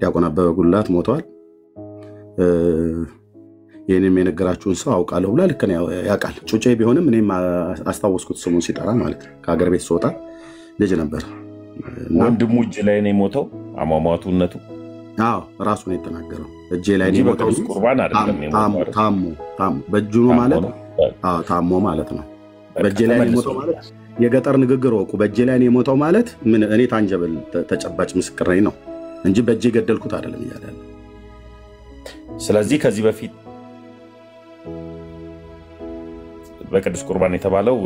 ዲያቆን አበበ ጉልላት ሞቷል የኔም የነገራችሁን ሰው አውቃለሁ ብላ ልክ ነው ያውቃል ጩጬ ቢሆንም እኔም አስታወስኩት ስሙን ሲጠራ ማለት ከሀገር ቤት ሲወጣ ልጅ ነበር ወንድሙ እጅ ላይ ነው የሞተው አሟሟቱነቱ ራሱ ነው የተናገረው እጄ ላይ ነው የሞተው ቁርባን አይደለም የሞተው ታሞ በእጁ ነው ማለት ታሞ ማለት ነው በእጄ ላይ ነው የሞተው ማለት የገጠር ንግግር ወቁ በእጄ ላይ ነው የሞተው ማለት ምን እኔ ታንጀብል ተጨባጭ ምስክር ነኝ ነው እንጂ በእጄ ገደልኩት አይደለም ይያላል ስለዚህ ከዚህ በፊት በቅዱስ ቁርባን የተባለው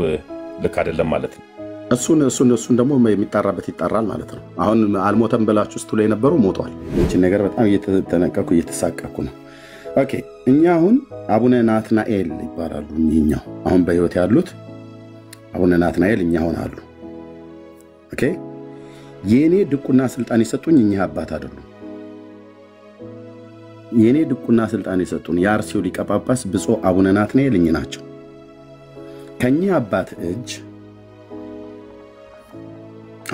ልክ አይደለም ማለት ነው እሱን ደግሞ የሚጣራበት ይጣራል ማለት ነው አሁን አልሞተም ብላችሁ ስትሉ የነበረው ሞቷል እቺ ነገር በጣም እየተነቀቁ እየተሳቀቁ ነው ኦኬ እኛ አሁን አቡነ ናትናኤል ይባላሉ እኛው አሁን በህይወት ያሉት አቡነ ናትናኤል እኛ ሆነ አሉ ኦኬ የኔ ድቁና ስልጣን የሰጡኝ እኛ አባት አይደሉም የኔ ድቁና ስልጣን የሰጡን የአርሲው ሊቀ ጳጳስ ብፁዕ አቡነ ናትናኤል እኛ ናቸው ከኛ አባት እጅ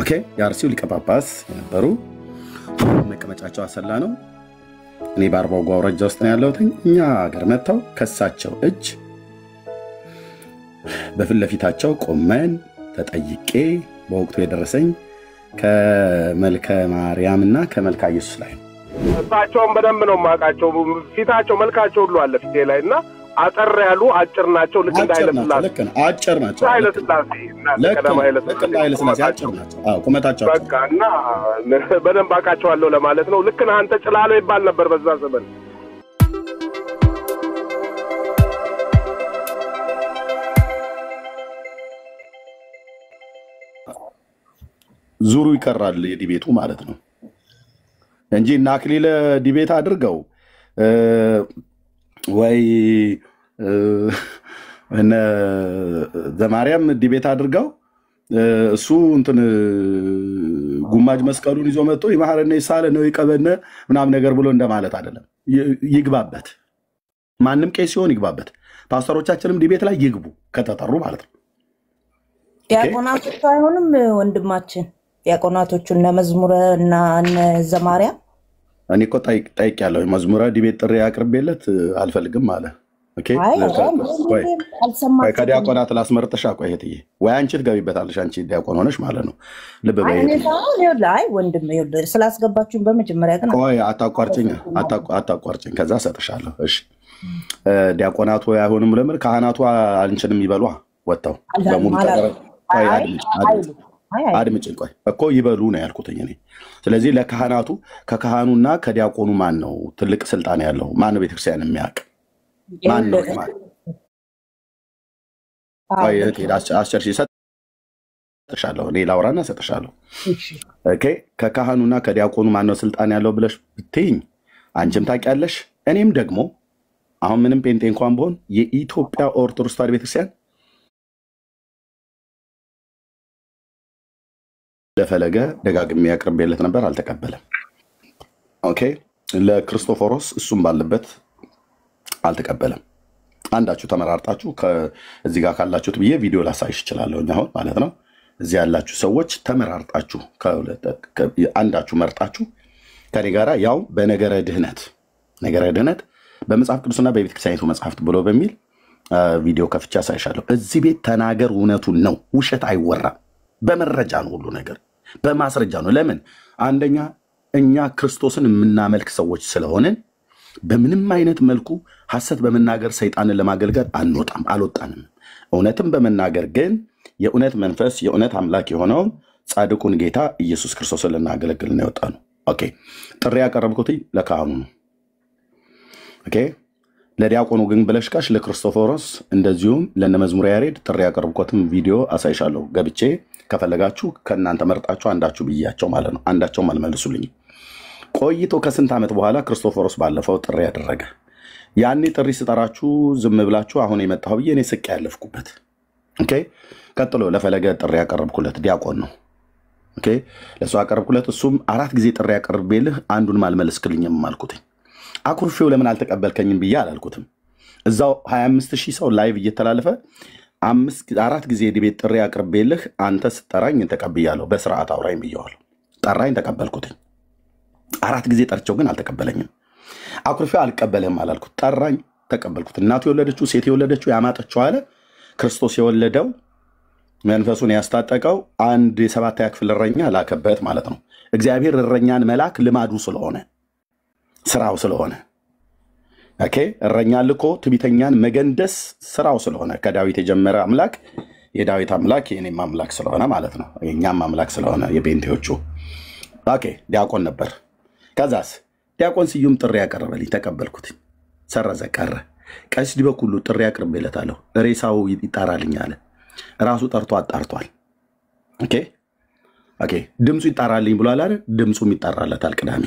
ኦኬ የአርሲው ሊቀ ጳጳስ የነበሩ መቀመጫቸው አሰላ ነው እኔ በአርባው ጓውረጃ ውስጥ ነው ያለሁት እኛ ሀገር መጣው ከሳቸው እጅ በፊት ለፊታቸው ቆመን ተጠይቄ በወቅቱ የደረሰኝ ከመልከ ማርያምና ከመልካ ኢየሱስ ላይ እሳቸውን በደንብ ነው ማቃቸው ፊታቸው መልካቸው ሁሉ አለ ፊቴ ላይና አጠር ያሉ አጭር ናቸው ልክ እንደ ኃይለ ሥላሴ ልክ ነው አጭር ናቸው ኃይለ ሥላሴ ለቀደም ኃይለ ሥላሴ አጭር ናቸው ቁመታቸው በቃና በደንብ አቃቸዋለሁ ለማለት ነው ልክ አንተ ጭላለው ይባል ነበር በዛ ዘመን ዙሩ ይቀራል የዲቤቱ ማለት ነው እንጂ ናክሊለ ዲቤት አድርገው ወይ እነ ዘማርያም ዲቤት አድርገው እሱ እንትን ጉማጅ መስቀሉን ይዞ መጥቶ ይማረነ ይሳለ ነው ይቀበነ ምናም ነገር ብሎ እንደማለት አይደለም ይግባበት ማንም ቄስ ሲሆን ይግባበት ፓስተሮቻችንም ዲቤት ላይ ይግቡ ከተጠሩ ማለት ነው ዲያቆናቶቹ አይሆንም ወንድማችን ዲያቆናቶቹ እና መዝሙረ እና ዘማርያም እኔ እኮ ጠይቄያለሁ መዝሙረ ዲቤት ጥሪ አቅርቤለት አልፈልግም አለ ኦኬ ከዲያቆናት ላስመርጥሻ ቆይ እህትዬ ወይ አንቺ ትገቢበታለሽ አንቺ ዲያቆን ሆነሽ ማለት ነው ልብ በይ ላይ ወንድም ይወል ስላስገባችሁን በመጀመሪያ ግን ቆይ አታቋርጭኝ ከዛ ሰጥሻለሁ እሺ ዲያቆናቱ አይሆንም ለምን ካህናቱ አንቺንም ይበሉ ወጣው በሙሉ ተቀረ ቆይ አድምጪኝ ቆይ እኮ ይበሉ ነው ያልኩት እኔ ስለዚህ ለካህናቱ ከካህኑና ከዲያቆኑ ማን ነው ትልቅ ስልጣን ያለው ማን ነው ቤተክርስቲያን የሚያውቅ ማን ነው ቆይ አስቸርሽ ሰጥሻለሁ እኔ ላውራና ሰጥሻለሁ ኦኬ ከካህኑና ከዲያቆኑ ማን ነው ስልጣን ያለው ብለሽ ብትይኝ አንቺም ታውቂያለሽ እኔም ደግሞ አሁን ምንም ጴንጤ እንኳን ቢሆን የኢትዮጵያ ኦርቶዶክስ ተዋሕዶ ቤተክርስቲያን ለፈለገ ደጋግሜ ያቀርብለት ነበር አልተቀበለም ኦኬ ለክርስቶፎሮስ እሱም ባለበት አልተቀበለም አንዳችሁ ተመራርጣችሁ ከዚህ ጋር ካላችሁት ብዬ ቪዲዮ ላሳይሽ እችላለሁ አሁን ማለት ነው እዚህ ያላችሁ ሰዎች ተመራርጣችሁ አንዳችሁ መርጣችሁ ከኔ ጋራ ያው በነገረ ድህነት በመጽሐፍ ቅዱስና በቤተክርስቲያኒቱ መጽሐፍት ብሎ በሚል ቪዲዮ ከፍቻ ሳይሻለሁ እዚህ ቤት ተናገር እውነቱን ነው ውሸት አይወራም በመረጃ ነው ሁሉ ነገር በማስረጃ ነው ለምን አንደኛ እኛ ክርስቶስን የምናመልክ ሰዎች ስለሆነን በምንም አይነት መልኩ ሐሰት በመናገር ሰይጣንን ለማገልገል አልወጣንም እውነትም በመናገር ግን የእውነት መንፈስ የእውነት አምላክ የሆነውን ጻድቁን ጌታ ኢየሱስ ክርስቶስን ልናገለግል ነው የወጣነው ኦኬ ጥሪ ያቀረብኩት ለካህኑ ነው ኦኬ ለዲያቆኑ ግን ብለሽካሽ ለክርስቶፎሮስ እንደዚሁም ለነመዝሙር ያሬድ ጥሪ ያቀርብኩትም ቪዲዮ አሳይሻለሁ ገብቼ ከፈለጋችሁ ከናንተ መርጣችሁ አንዳችሁ ብያቸው ማለት ነው አንዳቸውም አልመልሱልኝ ቆይቶ ከስንት ዓመት በኋላ ክርስቶፎሮስ ባለፈው ጥሪ ያደረገ ያኔ ጥሪ ስጠራችሁ ዝም ብላችሁ አሁን የመጣው ብዬ እኔ ስቅ ያለፍኩበት ኦኬ ቀጥሎ ለፈለገ ጥሪ ያቀርብኩለት ዲያቆን ነው ኦኬ ለሱ ያቀርብኩለት እሱም 4 ጊዜ ጥሪ ያቀርብልህ አንዱን ማልመልስክልኝም አልኩትኝ አኩርፌው ለምን አልተቀበልከኝም ብዬ አላልኩትም እዛው 25000 ሰው ላይቭ እየተላለፈ 4 ጊዜ ዲቤት ጥሪ አቅርቤልህ አንተ ስጠራኝ ተቀብያለሁ በስርዓት አውራኝ ብየዋለሁ ጠራኝ ተቀበልኩትኝ 4 ጊዜ ጠርቸው ግን አልተቀበለኝም። አኩርፌው አልቀበልህም አላልኩት። ጠራኝ፣ ተቀበልኩት። እናቱ የወለደችው ሴት የወለደችው ያማጠችው አለ። ክርስቶስ የወለደው መንፈሱን ያስታጠቀው አንድ የ7ኛ ክፍል እረኛ ላከበት ማለት ነው። እግዚአብሔር እረኛን መላክ ልማዱ ስለሆነ ስራው ስለሆነ ኦኬ፣ እረኛ ልኮ ትዕቢተኛን መገንደስ ስራው ስለሆነ ከዳዊት የጀመረ አምላክ የዳዊት አምላክ የኔም አምላክ ስለሆነ ማለት ነው። የኛም አምላክ ስለሆነ የቤንቴዎቹ ኦኬ። ዲያቆን ነበር። ከዛስ ዲያቆን ስዩም ጥሪ ያቀረበልኝ ተቀበልኩት። ሰረዘ ቀረ። ቀሲስ ዲበኩሉ ጥሪ ያቀርብለታለሁ ሬሳው ይጣራልኝ አለ። ራሱ ጠርቶ አጣርቷል። ኦኬ ኦኬ። ድምጹ ይጣራልኝ ብሏል አይደል? ድምጹም ይጣራለታል። ቅዳሜ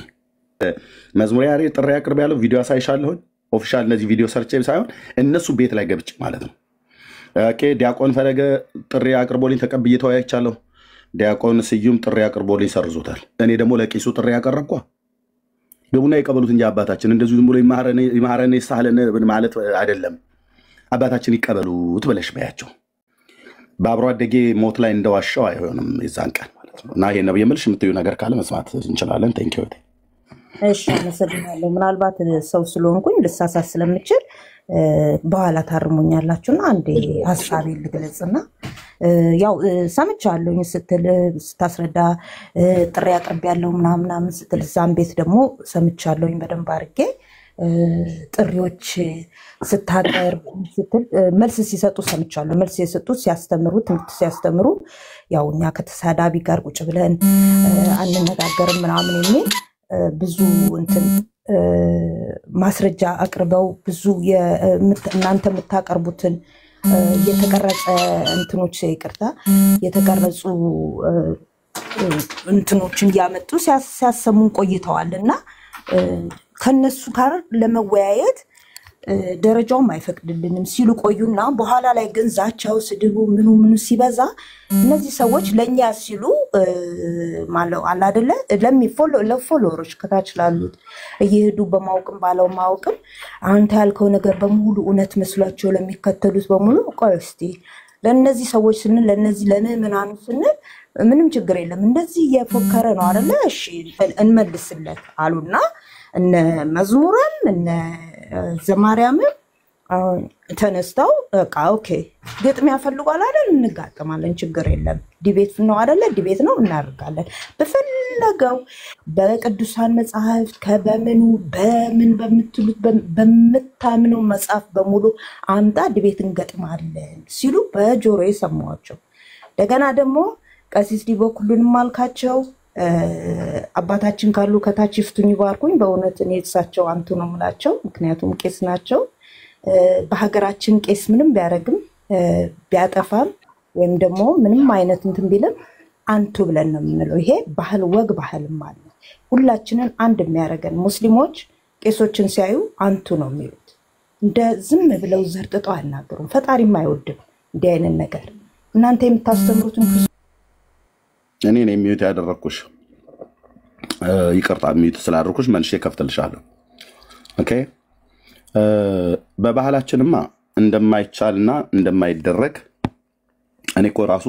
መዝሙር ያሬድ ጥሪ ያቀርብ ቪዲዮ አሳይሻለሁ። ኦፊሻል እነዚህ ቪዲዮ ሰርች ሳይሆን እነሱ ቤት ላይ ገብቼ ማለት ነው። ኦኬ። ዲያቆን ፈለገ ጥሪ አቅርቦልኝ ተቀብዬ ተወያይቻለሁ። ዲያቆን ስዩም ጥሪ አቅርቦልኝ ሰርዞታል። እኔ ደግሞ ለቂሱ ጥሪ ያቀረብኳ ግቡና ይቀበሉት እንጂ አባታችን እንደዚህ ዝም ብሎ ይማረን ይሳህለን ማለት አይደለም። አባታችን ይቀበሉት ብለሽ በያቸው። በአብሮ አደጌ ሞት ላይ እንደዋሻው አይሆንም የዛን ቀን ማለት ነው። እና ይሄ ነው የምልሽ። የምትዩ ነገር ካለ መስማት እንችላለን። ቴንኪው። እሺ አመሰግናለሁ። ምናልባት ሰው ስለሆንኩኝ ልሳሳት ስለምችል በኋላ ታርሙኛላችሁና አንዴ ሀሳቤን ልግለጽና ያው ሰምቻለሁኝ ስትል ስታስረዳ ጥሪ አቅርቤያለሁ ምናምን ስትል እዛም ቤት ደግሞ ሰምቻለሁኝ በደንብ አድርጌ ጥሪዎች ስታቀርብ ስትል መልስ ሲሰጡ ሰምቻለሁ። መልስ የሰጡት ሲያስተምሩ ትምህርት ሲያስተምሩ ያው እኛ ከተሳዳቢ ጋር ቁጭ ብለን አንነጋገርም ምናምን የሚል ብዙ እንትን ማስረጃ አቅርበው ብዙ እናንተ የምታቀርቡትን የተቀረጸ እንትኖች ይቅርታ የተቀረጹ እንትኖችን ያመጡ ሲያሰሙን ቆይተዋልና ከነሱ ጋር ለመወያየት ደረጃውም አይፈቅድልንም ሲሉ ቆዩና በኋላ ላይ ግን ዛቻው ስድቡ ምኑ ሲበዛ እነዚህ ሰዎች ለኛ ሲሉ ማለት አለ አይደለ ለፎሎወሮች ከታች ላሉት እየሄዱ በማውቅም ባለው ማውቅም አንተ ያልከው ነገር በሙሉ እውነት መስሏቸው ለሚከተሉት በሙሉ ቆይ እስቲ ለነዚህ ሰዎች ስንል ለነዚህ ለምዕመናኑ ስንል ምንም ችግር የለም እንደዚህ የፎከረ ነው አይደለ እሺ እንመልስለት አሉና እነ መዝሙርም እነ ዘማርያምም ተነስተው በቃ ኦኬ ግጥም ያፈልጓል አይደል እንጋጠማለን ችግር የለም ዲቤት ነው አይደለ ዲቤት ነው እናርጋለን በፈለገው በቅዱሳን መጽሐፍ ከበመኑ በምን በምትሉት በመታምነው መጽሐፍ በሙሉ አምጣ ዲቤት እንገጥማለን ሲሉ በጆሮዬ ሰማዋቸው። እንደገና ደግሞ ቀሲስ ዲበኩሉንም አልካቸው አባታችን ካሉ ከታች ይፍቱኝ ባርኩኝ በእውነት እኔ እሳቸው አንቱ ነው የምላቸው ምክንያቱም ቄስ ናቸው። በሀገራችን ቄስ ምንም ቢያረግም ቢያጠፋም ወይም ደግሞ ምንም አይነት እንትን ቢልም አንቱ ብለን ነው የምንለው። ይሄ ባህል ወግ ባህልም አለ። ሁላችንን አንድ የሚያረገን ሙስሊሞች ቄሶችን ሲያዩ አንቱ ነው የሚሉት። እንደ ዝም ብለው ዘርጥጠው አናገሩም። ፈጣሪም አይወድም እንዲህ አይነት ነገር። እናንተ የምታስተምሩትን እኔ ነኝ ሚዩት ያደረኩሽ። ይቅርታ ሚዩት ስላደረኩሽ መልሼ ከፍትልሻለሁ። ኦኬ። በባህላችንማ እንደማይቻልና እንደማይደረግ እኔ እኮ ራሱ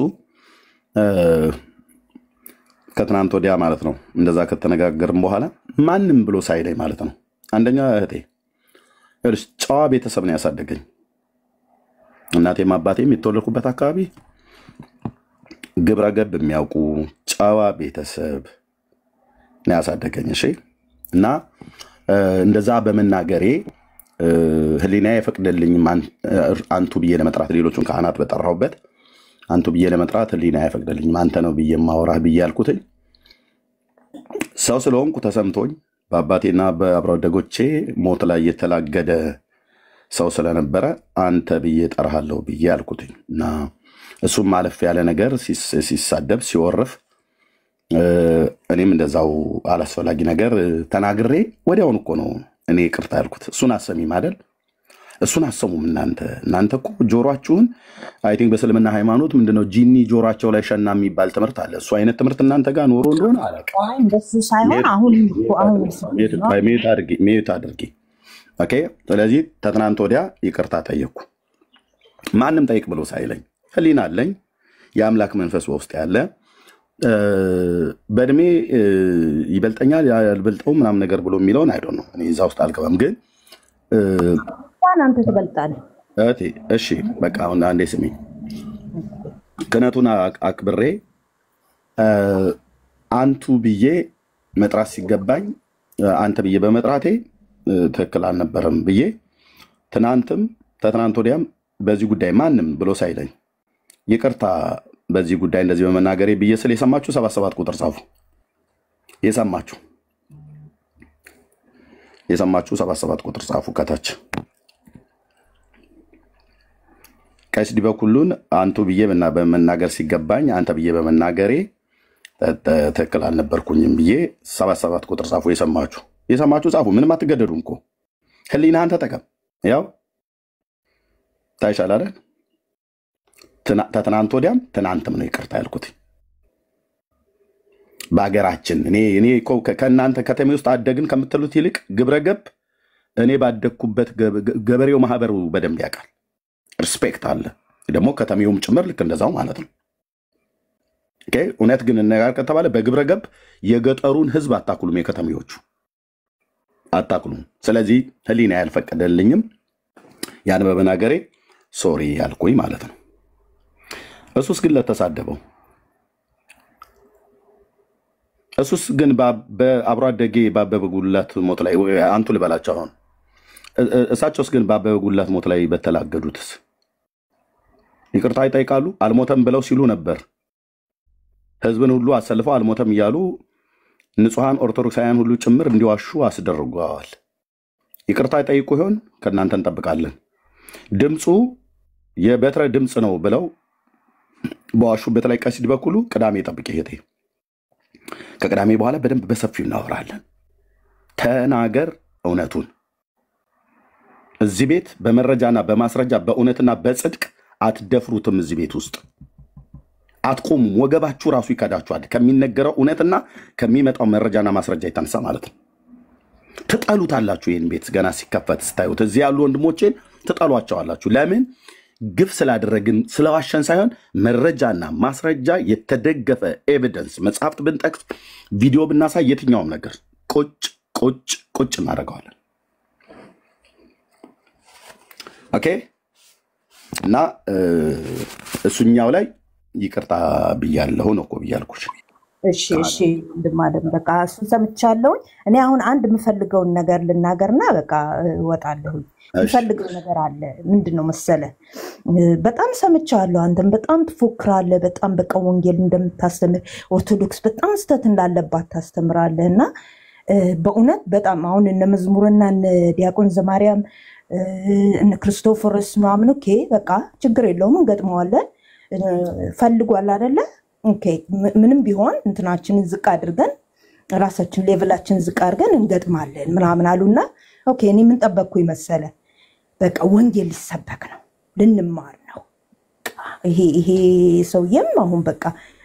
ከትናንት ወዲያ ማለት ነው እንደዛ ከተነጋገርን በኋላ ማንም ብሎ ሳይለኝ ማለት ነው። አንደኛ እህቴ ጨዋ ቤተሰብ ነው ያሳደገኝ። እናቴም አባቴም የተወለድኩበት አካባቢ ግብረ ገብ የሚያውቁ ጨዋ ቤተሰብ ነው ያሳደገኝ። እሺ። እና እንደዛ በመናገሬ ህሊና የፈቅደልኝ አንቱ ብዬ ለመጥራት ሌሎቹን ካህናት በጠራሁበት አንቱ ብዬ ለመጥራት ህሊና የፈቅደልኝ አንተ ነው ብዬ ማወራህ ብዬ ያልኩትኝ ሰው ስለሆንኩ ተሰምቶኝ በአባቴና በአብሮ አደጎቼ ሞት ላይ የተላገደ ሰው ስለነበረ አንተ ብዬ ጠራሃለሁ ብዬ ያልኩትኝ እና እሱም ማለፍ ያለ ነገር ሲሳደብ ሲወርፍ እኔም እንደዛው አላስፈላጊ ነገር ተናግሬ ወዲያውን እኮ ነው እኔ ይቅርታ ያልኩት። እሱን አሰሚም አይደል? እሱን አሰሙም እናንተ እኮ ጆሮአችሁን አይ ቲንክ በእስልምና ሃይማኖት ምንድነው ጂኒ ጆሮአቸው ላይ ሸና የሚባል ትምህርት አለ። እሱ አይነት ትምህርት እናንተ ጋር ኖሮ እንደሆነ አላውቅም። አይ እንደሱ ሳይሆን አሁን ሚዩት አድርጊ። ኦኬ። ስለዚህ ተትናንት ወዲያ ይቅርታ ጠየቅኩ። ማንም ጠይቅ ብሎ ሳይለኝ ህሊና አለኝ። የአምላክ መንፈስ በውስጥ ያለ በእድሜ ይበልጠኛል ያልበልጠው ምናምን ነገር ብሎ የሚለውን አይደው ነው። እኔ እዛ ውስጥ አልገባም። ግን አንተ ትበልጣለህ እህቴ። እሺ በቃ አሁን አንዴ ስሚ። ክህነቱን አክብሬ አንቱ ብዬ መጥራት ሲገባኝ አንተ ብዬ በመጥራቴ ትክክል አልነበረም ብዬ ትናንትም ተትናንት ወዲያም በዚህ ጉዳይ ማንም ብሎ ሳይለኝ ይቅርታ በዚህ ጉዳይ እንደዚህ በመናገሬ ብዬ ስለ የሰማችሁ 77 ቁጥር ጻፉ። የሰማችሁ 77 ቁጥር ጻፉ ከታች። ቀሲስ ዲበኩሉን አንቱ ብዬ በመናገር ሲገባኝ አንተ ብዬ በመናገሬ ትክክል አልነበርኩኝም ብዬ 77 ቁጥር ጻፉ። የሰማችሁ ጻፉ። ምንም አትገደዱም እኮ ህሊናህን ተጠቀም። ያው ታይሻል አይደል? ተትናንት ወዲያም ትናንትም ነው ይቅርታ ያልኩት። በአገራችን እኔ ከእናንተ ከተሜ ውስጥ አደግን ከምትሉት ይልቅ ግብረገብ እኔ ባደግኩበት ገበሬው ማህበሩ በደንብ ያውቃል። ሪስፔክት አለ ደግሞ ከተሜውም ጭምር ልክ እንደዛው ማለት ነው። ኦኬ እውነት ግን እነጋር ከተባለ በግብረገብ የገጠሩን ህዝብ አታኩሉም፣ የከተሜዎቹ አታኩሉም። ስለዚህ ህሊና ያልፈቀደልኝም ያን በመናገሬ ሶሪ ያልኩኝ ማለት ነው። እሱስ ግን ለተሳደበው እሱስ ግን በአብሮ አደጌ በአበበ ጉላት ሞት ላይ አንቱ ልበላቸው። አሁን እሳቸውስ ግን በአበበ ጉላት ሞት ላይ በተላገዱትስ ይቅርታ ይጠይቃሉ? አልሞተም ብለው ሲሉ ነበር። ህዝብን ሁሉ አሰልፈው አልሞተም እያሉ ንጹሃን ኦርቶዶክሳውያን ሁሉ ጭምር እንዲዋሹ አስደርገዋል። ይቅርታ ይጠይቁ ይሆን? ከእናንተ እንጠብቃለን። ድምፁ የበትረ ድምፅ ነው ብለው በዋሹበት ላይ ቀሲስ ዲበኩሉ ቅዳሜ ጠብቄ ሄቴ ከቅዳሜ በኋላ በደንብ በሰፊው እናወራለን። ተናገር እውነቱን። እዚህ ቤት በመረጃና በማስረጃ በእውነትና በጽድቅ አትደፍሩትም። እዚህ ቤት ውስጥ አትቆሙም። ወገባችሁ ራሱ ይከዳችኋል ከሚነገረው እውነትና ከሚመጣው መረጃና ማስረጃ የተነሳ ማለት ነው። ትጠሉታላችሁ። ይህን ቤት ገና ሲከፈት ስታዩት እዚህ ያሉ ወንድሞቼን ትጠሏቸዋላችሁ። ለምን? ግፍ ስላደረግን ስለዋሸን ሳይሆን መረጃና ማስረጃ የተደገፈ ኤቪደንስ መጽሐፍት ብንጠቅስ ቪዲዮ ብናሳይ የትኛውም ነገር ቁጭ እናደርገዋለን። ኦኬ እና እሱኛው ላይ ይቅርታ ብያለሁ ነው እኮ ብያልኩሽ። እሺ እንደማደም በቃ እሱን ሰምቻለሁ። እኔ አሁን አንድ የምፈልገውን ነገር ልናገርና በቃ እወጣለሁ። የምፈልገው ነገር አለ። ምንድነው መሰለ? በጣም ሰምቻለሁ። አንተም በጣም ትፎክራለህ። በጣም በቃ ወንጌል እንደምታስተምር ኦርቶዶክስ በጣም ስተት እንዳለባት ታስተምራለህና በእውነት በጣም አሁን እነ መዝሙርና እነ ዲያቆን ዘማርያም እነ ክርስቶፎርስ ምናምን ኦኬ በቃ ችግር የለውም እንገጥመዋለን። ፈልጓል አይደለ? ኦኬ ምንም ቢሆን እንትናችንን ዝቅ አድርገን ራሳችን ሌቭላችን ዝቅ አድርገን እንገጥማለን ምናምን አሉና ኦኬ እኔ ምን ጠበቅኩ ይመሰለ? በቃ ወንጌል ሊሰበክ ነው፣ ልንማር ነው። ይሄ ሰውዬም አሁን በቃ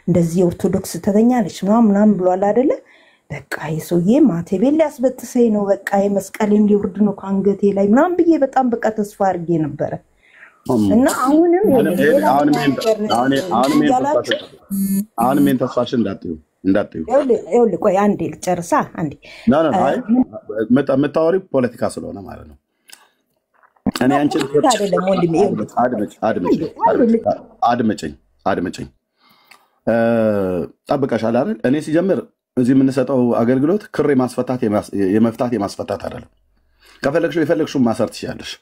እንደዚህ ኦርቶዶክስ ተተኛለች ምናምን ብሏል አይደለ? በቃ ይሄ ሰውዬ ማቴቤል ሊያስበጥሰኝ ነው፣ በቃ መስቀሌን ሊወርድ ነው ከአንገቴ ላይ ምናምን ብዬ በጣም በቃ ተስፋ አድርጌ ነበረ። እና አሁንም ተስፋሽን እንዳትዩ ቆይ አንዴ ልጨርሳ። አንዴ የምታወሪው ፖለቲካ ስለሆነ ማለት ነው። እኔ አንቺን አድምጪኝ ጠብቀሻል አይደል? እኔ ሲጀምር እዚህ የምንሰጠው አገልግሎት ክር የማስፈታት አይደለም። ከፈለግሽው የፈለግሽውን ማሰር ትችላለሽ።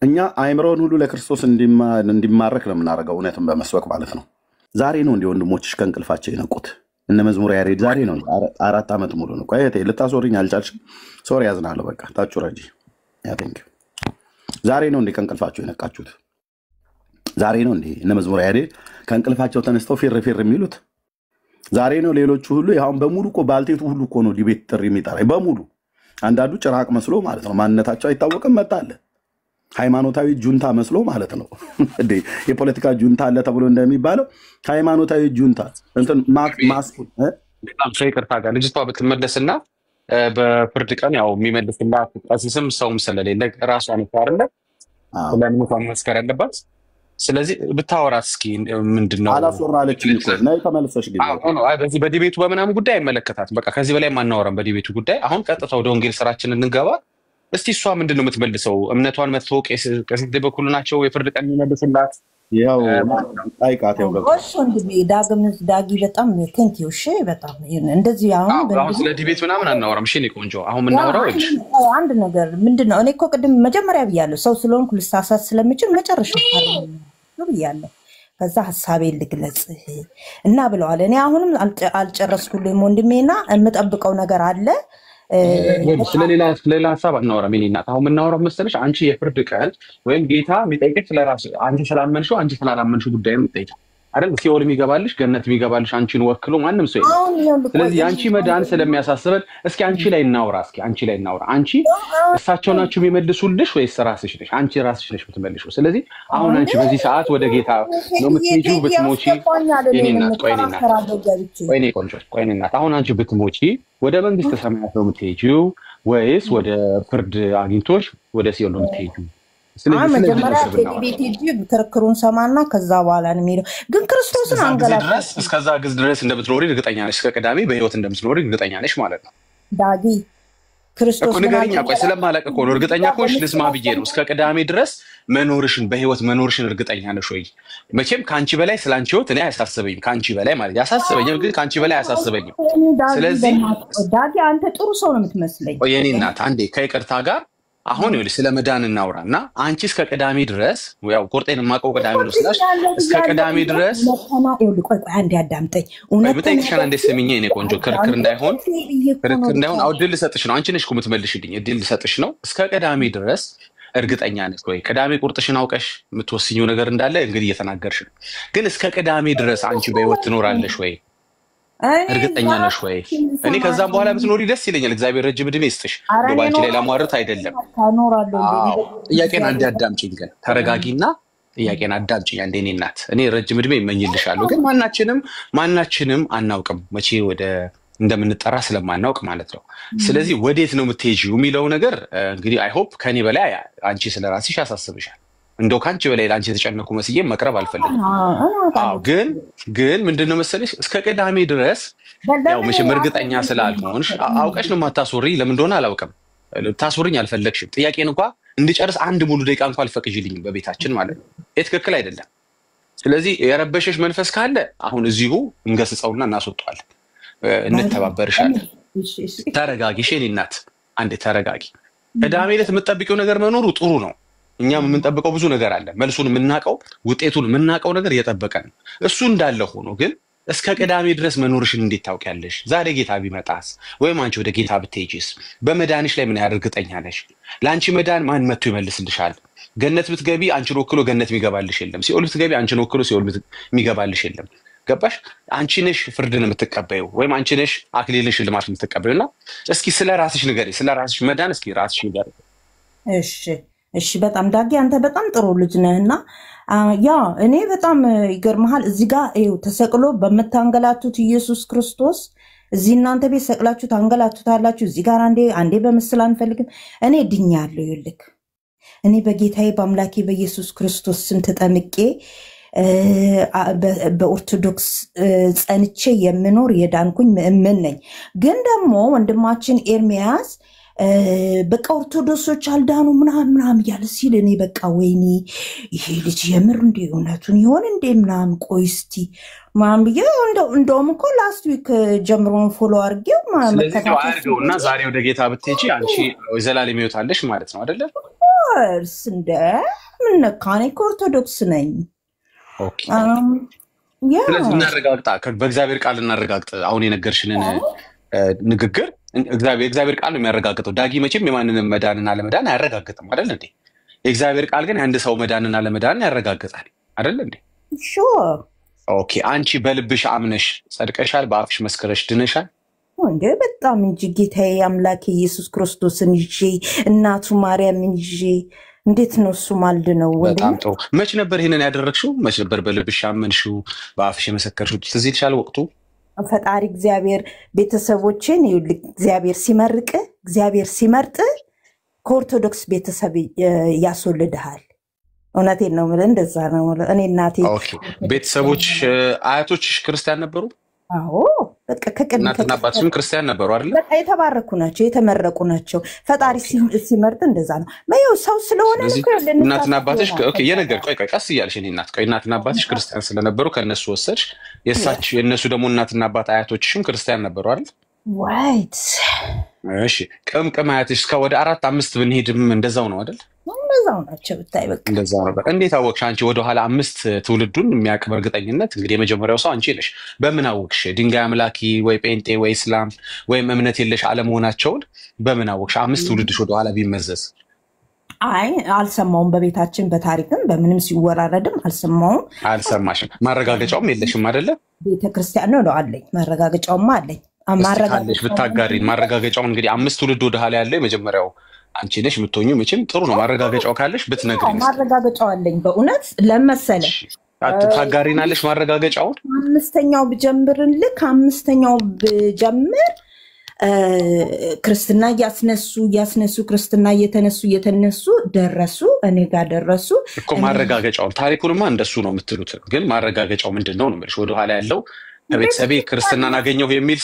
እኛ አእምሮን ሁሉ ለክርስቶስ እንዲማረክ ነው የምናደርገው፣ እውነትን በመስበክ ማለት ነው። ዛሬ ነው እንዲህ ወንድሞችሽ ከእንቅልፋቸው የነቁት። እነ መዝሙር ያሬድ ዛሬ ነው 4 ዓመት ሙሉ ነው። ቆይ ልታስወሪኝ አልቻልሽም። ሶሪ ያዝናለሁ። በቃ ታችሁ ረጂ ዛሬ ነው እንዲህ ከእንቅልፋቸው የነቃችሁት። ዛሬ ነው እንዲህ እነ መዝሙር ያሬድ ከእንቅልፋቸው ተነስተው ፊር የሚሉት ዛሬ ነው። ሌሎቹ ሁሉ ይሁን በሙሉ እኮ ባልቴቱ ሁሉ እኮ ነው ዲቤት ጥሪ የሚጠራኝ በሙሉ። አንዳንዱ ጭራቅ መስሎ ማለት ነው፣ ማንነታቸው አይታወቅም። መጣለ ሃይማኖታዊ ጁንታ መስሎ ማለት ነው። የፖለቲካ ጁንታ አለ ተብሎ እንደሚባለው ሃይማኖታዊ ጁንታ እንትን በጣም ሰው ይቅርታ ጋር ልጅቷ ብትመለስና በፍርድ ቀን ያው የሚመልስላት ቀሲስም ሰውም ስለሌለ ራሷን ይፋርለ ስለምን መስከር ያለባት ስለዚህ ብታወራት እስኪ ምንድነው አላስወራ አለችኝ እኮ ነይ ተመልሰሽ ግቢ። በዚህ በዲቤቱ በምናምን ጉዳይ አይመለከታትም። በቃ ከዚህ በላይ ማናወራም በዲቤቱ ጉዳይ። አሁን ቀጥታ ወደ ወንጌል ስራችን እንገባ። እስቲ እሷ ምንድነው የምትመልሰው? እምነቷን መተው ቀሲስ በኩል ናቸው የፍርድ ቀን የሚመልስላት ያው አይቃት ያው ጎሽ ወንድሜ ዳጊ በጣም ቴንኪው። እሺ በጣም እንደዚህ አሁን ስለ ዲቤት ምናምን አናወራም። እሺ እኔ ቆንጆ አሁን የምናወራው አንድ ነገር ምንድነው፣ እኔ እኮ ቅድም መጀመሪያ ብያለሁ ሰው ስለሆንኩ ልሳሳት ስለምችል መጨረሻ ነው ብያለሁ። ከዛ ሐሳቤን ልግለጽ እና ብለዋል። እኔ አሁንም አልጨረስኩልኝም ወንድሜና የምጠብቀው ነገር አለ። ስለሌላ ሐሳብ አናወራም። እናት አሁን የምናወራው መሰለሽ አንቺ የፍርድ ቀን ወይም ጌታ የሚጠይቅሽ ስለራስ አንቺ ስላመንሽው አንቺ ስላላመንሽው ጉዳይ ነው የሚጠይቀው አይደል? ሲኦል የሚገባልሽ ገነት የሚገባልሽ አንቺን ወክሎ ማንም ሰው የለም። ስለዚህ አንቺ መዳን ስለሚያሳስበን እስኪ አንቺ ላይ እናውራ። አንቺ እሳቸው ናቸው የሚመልሱልሽ ወይስ ራስሽ ነሽ? አንቺ ራስሽ ነሽ የምትመልሺው። ስለዚህ አሁን አንቺ በዚህ ሰዓት ወደ ጌታ ነው የምትሄጂው ብትሞቺ ቆይ እኔ እናት አሁን አንቺ ብትሞቺ ወደ መንግስተ ሰማያት ነው የምትሄጂው ወይስ ወደ ፍርድ አግኝቶሽ ወደ ሲኦል ነው የምትሄጂው? መጀመሪያ ቤት ሄጂ ክርክሩን ሰማና ከዛ በኋላ ነው የሚሄደው። ግን ክርስቶስን አንገላታ እስከዛ ግዝ ድረስ እንደምትኖሪ እርግጠኛ ነሽ? እስከ ቅዳሜ በህይወት እንደምትኖሪ እርግጠኛ ነሽ ማለት ነው? ዳጊ ክርስቶስ እኮ ንገሪኝ። ቆይ ስለማላውቅ እኮ ነው። እርግጠኛ ከሆንሽ ልስማ ብዬ ነው። እስከ ቅዳሜ ድረስ መኖርሽን በህይወት መኖርሽን እርግጠኛ ነሽ ወይ? መቼም ከአንቺ በላይ ስላንቺ ህይወት እኔ አያሳስበኝም። ከአንቺ በላይ ማለት ያሳስበኛል፣ ግን ከአንቺ በላይ አያሳስበኝም። ስለዚህ ዳጊ አንተ ጥሩ ሰው ነው የምትመስለኝ። ቆይ የኔ እናት አንዴ ከይቅርታ ጋር አሁን ይኸውልሽ ስለ መዳን እናውራና አንቺ እስከ ቅዳሜ ድረስ ያው ቁርጤን ማቀው ቅዳሜ ነው ስላሽ እስከ ቅዳሜ ድረስ ቆይ አንዴ አዳምጠኝ። እውነት በተይክሻና እንደ ሰሚኝ እኔ ቆንጆ ክርክር እንዳይሆን አው ድል ልሰጥሽ ነው። አንቺ ነሽ እኮ የምትመልሽልኝ። ድል ልሰጥሽ ነው። እስከ ቅዳሜ ድረስ እርግጠኛ ነሽ ወይ? ቅዳሜ ቁርጥሽን አውቀሽ የምትወስኚው ነገር እንዳለ እንግዲህ እየተናገርሽ ነው። ግን እስከ ቅዳሜ ድረስ አንቺ በህይወት ትኖራለሽ ወይ? እርግጠኛ ነሽ ወይ? እኔ ከዛም በኋላ ብትኖሪ ደስ ይለኛል። እግዚአብሔር ረጅም ዕድሜ ይስጥሽ። ባንቺ ላይ ለማውራት አይደለም። ጥያቄን አንዴ አዳምጪኝ፣ ግን ተረጋጊና ጥያቄን አዳምጪኝ አንዴ። እኔ እናት እኔ ረጅም ዕድሜ ይመኝልሻለሁ። ግን ማናችንም አናውቅም መቼ ወደ እንደምንጠራ ስለማናውቅ ማለት ነው። ስለዚህ ወዴት ነው የምትሄጂው የሚለው ነገር እንግዲህ አይ ሆፕ ከኔ በላይ አንቺ ስለራስሽ ያሳስብሻል። እንደው ካንቺ በላይ ላንቺ የተጨነኩ መስዬ መቅረብ አልፈልግም። ግን ምንድነው መሰለሽ እስከ ቅዳሜ ድረስ ያው መቼም እርግጠኛ ስላልሆንሽ አውቀሽ ነው የማታስወሪ። ለምን እንደሆነ አላውቅም። ታስወሪኝ አልፈለግሽም። ጥያቄን እንኳን እንድጨርስ አንድ ሙሉ ደቂቃ እንኳን አልፈቅጂልኝም በቤታችን ማለት ነው። ትክክል አይደለም። ስለዚህ የረበሸሽ መንፈስ ካለ አሁን እዚሁ እንገስጸውና እናስወጣዋለን። እንተባበርሻለን። ተረጋጊ እኔ እናት አንዴ ተረጋጊ። ቅዳሜ ዕለት የምትጠብቂው ነገር መኖሩ ጥሩ ነው። እኛም የምንጠብቀው ብዙ ነገር አለ። መልሱን የምናውቀው ውጤቱን የምናውቀው ነገር እየጠበቀን ነው። እሱ እንዳለ ሆኖ ግን እስከ ቅዳሜ ድረስ መኖርሽን እንዴት ታውቂያለሽ? ዛሬ ጌታ ቢመጣስ ወይም አንቺ ወደ ጌታ ብትሄጂስ በመዳንሽ ላይ ምን ያህል እርግጠኛ ነሽ? ለአንቺ መዳን ማን መጥቶ ይመልስልሻል? ገነት ብትገቢ አንቺን ወክሎ ገነት የሚገባልሽ የለም። ሲኦል ብትገቢ አንቺን ወክሎ ሲኦል የሚገባልሽ የለም። ገባሽ? አንቺ ነሽ ፍርድን የምትቀበዩ ወይም አንቺ ነሽ አክሊልን ሽልማት የምትቀበዩና እስኪ ስለ ራስሽ ንገሪ። ስለ ራስሽ መዳን እስኪ ራስሽ ንገሪ። እሺ በጣም ዳጊ አንተ በጣም ጥሩ ልጅ ነህና ያ እኔ በጣም ይገርምሃል። እዚህ ጋር ተሰቅሎ በመታንገላቱት ኢየሱስ ክርስቶስ እዚህ እናንተ ቤት ሰቅላችሁ ታንገላቱታላችሁ። እዚህ ጋር አንዴ በምስል አንፈልግም። እኔ ድኛለሁ። ይልክ እኔ በጌታዬ በአምላኬ በኢየሱስ ክርስቶስ ስም ተጠምቄ በኦርቶዶክስ ጸንቼ የምኖር የዳንኩኝ ምእመን ነኝ። ግን ደግሞ ወንድማችን ኤርሚያስ በቃ ኦርቶዶክሶች አልዳኑ ምናምን እያለ ሲል እኔ በቃ ወይኔ ይሄ ልጅ የምር እንደ እውነቱን ይሆን እንደ ምናምን ቆይ እስቲ ምናምን ብዬ እንደውም እኮ ላስት ዊክ ጀምሮን ፎሎ አድርጌው መከታተል እና ዛሬ ወደ ጌታ ብትሄጂ አንቺ ዘላለም ሕይወት አለሽ ማለት ነው አይደለ? እርስ እንደ ምን ነካ? እኔ እኮ ኦርቶዶክስ ነኝ። ኦኬ ስለዚህ እናረጋግጣ፣ በእግዚአብሔር ቃል እናረጋግጥ። አሁን የነገርሽንን ንግግር እግዚአብሔር ቃል ነው የሚያረጋግጠው። ዳጊ መቼም የማንንም መዳንና ለመዳን አያረጋግጥም አይደል እንዴ? የእግዚአብሔር ቃል ግን አንድ ሰው መዳንና ለመዳን ያረጋግጣል አይደል እንዴ? ሹር ኦኬ። አንቺ በልብሽ አምነሽ ጸድቀሻል፣ በአፍሽ መስከረሽ ድነሻል እንዴ? በጣም እንጂ ጌታዬ አምላኬ ኢየሱስ ክርስቶስን ይዤ እናቱ ማርያምን ይዤ እንዴት ነው እሱ ማልድ ነው? በጣም ጥሩ። መች ነበር ይሄንን ያደረግሽው? መች ነበር በልብሽ አመንሽው በአፍሽ የመሰከርሽው? ትዝ ይልሻል ወቅቱ? ፈጣሪ እግዚአብሔር ቤተሰቦችን እግዚአብሔር ሲመርጥ ከኦርቶዶክስ ቤተሰብ ያስወልድሃል። እውነቴን ነው የምልህ እንደዛ ነው የምልህ። እኔ እናቴ ኦኬ ቤተሰቦች አያቶችሽ ክርስቲያን ነበሩ? አዎ በቃ ከቅድም እናትና አባትሽም ክርስቲያን ነበሩ አይደል? በቃ የተባረኩ ናቸው የተመረቁ ናቸው። ፈጣሪ ሲመርጥ እንደዛ ነው። ማየው ሰው ስለሆነ እናትና አባትሽ ኦኬ የነገር ቆይ ቀስ እያልሽ እኔ እናትና አባትሽ ክርስቲያን ስለነበሩ ከነሱ ወሰድሽ። የነሱ ደግሞ እናትና አባት አያቶችሽም ክርስቲያን ነበሩ አይደል? ዋይት እሺ ቅምቅም አያትሽ እስከ ወደ 4-5 ብንሄድም እንደዛው ነው አይደል? እንደዛው ናቸው ብታይ በቃ እንደዛው ነበር። እንዴት አወቅሽ አንቺ ወደ ኋላ 5 ትውልዱን የሚያውቅ በእርግጠኝነት? እንግዲህ የመጀመሪያው ሰው አንቺ ነሽ። በምን አወቅሽ? ድንጋይ አምላኪ ወይ ጴንጤ ወይ እስላም ወይም እምነት የለሽ አለመሆናቸውን በምን አወቅሽ? 5 ትውልድሽ ወደ ኋላ ቢመዘዝ። አይ አልሰማውም። በቤታችን በታሪክም በምንም ሲወራረድም አልሰማውም። አልሰማሽም? ማረጋገጫውም የለሽም አይደለ? ቤተክርስቲያን ነው አለኝ። ማረጋገጫውም አለኝ። ማረጋገጫለሽ ብታጋሪን ማረጋገጫውን እንግዲህ 5 ትውልድ ወደ ኋላ ያለው የመጀመሪያው አንቺ ነሽ የምትሆኚው። መቼም ጥሩ ነው ማረጋገጫው ካለሽ ብትነግሪኝ። ማረጋገጫው አለኝ በእውነት ለመሰለ ታጋሪናለሽ ማረጋገጫውን። 5ኛው ብጀምርልክ 5ኛው ብጀምር ክርስትና እያስነሱ ክርስትና እየተነሱ ደረሱ እኔ ጋር ደረሱ እኮ። ማረጋገጫውን ታሪኩንማ እንደሱ ነው የምትሉት፣ ግን ማረጋገጫው ምንድነው ነው የምልሽ። ወደ ኋላ ያለው ከቤተሰቤ ክርስትናን አገኘው የሚል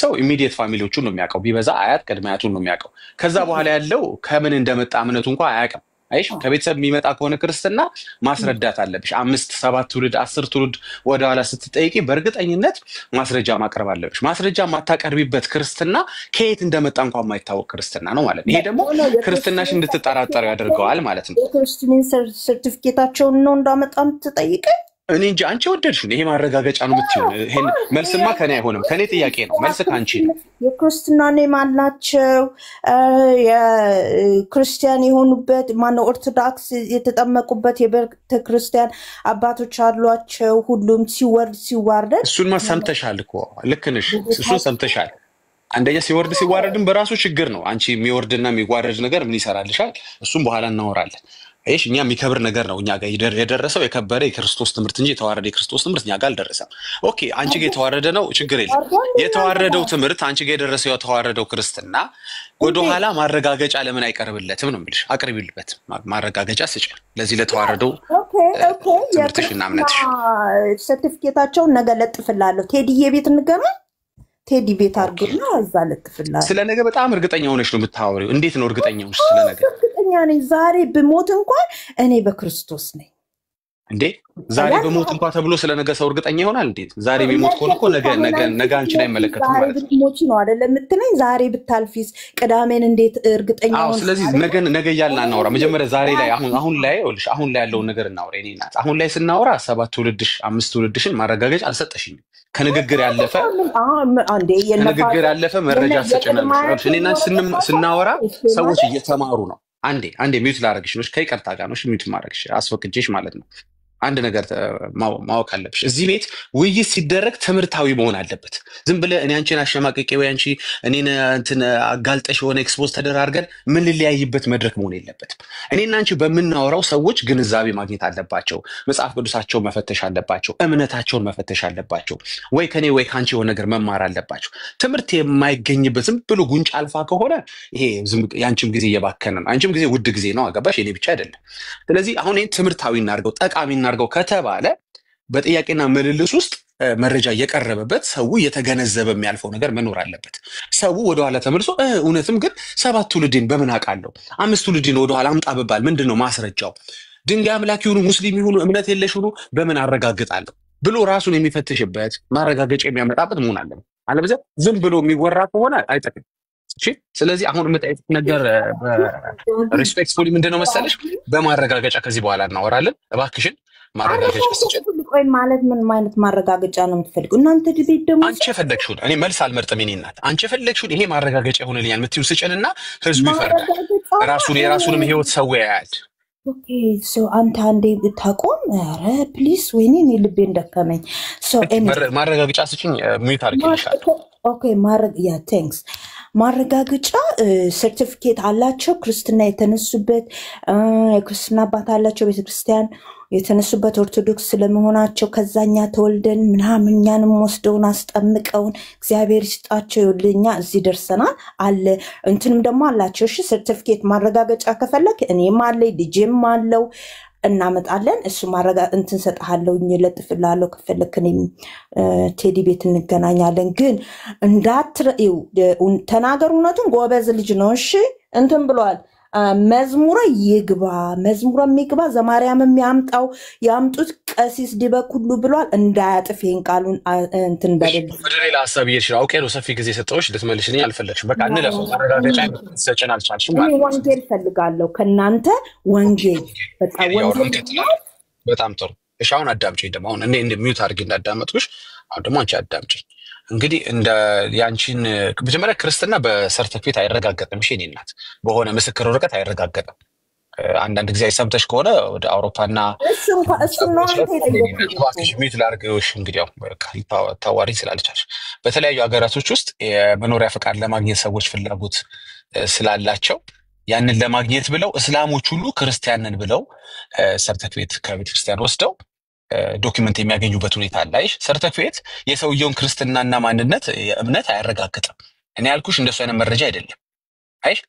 ሰው ኢሚዲየት ፋሚሊዎቹን ነው የሚያውቀው። ቢበዛ አያት ቅድመ አያቱን ነው የሚያውቀው። ከዛ በኋላ ያለው ከምን እንደመጣ እምነቱ እንኳን አያውቅም። አይሽ ከቤተሰብ የሚመጣ ከሆነ ክርስትና ማስረዳት አለብሽ። 5-7 ትውልድ 10 ትውልድ ወደ ኋላ ስትጠይቂ በእርግጠኝነት ማስረጃ ማቅረብ አለብሽ። ማስረጃ ማታቀርቢበት ክርስትና ከየት እንደመጣ እንኳን የማይታወቅ ክርስትና ነው ማለት ነው። ይሄ ደግሞ ክርስትናሽ እንድትጠራጠሩ ያደርገዋል ማለት ነው። የክርስቲያን ሰርቲፊኬታቸውን ነው እንዳመጣም ትጠይቀኝ። እኔ እንጂ አንቺ ወደድሽው ይሄ ማረጋገጫ ነው የምትይው። ይሄን መልስማ ከኔ አይሆንም፣ ከኔ ጥያቄ ነው። መልስ ካንቺ ነው። የክርስትና ኔም አላቸው የክርስቲያን የሆኑበት ማነው ኦርቶዶክስ የተጠመቁበት የቤተ ክርስቲያን አባቶች አሏቸው። ሁሉም ሲዋረድ እሱን ሰምተሻል እኮ ልክ ነሽ። እሱን ሰምተሻል። አንደኛ ሲዋረድም በራሱ ችግር ነው። አንቺ የሚወርድና የሚዋረድ ነገር ምን ይሰራልሻል? እሱም በኋላ እናወራለን። አይሽ እኛ የሚከብር ነገር ነው እኛ ጋር የደረሰው የከበረ የክርስቶስ ትምህርት እንጂ የተዋረደ የክርስቶስ ትምህርት እኛ ጋር አልደረሰም። ኦኬ አንቺ ጋር የተዋረደ ነው ችግር የለም። የተዋረደው ትምህርት አንቺ ጋር የደረሰው የተዋረደው ክርስትና ወደ ኋላ ማረጋገጫ ለምን አይቀርብለትም ነው የምልሽ። አቅርቢልበት ማረጋገጫ ስጭ ለዚህ ለተዋረደው ትምህርትሽና እምነትሽ። ሰርቲፊኬታቸውን ነገ ለጥፍላለሁ። ቴዲዬ ቤት እንገናኝ። ቴዲ ቤት አድርግና እዛ ለጥፍላለሁ። ስለ ነገ በጣም እርግጠኛ ሆነሽ ነው የምታወሪው። እንዴት ነው እርግጠኛ ሆነሽ ስለ ነገ? ዛሬ ብሞት እንኳን እኔ በክርስቶስ ነኝ። እንዴ ዛሬ በሞት እንኳን ተብሎ ስለ ነገ ሰው እርግጠኛ ይሆናል እንዴ? ዛሬ ቢሞት ከሆነ እኮ ነገ አንቺን አይመለከትም ማለት ነው። ሞቺ ነው አይደል የምትለኝ? ዛሬ ብታልፊስ ቅዳሜን እንዴት እርግጠኛ ሆነ? ስለዚህ ነገ እያልን አናወራ። መጀመሪያ ዛሬ ላይ አሁን ላይ ያለውን ነገር እናወራ። እኔ እናት አሁን ላይ ስናወራ 7 ትውልድሽ 5 ትውልድሽን ማረጋገጫ አልሰጠሽኝም። ከንግግር ያለፈ መረጃ ሰጭናለሽ። እኔ እናት ስናወራ ሰዎች እየተማሩ ነው። አንዴ ሚውት ላደርግሽ ነው ከይቅርታ ጋር ነው ሚውት ማድረግሽ አስፈቅጄሽ ማለት ነው። አንድ ነገር ማወቅ አለብሽ። እዚህ ቤት ውይይት ሲደረግ ትምህርታዊ መሆን አለበት። ዝም ብለህ እኔ አንቺን አሸማቀቄ ወይ አንቺ እኔን እንትን አጋልጠሽ የሆነ ኤክስፖዝ ተደራርገን ምን ልለያይበት መድረክ መሆን የለበትም። እኔና አንቺ በምናወራው ሰዎች ግንዛቤ ማግኘት አለባቸው። መጽሐፍ ቅዱሳቸውን መፈተሽ አለባቸው። እምነታቸውን መፈተሽ አለባቸው። ወይ ከኔ ወይ ካንቺ የሆነ ነገር መማር አለባቸው። ትምህርት የማይገኝበት ዝም ብሎ ጉንጭ አልፋ ከሆነ ይሄ ያንቺም ጊዜ እየባከነ ነው። አንቺም ጊዜ ውድ ጊዜ ነው። አገባሽ? እኔ ብቻ አይደለም። ስለዚህ አሁን ይሄን ትምህርታዊ እናድርገው፣ ጠቃሚ እናድርገው ከተባለ በጥያቄና ምልልስ ውስጥ መረጃ እየቀረበበት ሰው እየተገነዘበ የሚያልፈው ነገር መኖር አለበት። ሰው ወደኋላ ተመልሶ እውነትም ግን 7 ትውልድን በምን አውቃለሁ 5 ትውልድን ወደኋላ አምጣ ብባል ምንድነው ማስረጃው? ድንጋይ አምላኪ ይሁኑ ሙስሊም ይሁኑ እምነት የለሽ ይሁኑ በምን አረጋግጣለሁ ብሎ ራሱን የሚፈትሽበት ማረጋገጫ የሚያመጣበት መሆን አለበት። አለበለዚያ ዝም ብሎ የሚወራ ከሆነ አይጠቅም። እሺ ስለዚህ አሁን የምጠይቁት ነገር ሪስፔክትፉሊ ምንድነው መሰለሽ በማረጋገጫ ከዚህ በኋላ እናወራለን። እባክሽን ማረጋገጫ ስጭኝ። ቆይ ማለት ምን ማለት ማረጋገጫ ነው የምትፈልገው? እናንተ ዲቤት ደግሞ አንቺ የፈለግሽውን እኔ መልስ አልመርጥም። እኔ እናት አንቺ የፈለግሽውን ይሄ ማረጋገጫ ይሆንልኛል የምትይው ስጭንና ህዝቡ ይፈርዳል። የራሱንም ህይወት ሰው ያያል። ኦኬ ሶ አንተ አንዴ ብታቆም ኧረ ፕሊስ ወይኔ እኔ ልቤ እንደከመኝ። ሶ ማረጋገጫ ስጭኝ ሚዩት አድርጌልሻለሁ። ኦኬ ያ ቴንክስ ማረጋገጫ ሰርቲፊኬት አላቸው ክርስትና የተነሱበት የክርስትና አባት አላቸው ቤተክርስቲያን የተነሱበት ኦርቶዶክስ ስለመሆናቸው ከዛኛ ተወልደን ምናምን እኛንም ወስደውን አስጠምቀውን እግዚአብሔር ይስጣቸው ይልኛ እዚህ ደርሰናል አለ እንትንም ደግሞ አላቸው እሺ ሰርቲፊኬት ማረጋገጫ ከፈለክ እኔም አለኝ ልጄም አለው እናመጣለን እሱ ማረጋ እንትን ሰጣለውኝ ለጥፍላለው ከፈለክንም ቴዲ ቤት እንገናኛለን ግን እንዳትረው ተናገሩነቱን ጎበዝ ልጅ ነው እሺ እንትን ብሏል መዝሙረ ይግባ መዝሙረ የሚግባ ዘማርያም የሚያምጣው ያምጡት ቀሲስ ዲበኩሉ ብሏል እንዳያጥፌን ቃሉን እንትን በደል ወደ ሌላ ሐሳብ ይሽራ ኦኬ ነው ሰፊ ጊዜ ሰጠውሽ ልትመልሽኝ አልፈለግሽም በቃ እንለፈው ማረጋገጫ ሰጨን አልቻልሽም ማለት ነው ወንጌል ፈልጋለሁ ከናንተ ወንጌል በቃ ወንጌል በጣም ጥሩ እሺ አሁን አዳምጪኝ ደግሞ አሁን እኔ ሚውት አድርጌ እንዳዳመጥኩሽ አሁን ደግሞ አንቺ አዳምጪኝ እንግዲህ እንደ ያንቺን መጀመሪያ ክርስትና በሰርቲፊኬት አይረጋገጥም እሺ እኔ እናት በሆነ ምስክር ወረቀት አይረጋገጥም አንዳንድ ጊዜ ሰምተሽ ከሆነ ወደ አውሮፓና እሱ ነው ዋክሽ ሚት ላርገውሽ እንግዲህ ያው ታዋሪ ስላልቻልሽ በተለያዩ ሀገራቶች ውስጥ የመኖሪያ ፈቃድ ለማግኘት ሰዎች ፍላጎት ስላላቸው ያንን ለማግኘት ብለው እስላሞች ሁሉ ክርስቲያንን ብለው ሰርቲፊኬት ከቤተክርስቲያን ወስደው ዶክመንት የሚያገኙበት ሁኔታ አለ አይሽ ሰርቲፊኬት የሰውየውን ክርስትናና ማንነት እምነት አያረጋግጥም እኔ ያልኩሽ እንደሱ አይነት መረጃ አይደለም አይሽ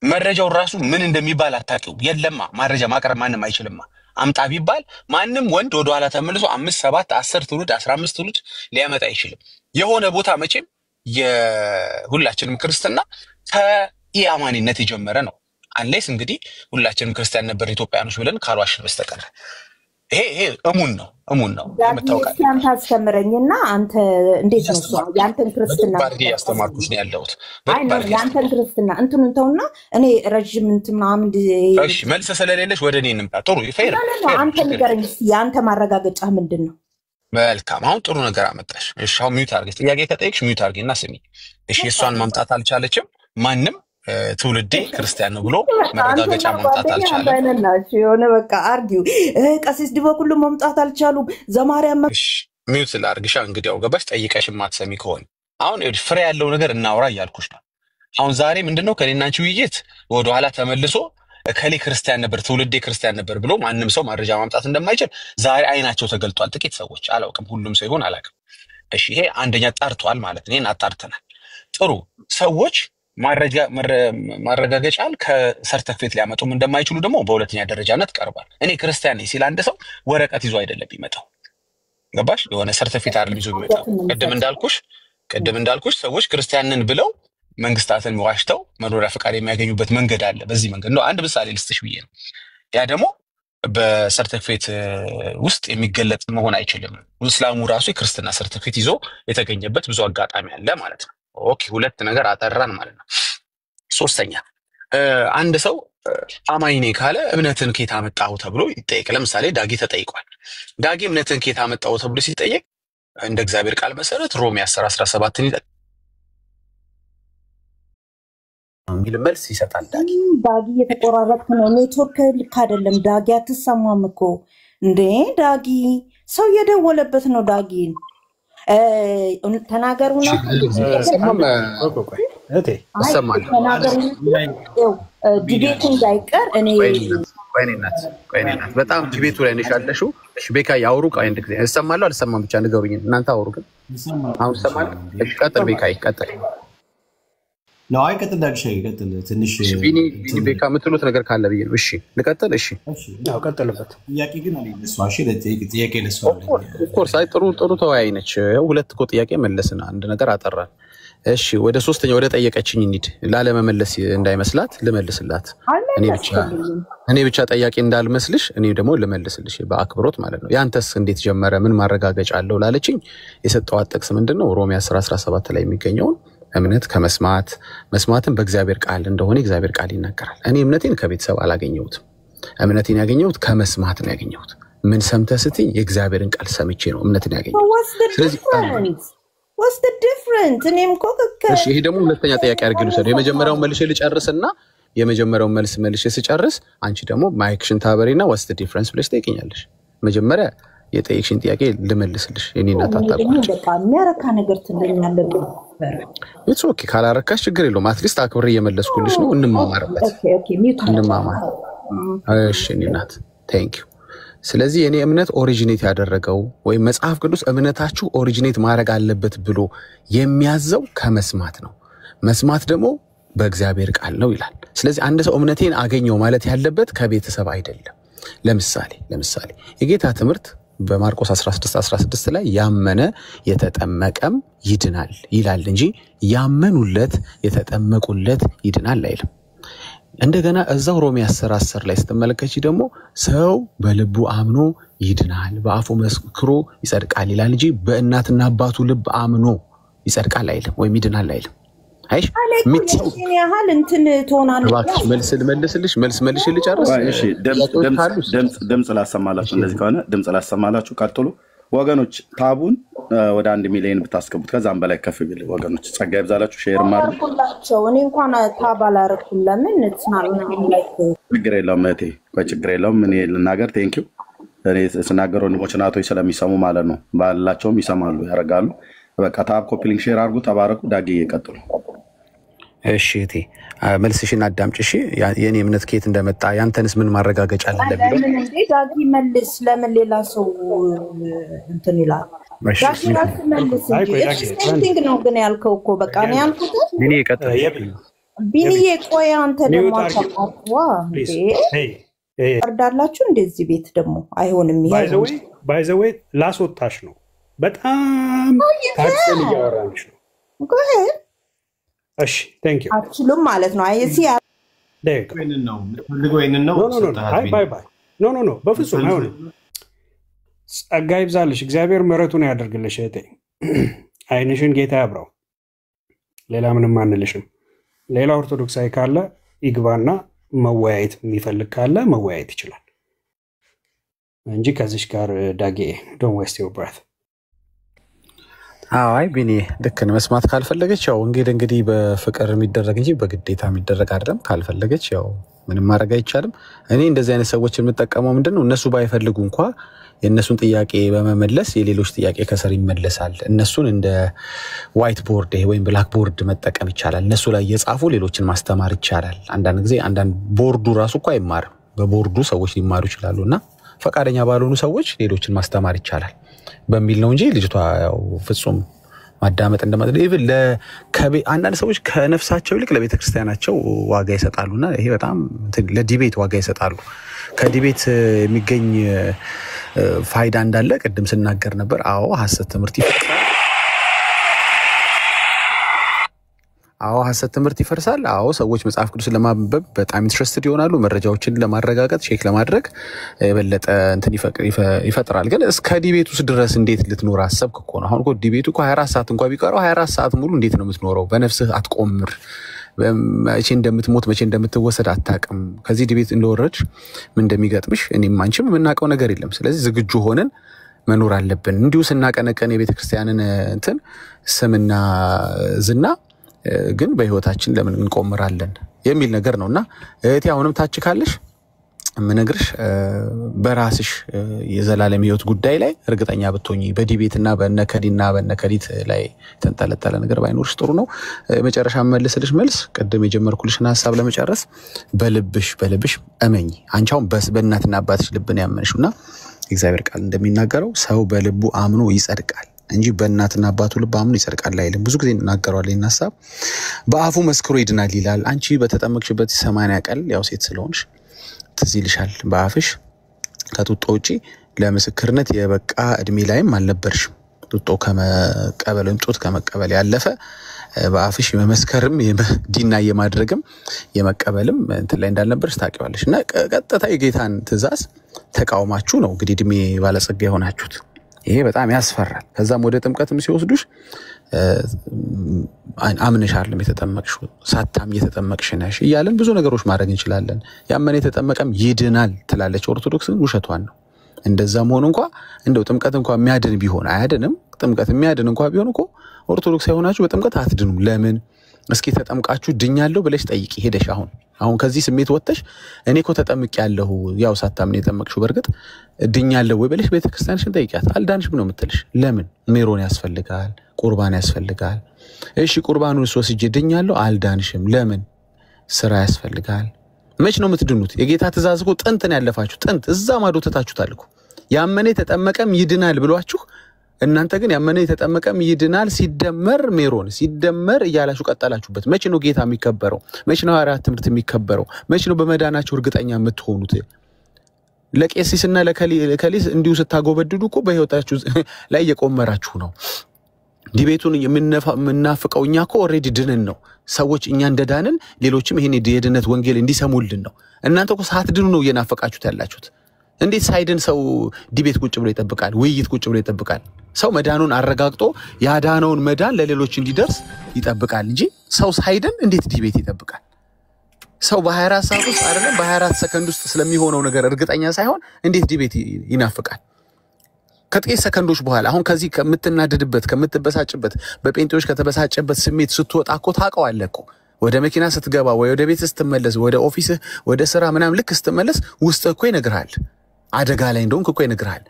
መረጃው ራሱ ምን እንደሚባል አታውቂው የለማ መረጃ ማቅረብ ማንንም አይችልማ አምጣ ቢባል ማንንም ወንድ ወደ ኋላ ተመልሶ 5 7 10 ትውልድ 15 ትውልድ ሊያመጣ አይችልም የሆነ ቦታ መቼም የሁላችንም ክርስትና ከኢአማኒነት የጀመረ ነው አንሌስ እንግዲህ ሁላችንም ክርስቲያን ነበር ኢትዮጵያኖች ብለን ካልዋሽን በስተቀር ይሄ እሙን ነው የምታውቃለህ ያንተ አስተምረኝና አንተ እንዴት ነው ያንተን ክርስትና ባርዲ ያስተማርኩሽ ነው ያለሁት ያንተን ክርስትና እንትን እንተውና እኔ ረጅም እንትን ምናምን እሺ መልስ ስለሌለሽ ወደ እኔ እንምጣ ጥሩ ይፈይር አንተ ንገረኝ ያንተ ማረጋገጫ ምንድነው መልካም አሁን ጥሩ ነገር አመጣሽ እሺ አሁን ሚውት አድርገሽ ጥያቄ ከጠየቅሽ ሚውት አድርጊና ስሚ እሺ እሷን ማምጣት አልቻለችም ማንንም ትውልዴ ክርስቲያን ነው ብሎ ማረጋገጫ ማምጣት አልቻለም ባይነናችሁ የሆነ በቃ አርጊው ቀሲስ ዲበኩሉ ማምጣት አልቻሉም ዘማርያም እሺ ሚውት ላርግሻ እንግዲህ ያው ገባሽ ጠይቀሽ ማትሰሚ ከሆነ አሁን ፍሬ ያለው ነገር እናውራ ያልኩሽ ነው አሁን ዛሬ ምንድነው ከኔና አንቺ ውይይት ወደ ኋላ ተመልሶ ከሌ ክርስቲያን ነበር ትውልዴ ክርስቲያን ነበር ብሎ ማንንም ሰው መረጃ ማምጣት እንደማይችል ዛሬ አይናቸው ተገልጧል ጥቂት ሰዎች አላውቅም ሁሉም ሰው ይሆን አላውቅም እሺ ይሄ አንደኛ ጣርቷል ማለት ነው አጣርተናል ጥሩ ሰዎች ማረጋገጫን ከሰርቲፊኬት ሊያመጡም እንደማይችሉ ደግሞ በሁለተኛ ደረጃነት ቀርቧል እኔ ክርስቲያን ነኝ ሲል አንድ ሰው ወረቀት ይዞ አይደለም ይመጣው ገባሽ የሆነ ሰርቲፊኬት አይደለም ይዞ ይመጣው ቀደም እንዳልኩሽ ሰዎች ክርስቲያንን ብለው መንግስታትን ዋሽተው መኖሪያ ፈቃድ የሚያገኙበት መንገድ አለ በዚህ መንገድ ነው አንድ ምሳሌ ልስጥሽ ብዬ ነው ያ ደግሞ በሰርቲፊኬት ውስጥ የሚገለጽ መሆን አይችልም እስላሙ ራሱ የክርስትና ሰርቲፊኬት ይዞ የተገኘበት ብዙ አጋጣሚ አለ ማለት ነው ኦኬ ሁለት ነገር አጠራን ማለት ነው ሶስተኛ አንድ ሰው አማኝ ነኝ ካለ እምነትን ከየት አመጣው ተብሎ ይጠይቅ ለምሳሌ ዳጊ ተጠይቋል ዳጊ እምነትን ከየት አመጣው ተብሎ ሲጠየቅ እንደ እግዚአብሔር ቃል መሰረት ሮሜ 10:17 የሚል መልስ ይሰጣል ዳጊ የተቆራረጠ ነው ኔትወርክ ልክ አይደለም ዳጊ አትሰማም እኮ እንዴ ዳጊ ሰው የደወለበት ነው ዳጊን ተናገሩና ዲቤቱ እንዳይቀር እኔ ቆይኔናት በጣም ዲቤቱ ላይ ነሽ ያለሽው እሺ ቤካ ያውሩ አንድ ጊዜ እሰማለሁ አልሰማም ብቻ ንገሩኝ እናንተ አውሩ ግን አሁን ሰማለሁ እሺ ቀጥል ቤካ ይቀጥል ነው አይቀጥል ዳግሻ ይቀጥል ትንሽ ቢኒ ቤካ ምትሉት ነገር ካለ ብዬ ነው እሺ ልቀጥል እሺ ያው ቀጥልበት ጥያቄ ግን አለኝ ለሷሽ ጥያቄ ለሷ ኦፍኮርስ አይ ጥሩ ተወያይ ነች ሁለት እኮ ጥያቄ መለስና አንድ ነገር አጠራን እሺ ወደ ሶስተኛው ወደ ጠየቀችኝ እንሂድ ላለመመለስ እንዳይመስላት ልመልስላት እኔ ብቻ ጠያቄ እንዳልመስልሽ እኔ ደግሞ ልመልስልሽ በአክብሮት ማለት ነው ያንተስ እንዴት ጀመረ ምን ማረጋገጫ አለው ላለችኝ የሰጠዋት ጥቅስ ምንድነው ሮሜ 10:17 ላይ የሚገኘው እምነት መስማትን በእግዚአብሔር ቃል እንደሆነ እግዚአብሔር ቃል ይናገራል እኔ እምነቴን ከቤተሰብ አላገኘሁትም እምነቴን ያገኘሁት ከመስማት ነው ያገኘሁት ምን ሰምተህ ስትይ የእግዚአብሔርን ቃል ሰምቼ ነው እምነቴን ያገኘሁት ስለዚህ what's the difference እኔም ኮከከ እሺ ይሄ ደግሞ ሁለተኛ ጥያቄ አድርገው ሰው የመጀመሪያው መልሼ ልጨርስና የመጀመሪያው መልስ መልሼ ስጨርስ አንቺ ደግሞ ማይክሽን ታበሪና what's the difference ብለሽ ጠይቂኛለሽ መጀመሪያ የጠይቅሽን ጥያቄ ልመልስልሽ የኔና ታጣቁ በቃ የሚያረካ ነገር ትለኛለህ ኢትስ ኦኬ ካላረካሽ ችግር የለውም። አትሊስት አክብሬ እየመለስኩልሽ ነው። እንማማርበት እንማማር። እሺ እናት ቴንክ ዩ። ስለዚህ የኔ እምነት ኦሪጂኔት ያደረገው ወይም መጽሐፍ ቅዱስ እምነታችሁ ኦሪጂኔት ማድረግ አለበት ብሎ የሚያዘው ከመስማት ነው። መስማት ደግሞ በእግዚአብሔር ቃል ነው ይላል። ስለዚህ አንድ ሰው እምነቴን አገኘው ማለት ያለበት ከቤተሰብ አይደለም። ለምሳሌ የጌታ ትምህርት በማርቆስ 16:16 ላይ ያመነ የተጠመቀም ይድናል ይላል እንጂ ያመኑለት የተጠመቁለት ይድናል አይልም። እንደገና እዛው ሮሜ 10:10 ላይ ስትመለከቺ ደግሞ ሰው በልቡ አምኖ ይድናል በአፉ መስክሮ ይጸድቃል ይላል እንጂ በእናትና አባቱ ልብ አምኖ ይጸድቃል አይልም ወይም ይድናል አይልም። አይሽ ምትው ያህል እንትን ትሆናለህ። እባክሽ መልስ መልሽልኝ ጨርስ። እሺ ድምጽ ላሰማላችሁ። እንደዚህ ከሆነ ድምጽ ላሰማላችሁ። ቀጥሉ ወገኖች። ታቡን ወደ 1 ሚሊዮን ብታስገቡት ከዛም በላይ ከፍ ቢል ወገኖች ጸጋ ይብዛላችሁ። ሼር ማድረግ እኔ እንኳን ታብ አላረኩም። ለምን ችግር የለውም እህቴ፣ ችግር የለውም። እኔ ልናገር ቴንክ ዩ። እኔ ስናገር ወንድሞች እናቶች ስለሚሰሙ ማለት ነው። ባላቸውም ይሰማሉ ያረጋሉ። በቃ ታብ ኮፒ ሊንክ ሼር አድርጉ። ተባረኩ። ዳጊ ይቀጥሉ። እሺ እህቴ መልስሽን አዳምጪ። እሺ የኔ እምነት ከየት እንደመጣ ያንተንስ ምን ማረጋገጫ አለ ለሚለው ለምን እንዴ ዳጊ መልስ። ለምን ሌላ ሰው እንትን ይላል? ዳጊ ራስ መልስ እንጂ ኤክስቴንዲንግ ነው ግን ያልከው እኮ በቃ ነው ያልኩት። ቢኒ ይቀጥል። ቢኒዬ ቆይ አንተ ደግሞ አጣጣዋ እንዴ ወርዳላችሁ እንደዚህ ቤት ደግሞ አይሆንም። ይሄ ባይ ዘ ዌይ ላስወጣሽ ነው። በጣም ታክሰን እያወራንሽ ነው። ቆይ እሺ ቴንክ ዩ አትችሉም ማለት ነው። አይሲ ወይንን ነው ፈልጎ ወይንን ነው ኖ በፍጹም አይሆንም። ጸጋ ይብዛልሽ። እግዚአብሔር ምሕረቱን ያደርግልሽ እህቴ። አይንሽን ጌታ ያብራው። ሌላ ምንም አንልሽም። ሌላ ኦርቶዶክሳዊ ካለ ይግባና መወያየት የሚፈልግ ካለ መወያየት ይችላል እንጂ ከዚህ ጋር ዳጌ ዶንት ዌስት ዩር ብሬት። አይ ቢኒ ልክ ነው። መስማት ካልፈለገች ያው እንግዲህ በፍቅር የሚደረግ እንጂ በግዴታ የሚደረግ አይደለም። ካልፈለገች ያው ምንም ማድረግ አይቻልም። እኔ እንደዚህ አይነት ሰዎች የምጠቀመው ምንድነው እነሱ ባይፈልጉ እንኳን የእነሱን ጥያቄ በመመለስ የሌሎች ጥያቄ ከስር ይመለሳል። እነሱን እንደ ዋይት ቦርድ ወይም ብላክ ቦርድ መጠቀም ይቻላል። እነሱ ላይ የጻፉ ሌሎችን ማስተማር ይቻላል። አንዳንድ ጊዜ አንዳንድ ቦርዱ ራሱ እኮ አይማርም። በቦርዱ ሰዎች ሊማሩ ይችላሉና ፈቃደኛ ባልሆኑ ሰዎች ሌሎችን ማስተማር ይቻላል በሚል ነው እንጂ ልጅቷ ያው ፍጹም ማዳመጥ እንደማለት ኢቭን አንዳንድ ሰዎች ከነፍሳቸው ይልቅ ለቤተ ክርስቲያናቸው ዋጋ ይሰጣሉና ይሄ በጣም ለዲቤት ዋጋ ይሰጣሉ። ከዲቤት የሚገኝ ፋይዳ እንዳለ ቅድም ስናገር ነበር። አዎ ሐሰት ትምህርት ይፈርሳል። ሐሰት ትምህርት ይፈርሳል። ሰዎች መጽሐፍ ቅዱስን ለማንበብ በጣም ኢንትረስትድ ይሆናሉ። መረጃዎችን ለማረጋጋጥ ቼክ ለማድረግ የበለጠ እንትን ይፈጥራል። ግን እስከ ዲቤት ውስጥ ድረስ እንዴት ልትኖር አሰብክ እኮ ነው። አሁን እኮ ዲቤቱ እኮ 24 ሰዓት እንኳን ቢቀረው 24 ሰዓት ሙሉ እንዴት ነው የምትኖረው? በነፍስህ አትቆምር። መቼ እንደምትሞት መቼ እንደምትወሰድ አታውቅም። ከዚህ ዲቤት እንደወረድሽ ምን እንደሚገጥምሽ እኔም አንቺም የምናውቀው ነገር የለም። ስለዚህ ዝግጁ ሆነን መኖር አለብን። እንዲሁ ስናቀነቀን የቤተ ክርስቲያንን እንትን ስምና ዝና ግን በህይወታችን ለምን እንቆምራለን የሚል ነገር ነውና እህቴ አሁንም ታች ካለሽ ምንግርሽ በራስሽ የዘላለም ህይወት ጉዳይ ላይ እርግጠኛ ብትሆኚ በዲቤትና በነከዲት ላይ ተንጠለጠለ ነገር ባይኖርሽ ጥሩ ነው። መጨረሻ መልስልሽ መልስ ቀደም የጀመርኩልሽና ሐሳብ ለመጨረስ በልብሽ እመኚ። አንቻውን በእናትና አባትሽ ልብን ያመንሽውና እግዚአብሔር ቃል እንደሚናገረው ሰው በልቡ አምኖ ይጸድቃል እንጂ በእናትና አባቱ ልብ አምኖ ይጸድቃል አይልም። ብዙ ጊዜ እናገራለን ሐሳብ በአፉ መስክሮ ይድናል ይላል። አንቺ በተጠመቅሽበት 80 ቀን ያው ሴት ስለሆንሽ ትዝ ይልሻል። በአፍሽ ከጡጦ ውጪ ለምስክርነት የበቃ እድሜ ላይም አልነበርሽም። ጡጦ ከመቀበል ወይም ጡት ከመቀበል ያለፈ በአፍሽ የመመስከርም ዲና የማድረግም የመቀበልም እንትን ላይ እንዳልነበርሽ ታውቂዋለሽ። እና ቀጥታ የጌታን ትእዛዝ ተቃውማችሁ ነው እንግዲህ እድሜ ባለጸጋ የሆናችሁት። ይሄ በጣም ያስፈራል። ከዛም ወደ ጥምቀትም ሲወስዱሽ አምነሽ አይደለም የተጠመቅሽው ሳታም የተጠመቅሽ ነሽ እያለን ብዙ ነገሮች ማድረግ እንችላለን። ያመነ የተጠመቀም ይድናል ትላለች ኦርቶዶክስን። ውሸቷን ነው። እንደዛም ሆኖ እንኳን እንደው ጥምቀት እንኳን የሚያድን ቢሆን አያድንም። ጥምቀት የሚያድን እንኳን ቢሆን እኮ ኦርቶዶክስ የሆናችሁ በጥምቀት አትድኑም። ለምን? እስኪ ተጠምቃችሁ ድኛለሁ ብለሽ ጠይቂ ሄደሽ አሁን ከዚህ ስሜት ወጥተሽ እኔ እኮ ተጠምቄያለሁ ያው ሳታምን የጠመቅሽው በርግጥ ድኛለሁ ወይ ብለሽ ቤተክርስቲያንሽን ጠይቂያት አልዳንሽም ነው የምትልሽ ለምን ሜሮን ያስፈልጋል ቁርባን ያስፈልጋል እሺ ቁርባኑን ወስጄ ድኛለሁ አልዳንሽም ለምን ስራ ያስፈልጋል መች ነው የምትድኑት የጌታ ትእዛዝ እኮ ጥንት ነው ያለፋችሁ ጥንት እዛ ማዶ ተታችሁታል እኮ ያመነ የተጠመቀም ይድናል ብሏችሁ እናንተ ግን ያመነ የተጠመቀም ይድናል ሲደመር ሜሮን ሲደመር እያላችሁ ቀጠላችሁበት መች ነው ጌታ የሚከበረው መች ነው ሐዋርያት ትምህርት የሚከበረው መች ነው በመዳናችሁ እርግጠኛ የምትሆኑት ለቄሲስና ለከሊስ እንዲሁ ስታጎበድዱ እኮ በህይወታችሁ ላይ የቆመራችሁ ነው ዲቤቱን የምናፍቀው እኛ እኮ ኦሬዲ ድንን ነው ሰዎች እኛ እንደዳንን ሌሎችም ይሄን የድነት ወንጌል እንዲሰሙልን ነው እናንተ እኮ ሳትድኑ ነው እየናፈቃችሁት ያላችሁት እንዴት ሳይድን ሰው ዲቤት ቁጭ ብሎ ይጠብቃል ውይይት ቁጭ ብሎ ይጠብቃል ሰው መዳኑን አረጋግጦ ያዳነውን መዳን ለሌሎች እንዲደርስ ይጠብቃል እንጂ ሰው ሳይድን እንዴት ዲቤት ይጠብቃል ሰው በ24 ሰዓት ውስጥ አይደለም በ24 ሰከንድ ውስጥ ስለሚሆነው ነገር እርግጠኛ ሳይሆን እንዴት ዲቤት ይናፍቃል ከጥቂት ሰከንዶች በኋላ አሁን ከዚህ ከምትናደድበት ከምትበሳጭበት በጴንጤዎች ከተበሳጨበት ስሜት ስትወጣ እኮ ታውቀዋለህ እኮ ወደ መኪና ስትገባ ወይ ወደ ቤት ስትመለስ ወደ ኦፊስ ወደ ስራ ምናምን ልክ ስትመለስ ውስጥ እኮ ይነግራል አደጋ ላይ እንደሆንክ እኮ ይነግራል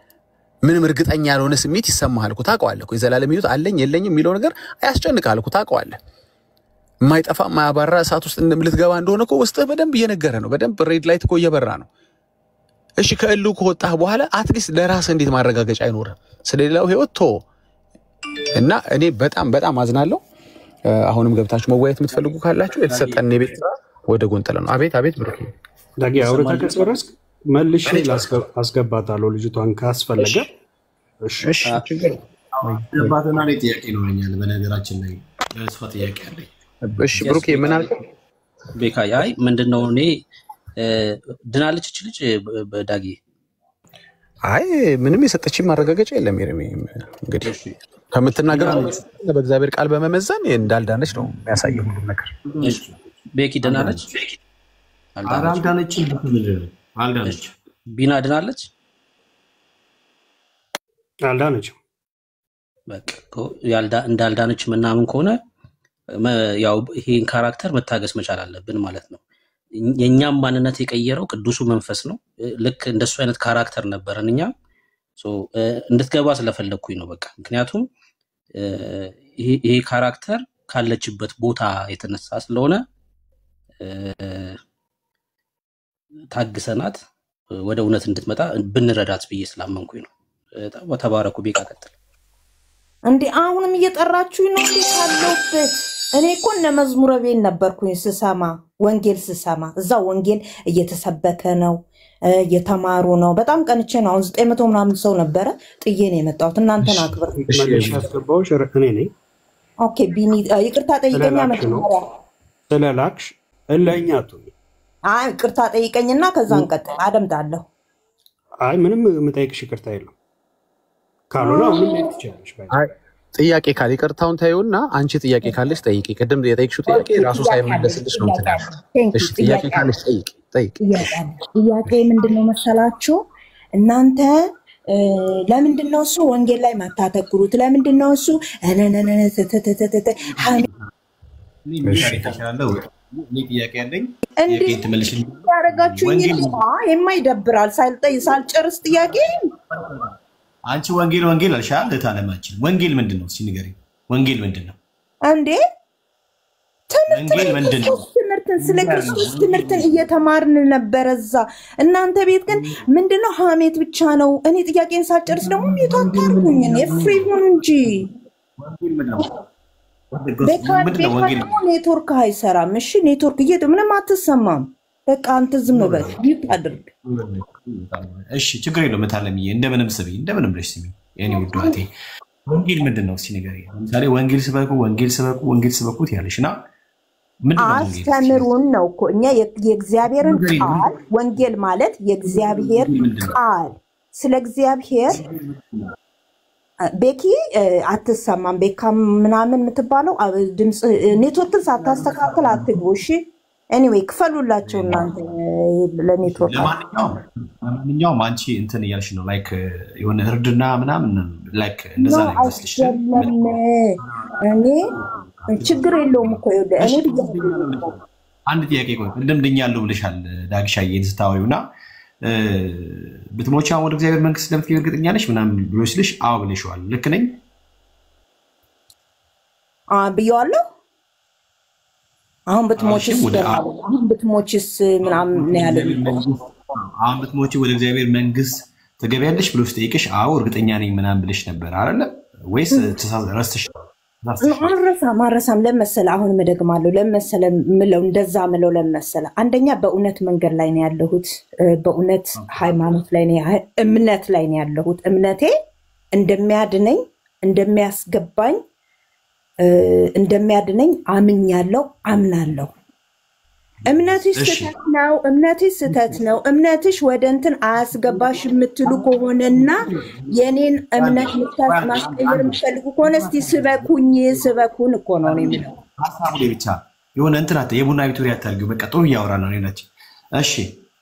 ምንም እርግጠኛ ያልሆነ ስሜት ይሰማሃል እኮ ታውቀዋለህ እኮ የዘላለም ሕይወት አለኝ የለኝም የሚለው ነገር አያስጨንቃል እኮ ታውቀዋለህ የማይጠፋ የማያባራ እሳት ውስጥ ልትገባ እንደሆነ እኮ ውስጥ በደንብ እየነገረ ነው በደንብ ሬድ ላይት እኮ እየበራ ነው እሺ ከእሉ ከወጣህ በኋላ አትሊስት ለራስህ እንዴት ማረጋገጫ አይኖርም ስለሌላው ሕይወት ቶ እና እኔ በጣም አዝናለሁ አሁንም ገብታችሁ መወያየት የምትፈልጉ ካላችሁ የተሰጠን የቤት ስራ ወደ ጎን ጥለን አቤት ብሩክ ዳጊ አውርታ ከጨረስክ መልሼ አስገባታለሁ ልጅቷን ካስፈለገ እሺ ችግር ባተና ላይ ጥያቄ ይኖረኛል በነገራችን ላይ ለእሷ ጥያቄ አለኝ እሺ ብሩክ ምን አልከ ቤካይ አይ ምንድነው እኔ ድናለች እቺ ልጅ በዳጊ አይ ምንም የሰጠችኝ ማረጋገጫ የለም ይርሚ እንግዲህ ከምትናገረው በእግዚአብሔር ቃል በመመዘን እንዳልዳነች ነው የሚያሳየው ሁሉ ነገር እሺ ቤኪ ድናለች አልዳነች ቢና ድናለች አልዳነች በቃ እንዳልዳነች ምናምን ከሆነ ያው ይሄን ካራክተር መታገስ መቻል አለብን ማለት ነው የኛም ማንነት የቀየረው ቅዱሱ መንፈስ ነው ልክ እንደሱ አይነት ካራክተር ነበርንኛ እንድትገባ ስለፈለኩኝ ነው በቃ ምክንያቱም ይሄ ካራክተር ካለችበት ቦታ የተነሳ ስለሆነ ታግሰናት ወደ እውነት እንድትመጣ ብንረዳት ብዬ ስላመንኩኝ ነው ተባረኩ ቤካ ቀጥል እንዴ አሁንም እየጠራችሁ ነው ካለበት እኔ እኮ ለመዝሙረ ቤት ነበርኩኝ ስሰማ ወንጌል ስሰማ እዛ ወንጌል እየተሰበከ ነው እየተማሩ ነው በጣም ቀንቼ ነው አሁን 900 ምናምን ሰው ነበረ ጥዬ ነው የመጣሁት እናንተን አክብር ያስገባው እኔ ነኝ ኦኬ ቢኒ ይቅርታ ጠይቀኛ መጀመሪያ ስለላክሽ እለኛቱ አይ ይቅርታ ጠይቀኝና ከዛ እንቀጥል አደምጣለሁ አይ ምንም የምጠይቅሽ ይቅርታ የለም ካልሆነ አሁንም ልትቻለሽ አይ ጥያቄ ካለ ይቅርታውን ታዩና አንቺ ጥያቄ ካለሽ ጠይቂ ቀደም የጠይቅሽው ጥያቄ ራሱ ሳይመለስልሽ ነው እሺ ጥያቄ ካለሽ ጠይቂ ጥያቄ ምንድነው መሰላችሁ እናንተ ለምንድነው እሱ ወንጌል ላይ ማታተኩሩት ለምንድነው እሱ ጥያቄ ያለኝ እንዴት መልሽልኝ ያረጋችሁኝ የማይደብራል ሳልጨርስ ጥያቄ አንቺ ወንጌል አልሻል ለታለማችን ወንጌል ምንድነው ሲንገሪ ወንጌል ምንድነው እንዴ ወንጌል ምንድነው ትምህርትን ስለ ክርስቶስ ትምህርትን እየተማርን ነበር እዛ እናንተ ቤት ግን ምንድነው ሐሜት ብቻ ነው እኔ ጥያቄን ሳልጨርስ ደግሞ የታታርኩኝ ፍሪውን እንጂ ወንጌል ምንድነው ኔትወርክ አይሰራም እሺ ኔትወርክ ምንም አትሰማም በቃ አንተ ዝም በል ይታደርግ እሺ ችግር የለውም ታለምዬ እንደምንም ብለሽ ስሚ የኔ ውዷቴ ወንጌል ምንድነው ሲነገር ለምሳሌ ወንጌል ስበኩት ያለሽና ምንድነው አስተምሩን ነው እኮ እኛ የእግዚአብሔርን ቃል ወንጌል ማለት የእግዚአብሔር ቃል ስለ እግዚአብሔር ቤኪ አትሰማም ቤካ ምናምን የምትባለው ድምጽ ኔትወርክን ሳታስተካክል አትግቡ እሺ anyway ክፈሉላችሁ እናንተ ለኔትወርክ ማንኛውም አንቺ እንትን እያልሽ ነው ላይክ የሆነ እርድና ምናምን ላይክ እንደዛ ላይ መስልሽ እኔ ችግር የለውም እኮ እኔ አንድ ጥያቄ ቆይ ቅድም ድኛለሁ ብለሻል ዳግሻዬን ስታወሪውና ብትሞቺ አሁን ወደ እግዚአብሔር መንግስት ለምትገቢ እርግጠኛ ነሽ ምናምን ብሎ ሲልሽ አዎ ብለሽዋል። ልክ ነኝ? ብየዋለሁ። አሁን ብትሞቺስ ምናምን ነው ያለኝ። አሁን ብትሞቺ ወደ እግዚአብሔር መንግስት ትገቢያለሽ ብሎ ሲጠይቅሽ አዎ እርግጠኛ ነኝ ምናምን ብለሽ ነበር አይደለ? ወይስ ረስተሽ? ማረሳም ለመሰለ አሁን እደግማለሁ ለመሰለ ምለው እንደዛ ምለው ለመሰለ አንደኛ በእውነት መንገድ ላይ ነው ያለሁት። በእውነት ሃይማኖት ላይ ነው እምነት ላይ ነው ያለሁት። እምነቴ እንደሚያድነኝ እንደሚያድነኝ አምኛለሁ አምናለሁ። እምነትሽ ስህተት ነው እምነትሽ ወደ እንትን አያስገባሽ የምትሉ ከሆነና የኔን እምነት ማስቀየር የምትፈልጉ ከሆነ እስቲ ስበኩን እኮ ነው የሚለው ሐሳቡ ላይ ብቻ የሆነ እንትን አተ የቡና ቪክቶሪያ ታርጊው በቃ ጥሩ እያወራ ነው ነች። እሺ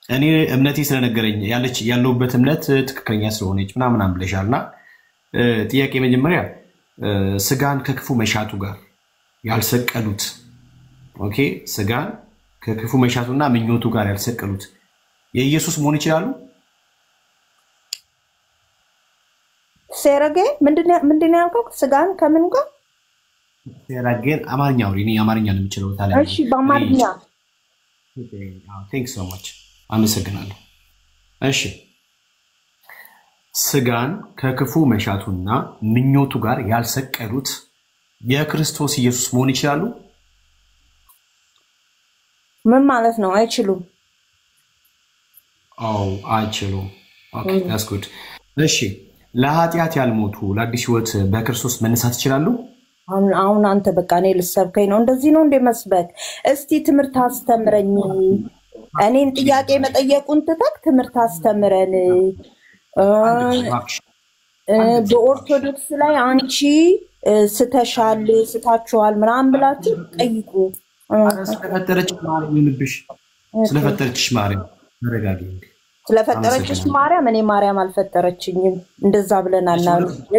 እኔ እምነቴ ስለነገረኝ ያለውበት እምነት ትክክለኛ ስለሆነች ምናምን ብለሻልና ጥያቄ መጀመሪያ ስጋን ከክፉ መሻቱ ጋር ያልሰቀሉት ኦኬ ስጋን ከክፉ መሻቱና ምኞቱ ጋር ያልሰቀሉት የኢየሱስ መሆን ይችላሉ? ሴረጌ ምንድነው ያልከው? ስጋን ከምን ጋር? ሴረጌን አማርኛው እኔ አማርኛ ነው የምችለው ታዲያ። እሺ በአማርኛ ቴንክስ ሶ ማች አመሰግናለሁ። እሺ ስጋን ከክፉ መሻቱና ምኞቱ ጋር ያልሰቀሉት የክርስቶስ ኢየሱስ መሆን ይችላሉ? ምን ማለት ነው? አይችሉም። አይችሉም። ኦኬ that's good። እሺ ለኃጢአት ያልሞቱ ለአዲስ ህይወት በክርስቶስ መነሳት ይችላሉ? አሁን አንተ በቃ እኔ ልሰብከኝ ነው እንደዚህ ነው እንደ መስበክ። እስቲ ትምህርት አስተምረኝ። እኔን ጥያቄ መጠየቁን ትተክ ትምህርት አስተምረን። በኦርቶዶክስ ላይ አንቺ ስታችኋል ምናምን ብላችሁ ጠይቁ። ስለፈጠረች ማርያም ይልብሽ ስለፈጠረችሽ ማርያም ተረጋጊ። ስለፈጠረችሽ ማርያም እኔ ማርያም አልፈጠረችኝም እንደዛ ብለናል።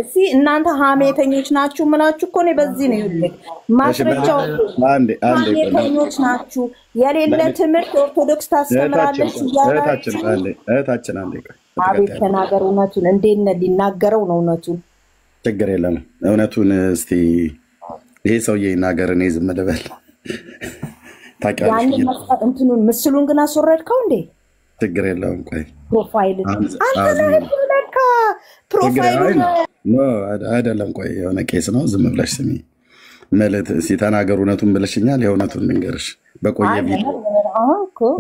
እሺ እናንተ ሀሜተኞች ናችሁ ምናችሁ እኮ ነው በዚህ ነው ይልክ ማስረጃው ሀሜተኞች ናችሁ። የሌለ ትምህርት ኦርቶዶክስ ታስተምራለች እህታችን አንዴ አቤት ተናገር እውነቱን እንዴት ነው ሊናገረው ነው እውነቱን ችግር የለም እውነቱን እስቲ ይሄ ሰውዬ ይናገር እኔ ዝም ልበል ታውቂያለሽ እንትኑን ምስሉን ግን አስወረድከው እንዴ ችግር የለውም ቆይ ፕሮፋይል አንተ ፕሮፋይል ነው አይደለም ቆይ የሆነ ቄስ ነው ዝም ብለሽ ስሚ ማለት ሲተናገር እውነቱን ብለሽኛል የእውነቱን ልንገርሽ በቆየ ቪዲዮ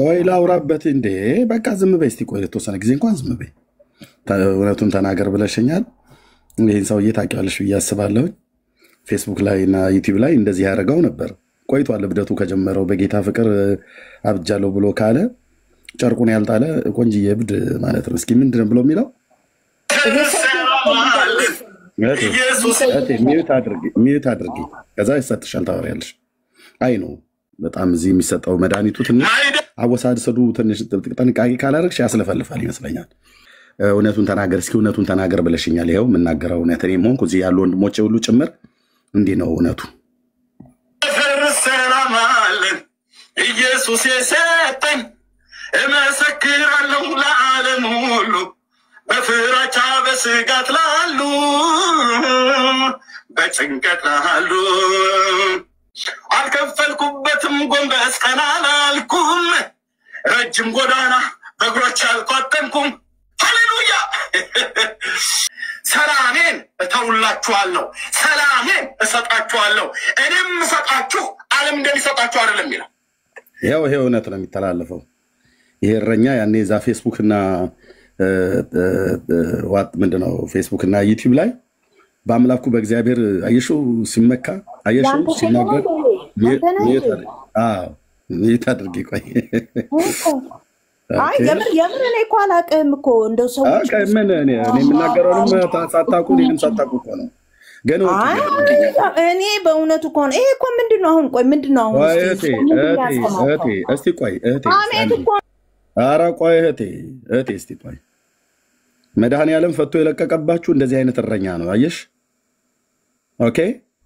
ቆይ ላውራበት እንዴ በቃ ዝም በይ እስቲ ቆይ ለተወሰነ ጊዜ እንኳን ዝም በይ እውነቱን ተናገር ብለሽኛል ይሄን ሰውዬ ታውቂያለሽ ብዬ አስባለሁ ፌስቡክ ላይ እና ዩቲዩብ ላይ እንደዚህ ያደርገው ነበር ቆይቷል ልብደቱ ከጀመረው በጌታ ፍቅር አብጃለሁ ብሎ ካለ ጨርቁን ያልጣለ ቆንጂዬ እብድ ማለት ነው እስኪ ምንድነው ብሎ የሚለው ሚዩት አድርጊ ከዛ ይሰጥሻል ታወሪያለሽ አይ ነው በጣም እዚህ የሚሰጠው መድኃኒቱ ትንሽ አወሳሰዱ ትንሽ ጥንቃቄ ካላደረግሽ ያስለፈልፋል ይመስለኛል እውነቱን ተናገር እስኪ እውነቱን ተናገር ብለሽኛል ይሄው የምናገረው እውነት እኔም ሆንኩ እዚህ ያሉ ወንድሞቼ ሁሉ ጭምር እንዲህ ነው እውነቱ ኢየሱስ የሰጠኝ እመሰክራለሁ ለዓለም ሁሉ በፍራቻ በስጋት ላሉ በጭንቀት ላሉ አልከፈልኩበትም ጎንበስ ቀና አላልኩም ረጅም ጎዳና በእግሮች አልቆጠምኩም ሃሌሉያ ሰላሜን እተውላችኋለሁ ሰላሜን እሰጣችኋለሁ እኔም እሰጣችሁ ዓለም እንደሚሰጣችሁ አይደለም ይላል ይሄው እውነት ነው የሚተላለፈው ይሄ እረኛ ያኔ ዛ ፌስቡክ እና ዋት ምንድነው ፌስቡክ እና ዩቲዩብ ላይ በአምላኩ በእግዚአብሔር አየሽው ሲመካ አየሽው ሲናገር ይታድርጊ ቆይ አይ የምር እኔ እኮ አላውቅም እኮ እንደው ሰው ምን እኔ የምናገረውንም ሳታውቁ እኔንም ሳታውቁ እኮ ነው ግን እኔ በእውነቱ እኮ ነው ይሄ እኮ ምንድነው አሁን ቆይ ምንድነው አሁን እስቲ ቆይ እህቴ ኧረ ቆይ እህቴ እስቲ ቆይ መድኃኒዓለም ፈቶ የለቀቀባችሁ እንደዚህ አይነት እረኛ ነው አየሽ ኦኬ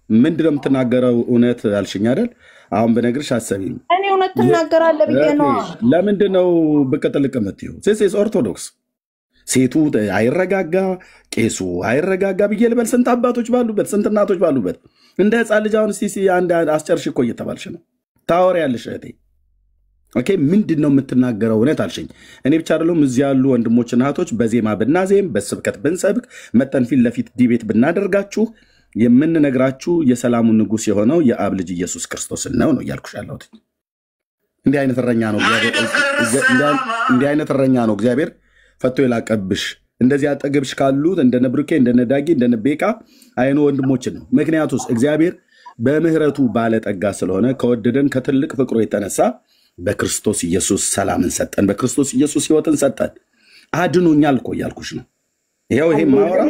ምንድነው የምትናገረው እውነት አልሽኝ አይደል አሁን በነገርሽ አሰቢም እኔ እውነት ትናገራለህ ብዬ ነው። ለምንድን ነው ብቅ ጥልቅ የምትይው? ሴስ ኦርቶዶክስ ሴቱ አይረጋጋ ቄሱ አይረጋጋ ብዬ ልበል? ስንት አባቶች ባሉበት ስንት እናቶች ባሉበት እንደ ህፃን ልጅ አሁን እስቲ አንድ አስጨርሽ እኮ እየተባልሽ ነው ታወሪያለሽ እህቴ። ኦኬ ምንድን ነው የምትናገረው? እውነት አልሽኝ። እኔ ብቻ አይደለም እዚህ ያሉ ወንድሞችና እህቶች በዜማ ብናዜም በስብከት ብንሰብክ መጠን ፊት ለፊት ዲቤት ብናደርጋችሁ የምንነግራችሁ የሰላሙ ንጉሥ የሆነው የአብ ልጅ ኢየሱስ ክርስቶስን ነው እያልኩሽ ያለሁት። እንዲህ አይነት እረኛ ነው እንዲህ አይነት እረኛ ነው እግዚአብሔር ፈቶ የላቀብሽ። እንደዚህ አጠገብሽ ካሉት እንደነ ብሩኬ እንደነ ዳጊ እንደነ ቤካ አይኑ ወንድሞችን ነው። ምክንያቱስ እግዚአብሔር በምህረቱ ባለጠጋ ስለሆነ ከወደደን ከትልቅ ፍቅሩ የተነሳ በክርስቶስ ኢየሱስ ሰላምን ሰጠን፣ በክርስቶስ ኢየሱስ ህይወትን ሰጠን። አድኖኛል እኮ እያልኩሽ ነው። ይሄው ይሄ ማውራ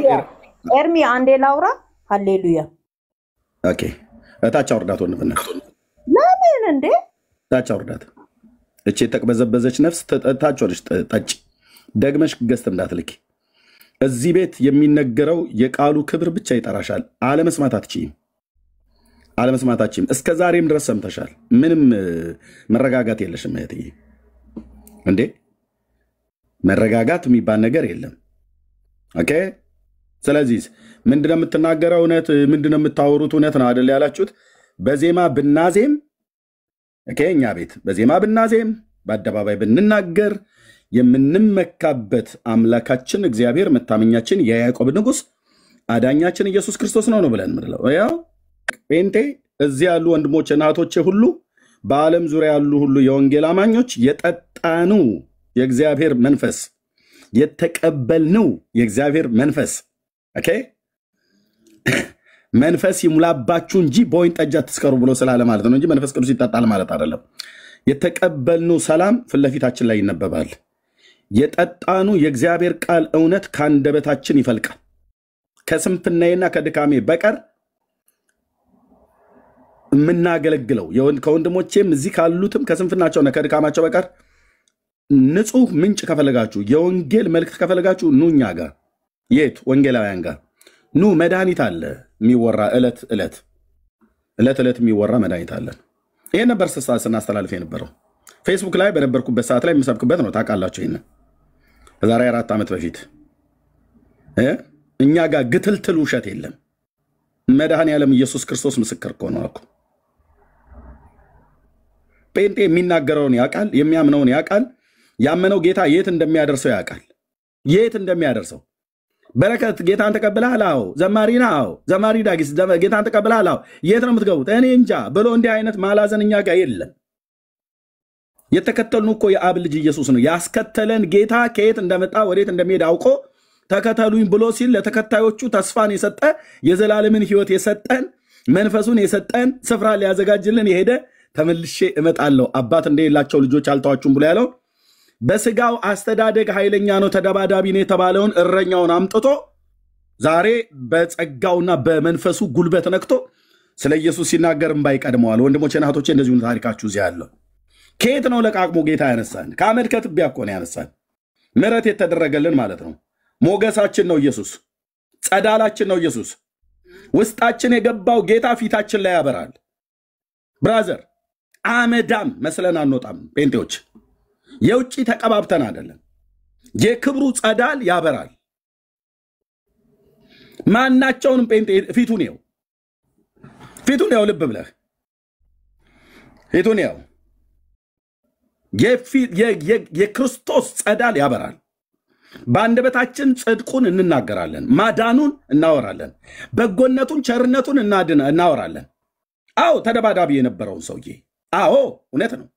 ኤርሚ አንዴ ላውራ። ሃሌሉያ ኦኬ እታች አውርዳት ወንድምና ለምን እንዴ እታች አውርዳት። እቺ የተቅበዘበዘች ነፍስ እታች ወርሽ ጠጭ ደግመሽ ገዝት እንዳትልኪ። እዚህ ቤት የሚነገረው የቃሉ ክብር ብቻ ይጠራሻል። አለመስማት አትችይም። አለመስማታችም እስከ ዛሬም ድረስ ሰምተሻል። ምንም መረጋጋት የለሽም እህትዬ። እንዴ መረጋጋት የሚባል ነገር የለም። ኦኬ ስለዚህ ምንድነው የምትናገረው? እውነት ምንድነው የምታወሩት? እውነት ነው አይደል ያላችሁት? በዜማ ብናዜም ኦኬ እኛ ቤት በዜማ ብናዜም በአደባባይ ብንናገር የምንመካበት አምላካችን እግዚአብሔር መታመኛችን የያዕቆብ ንጉሥ አዳኛችን ኢየሱስ ክርስቶስ ነው ብለን ምንለው ያው ጴንጤ እዚህ ያሉ ወንድሞች እናቶቼ ሁሉ በዓለም ዙሪያ ያሉ ሁሉ የወንጌል አማኞች የጠጣኑ የእግዚአብሔር መንፈስ የተቀበልነው የእግዚአብሔር መንፈስ ኦኬ መንፈስ ይሙላባችሁ እንጂ በወይን ጠጅ አትስከሩ ብሎ ስላለ ማለት ነው እንጂ መንፈስ ቅዱስ ይጠጣል ማለት አይደለም። የተቀበልነው ሰላም ፊት ለፊታችን ላይ ይነበባል። የጠጣኑ የእግዚአብሔር ቃል እውነት ካንደበታችን ይፈልቃል። ከስንፍናዬና ከድካሜ በቀር የምናገለግለው ከወንድሞቼም እዚህ ካሉትም ከስንፍናቸውና ከድካማቸው በቀር ንጹህ ምንጭ ከፈለጋችሁ የወንጌል መልእክት ከፈለጋችሁ ኑ እኛ ጋር። የት ወንጌላውያን ጋር ኑ። መድኃኒት አለ የሚወራ ዕለት ዕለት የሚወራ መድኃኒት አለን። ይሄ ነበር ስናስተላልፍ የነበረው ፌስቡክ ላይ በነበርኩበት ሰዓት ላይ የምሰብክበት ነው። ታውቃላችሁ ይሄን ከዛሬ 4 ዓመት በፊት እኛ ጋር ግትልትል ውሸት የለም። መድኃኔዓለም ኢየሱስ ክርስቶስ ምስክር እኮ ነው እኮ። ጴንጤ የሚናገረውን ያውቃል፣ የሚያምነውን ያውቃል። ያመነው ጌታ የት እንደሚያደርሰው ያውቃል። የት እንደሚያደርሰው በረከት ጌታን ተቀብለሃል? አዎ። ዘማሪ ነህ? አዎ። ዘማሪ ዳጊስ ጌታን ተቀብለሃል? አዎ። የት ነው የምትገቡት? እኔ እንጃ ብሎ እንዲህ አይነት ማላዘን እኛ ጋር የለም። የተከተልን እኮ የአብ ልጅ ኢየሱስ ነው። ያስከተለን ጌታ ከየት እንደመጣ ወዴት እንደሚሄድ አውቆ ተከተሉኝ ብሎ ሲል ለተከታዮቹ ተስፋን የሰጠ የዘላለምን ሕይወት የሰጠን መንፈሱን የሰጠን ስፍራ ሊያዘጋጅልን የሄደ ተመልሼ እመጣለሁ አባት እንደሌላቸው ልጆች አልተዋችሁም ብሎ ያለው በስጋው አስተዳደግ ኃይለኛ ነው ተደባዳቢ ነው የተባለውን እረኛውን አምጥቶ ዛሬ በጸጋውና በመንፈሱ ጉልበት ነክቶ ስለ ኢየሱስ ሲናገር እምባ ይቀድመዋል። ወንድሞቼና እህቶቼ እንደዚሁ ታሪካችሁ እዚህ ያለው ከየት ነው ለቃቅሞ ጌታ ያነሳን? ከአመድ ከትቢያ እኮ ነው ያነሳን። ምሕረት የተደረገልን ማለት ነው። ሞገሳችን ነው ኢየሱስ። ጸዳላችን ነው ኢየሱስ። ውስጣችን የገባው ጌታ ፊታችን ላይ ያበራል። ብራዘር አመዳም መስለን አንወጣም። ጴንጤዎች የውጭ ተቀባብተን አይደለም። የክብሩ ጸዳል ያበራል። ማናቸውንም ጴንጤ ፊቱን ልብ ብለህ ፊቱን የክርስቶስ ጸዳል ያበራል። በአንደበታችን ጽድቁን እንናገራለን፣ ማዳኑን እናወራለን፣ በጎነቱን ቸርነቱን እናወራለን። አዎ ተደባዳቢ የነበረውን ሰውዬ አዎ እውነት ነው።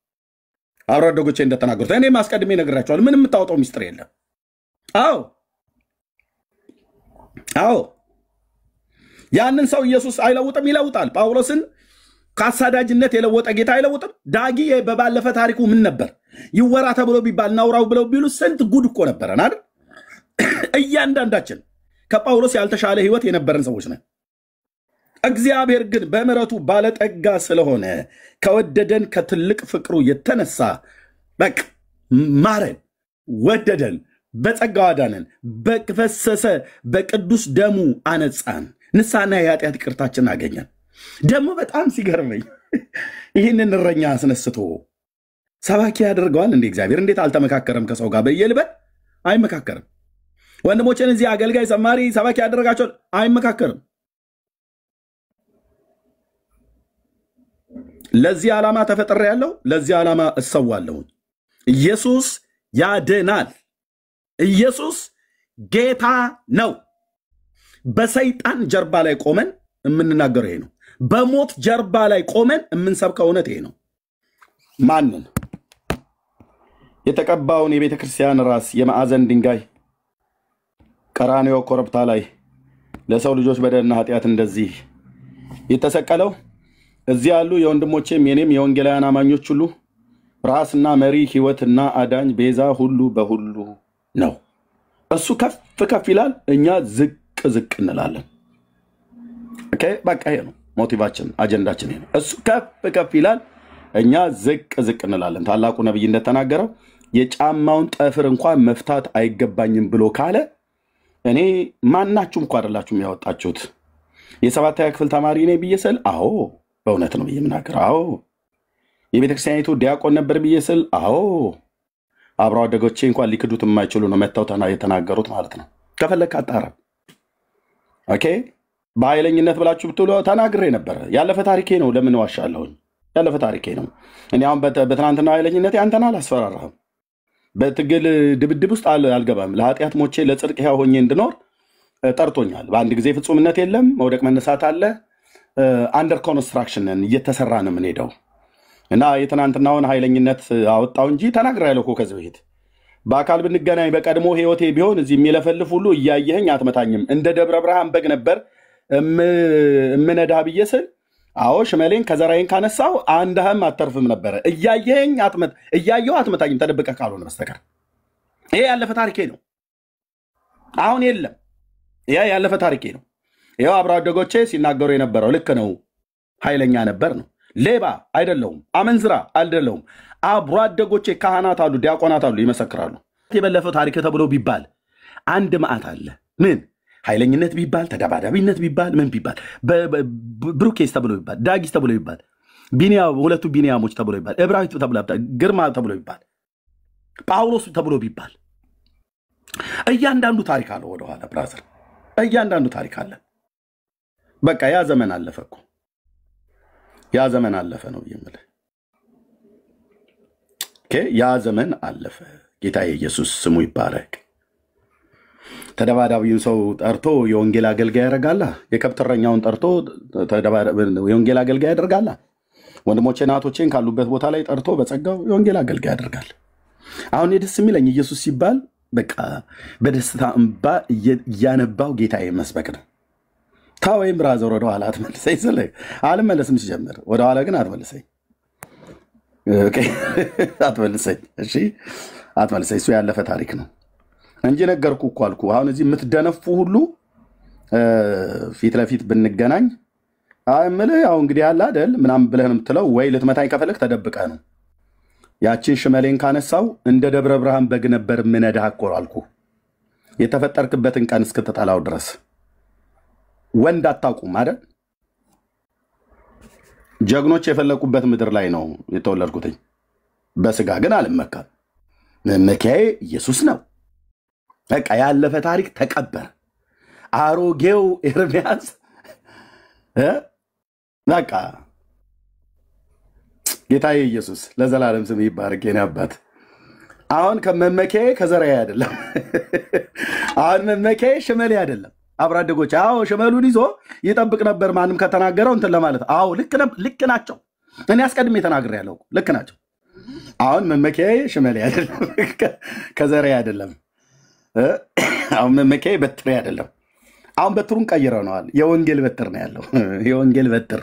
አብሮ አደጎቼ እንደተናገሩት እኔ ማስቀድሜ ነግራቸዋለሁ። ምንም የምታወጣው ሚስጥር የለም። አዎ ያንን ሰው ኢየሱስ አይለውጥም፣ ይለውጣል። ጳውሎስን ከአሳዳጅነት የለወጠ ጌታ አይለውጥም። ዳጊ በባለፈ ታሪኩ ምን ነበር? ይወራ ተብሎ ቢባል ናውራው ብለው ቢሉ ስንት ጉድ እኮ ነበረን አይደል? እያንዳንዳችን ከጳውሎስ ያልተሻለ ህይወት የነበረን ሰዎች ነን። እግዚአብሔር ግን በምሕረቱ ባለጠጋ ስለሆነ ከወደደን ከትልቅ ፍቅሩ የተነሳ በቃ ማረን፣ ወደደን፣ በጸጋው አዳነን፣ በፈሰሰ በቅዱስ ደሙ አነጻን፣ ንስሐና የኃጢአት ይቅርታችን አገኘን። ደግሞ በጣም ሲገርመኝ ይህንን እረኛ አስነስቶ ሰባኪ ያደርገዋል እንዴ? እግዚአብሔር እንዴት አልተመካከረም ከሰው ጋር? በየልበት አይመካከርም። ወንድሞችን እዚህ አገልጋይ፣ ዘማሪ፣ ሰባኪ ያደረጋቸው አይመካከርም። ለዚህ ዓላማ ተፈጥሬ ያለው ለዚህ ዓላማ እሰዋለሁ። ኢየሱስ ያድናል። ኢየሱስ ጌታ ነው። በሰይጣን ጀርባ ላይ ቆመን የምንናገረው ይሄ ነው። በሞት ጀርባ ላይ ቆመን የምንሰብከው እውነት ይሄ ነው። ማንን? የተቀባውን የቤተ ክርስቲያን ራስ የማዕዘን ድንጋይ ቀራንዮ ኮረብታ ላይ ለሰው ልጆች በደልና ኃጢአት እንደዚህ የተሰቀለው እዚህ ያሉ የወንድሞቼም የኔም የወንጌላውያን አማኞች ሁሉ ራስና መሪ ሕይወትና አዳኝ ቤዛ ሁሉ በሁሉ ነው። እሱ ከፍ ከፍ ይላል፣ እኛ ዝቅ ዝቅ እንላለን። ኦኬ በቃ ይሄ ነው ሞቲቫችን፣ አጀንዳችን ይሄ ነው። እሱ ከፍ ከፍ ይላል፣ እኛ ዝቅ ዝቅ እንላለን። ታላቁ ነብይ እንደተናገረው የጫማውን ጠፍር እንኳን መፍታት አይገባኝም ብሎ ካለ እኔ ማናችሁም እንኳን አይደላችሁም ያወጣችሁት። የሰባተኛ ክፍል ተማሪ ነኝ ብዬ ስል አዎ በእውነት ነው የምናገረው። አዎ የቤተክርስቲያኒቱ ዲያቆን ነበር ብዬ ስል አዎ አብረው አደጎቼ እንኳን ሊክዱት የማይችሉ ነው መተው የተናገሩት ማለት ነው። ከፈለክ አጣራ። ኦኬ በኃይለኝነት ብላችሁ ብትሉ ተናግሬ ነበር። ያለፈ ታሪኬ ነው። ለምን ዋሻለሁኝ? ያለፈ ታሪኬ ነው። እኔ አሁን በትናንትና ኃይለኝነት አንተን አላስፈራራህም። በትግል ድብድብ ውስጥ አልገባም። ለኃጢአት ሞቼ ለጽድቅ ሕያው ሆኜ እንድኖር ጠርቶኛል። በአንድ ጊዜ ፍጹምነት የለም፣ መውደቅ መነሳት አለ። አንደር ኮንስትራክሽንን እየተሰራ ነው የምንሄደው እና የትናንትናውን ኃይለኝነት አወጣው እንጂ ተናግሬያለሁ እኮ ከዚህ በፊት። በአካል ብንገናኝ በቀድሞ ህይወቴ ቢሆን እዚህ የሚለፈልፍ ሁሉ እያየኸኝ አትመታኝም። እንደ ደብረ ብርሃን በግ ነበር እምነዳ ብዬ ስል አዎ ሽመሌን ከዘራዬን ካነሳው አንድህም አተርፍም ነበረ። እያየሁ አትመታኝም ተደብቀህ ካልሆነ በስተቀር። ይሄ ያለፈ ታሪኬ ነው። አሁን የለም። ይሄ ያለፈ ታሪኬ ነው። ይሄው አብረው አደጎቼ ሲናገሩ የነበረው ልክ ነው። ኃይለኛ ነበር ነው። ሌባ አይደለሁም፣ አመንዝራ አይደለሁም። አብሮ አደጎቼ ካህናት አሉ፣ ዲያቆናት አሉ፣ ይመሰክራሉ። የበለፈው ታሪክ ተብሎ ቢባል አንድ መዓት አለ። ምን ኃይለኝነት ቢባል፣ ተደባዳቢነት ቢባል፣ ምን ቢባል፣ ብሩኬስ ተብሎ ቢባል፣ ዳጊስ ተብሎ ቢባል፣ ሁለቱ ቢንያሞች ተብሎ ቢባል፣ እብራዊት ተብሎ ቢባል፣ ግርማ ተብሎ ቢባል፣ ጳውሎስ ተብሎ ቢባል እያንዳንዱ ታሪክ አለ። ወደኋላ ብራዘር እያንዳንዱ ታሪክ አለ። በቃ ያ ዘመን አለፈ እኮ ያ ዘመን አለፈ ነው የምልህ። ኦኬ ያ ዘመን አለፈ። ጌታ ኢየሱስ ስሙ ይባረክ። ተደባዳቢውን ሰው ጠርቶ የወንጌል አገልጋይ ያደርጋላ። የከብትረኛውን ጠርቶ የወንጌል አገልጋይ ያደርጋላ። ወንድሞቼ እናቶቼን ካሉበት ቦታ ላይ ጠርቶ በጸጋው የወንጌል አገልጋይ ያደርጋል። አሁን ደስ የሚለኝ ኢየሱስ ሲባል በቃ በደስታ እንባ እያነባው ጌታዬ መስበክ ነው። ታወይም ብራዘር ወደኋላ አትመልሰኝ ስለ አልመለስም ሲጀምር ወደኋላ ግን አትመልሰኝ። ኦኬ አትመልሰኝ። እሺ አትመልሰኝ። እሱ ያለፈ ታሪክ ነው እንጂ ነገርኩ እኮ አልኩ። አሁን እዚህ የምትደነፉ ሁሉ ፊት ለፊት ብንገናኝ አይምልህ ያው እንግዲህ ያለ አይደል ምናምን ብለህ ነው የምትለው። ወይ ልትመታኝ ከፈለክ ተደብቀህ ነው። ያችን ሽመሌን ካነሳው እንደ ደብረ ብርሃን በግ ነበር ምነዳህ እኮ አልኩ። የተፈጠርክበትን ቀን እስክትጠላው ድረስ ወንድ አታውቁም አይደል? ጀግኖች የፈለቁበት ምድር ላይ ነው የተወለድኩትኝ። በስጋ ግን አልመካም። መመኪያዬ ኢየሱስ ነው። በቃ ያለፈ ታሪክ ተቀበረ። አሮጌው ኤርሚያስ በቃ ጌታዬ ኢየሱስ ለዘላለም ስም ይባረክ። የኔ አባት አሁን ከመመኪያዬ ከዘራዬ አይደለም። አሁን መመኪያዬ ሽመሌ አይደለም። አብራደጎች አዎ ሽመሉን ይዞ ይጠብቅ ነበር ማንም ከተናገረው እንትን ለማለት። አዎ ልክ ናቸው። እኔ አስቀድሜ ተናግሬያለሁ። ልክ ናቸው። አሁን መመኪያዬ ሽመሌ አይደለም፣ ከዘራዬ አይደለም። አሁን መመኪያዬ በትሬ አይደለም። አሁን በትሩን ቀይረነዋል። የወንጌል በትር ነው ያለው። የወንጌል በትር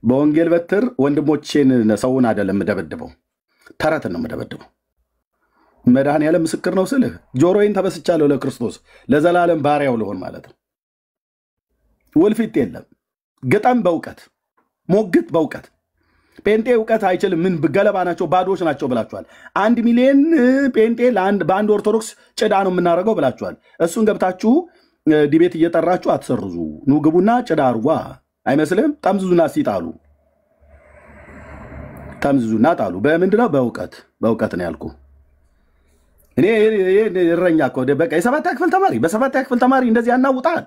በወንጌል በትር ወንድሞቼን ሰውን አይደለም የምደበድበው፣ ተረትን ነው የምደበድበው። መድኃኔዓለም ምስክር ነው ስልህ ጆሮዬን ተበስቻለሁ ለክርስቶስ ለዘላለም ባሪያው ልሆን ማለት ነው። ውልፊት የለም። ግጠም በእውቀት ሞግት በእውቀት። ጴንጤ እውቀት አይችልም። ምን ገለባ ናቸው ባዶች ናቸው ብላችኋል። 1 ሚሊዮን ጴንጤ በአንድ ኦርቶዶክስ ጭዳ ነው የምናደርገው ብላችኋል። እሱን ገብታችሁ ዲቤት እየጠራችሁ አትሰርዙ። ኑ ግቡና ጭዳ አርጓ አይመስልም? ጠምዝዙና ሲጣሉ ተምዝዙና ጣሉ። በምንድነው? በእውቀት ነው ያልኩ። እኔ እረኛ እኮ በቃ የሰባተኛ ክፍል ተማሪ በሰባተኛ ክፍል ተማሪ እንደዚህ ያናውጣል።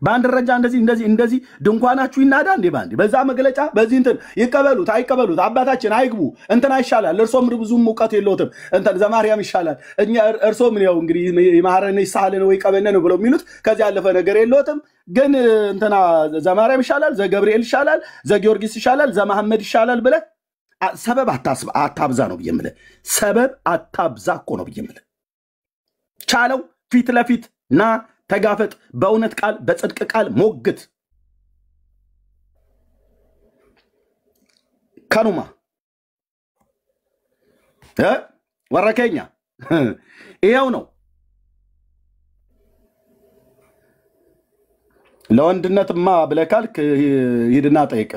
በአንድ ደረጃ እንደዚህ ድንኳናችሁ ይናዳ እንዴ? ባንዴ በዛ መግለጫ በዚህ እንትን ይቀበሉት አይቀበሉት አባታችን አይግቡ እንትና ይሻላል እርሶም ብዙም እውቀት የለውትም እንትን ዘማርያም ይሻላል እኛ እርሶም ነው እንግዲህ ይማረን ይሳለን ወይ ቀበነ ነው ብለው የሚሉት ከዚህ ያለፈ ነገር የለውትም። ግን እንትና ዘማርያም ይሻላል ዘገብርኤል ይሻላል ዘጊዮርጊስ ይሻላል ዘመሐመድ ይሻላል ብለ ሰበብ አታብዛ ነው ብዬ የምልህ። ሰበብ አታብዛ እኮ ነው ብዬ የምልህ። ቻለው ፊት ለፊት ና ተጋፈጥ። በእውነት ቃል በጽድቅ ቃል ሞግት። ከኑማ ወረከኛ ይሄው ነው። ለወንድነትማ ብለህ ካልክ ሂድና ጠይቅ።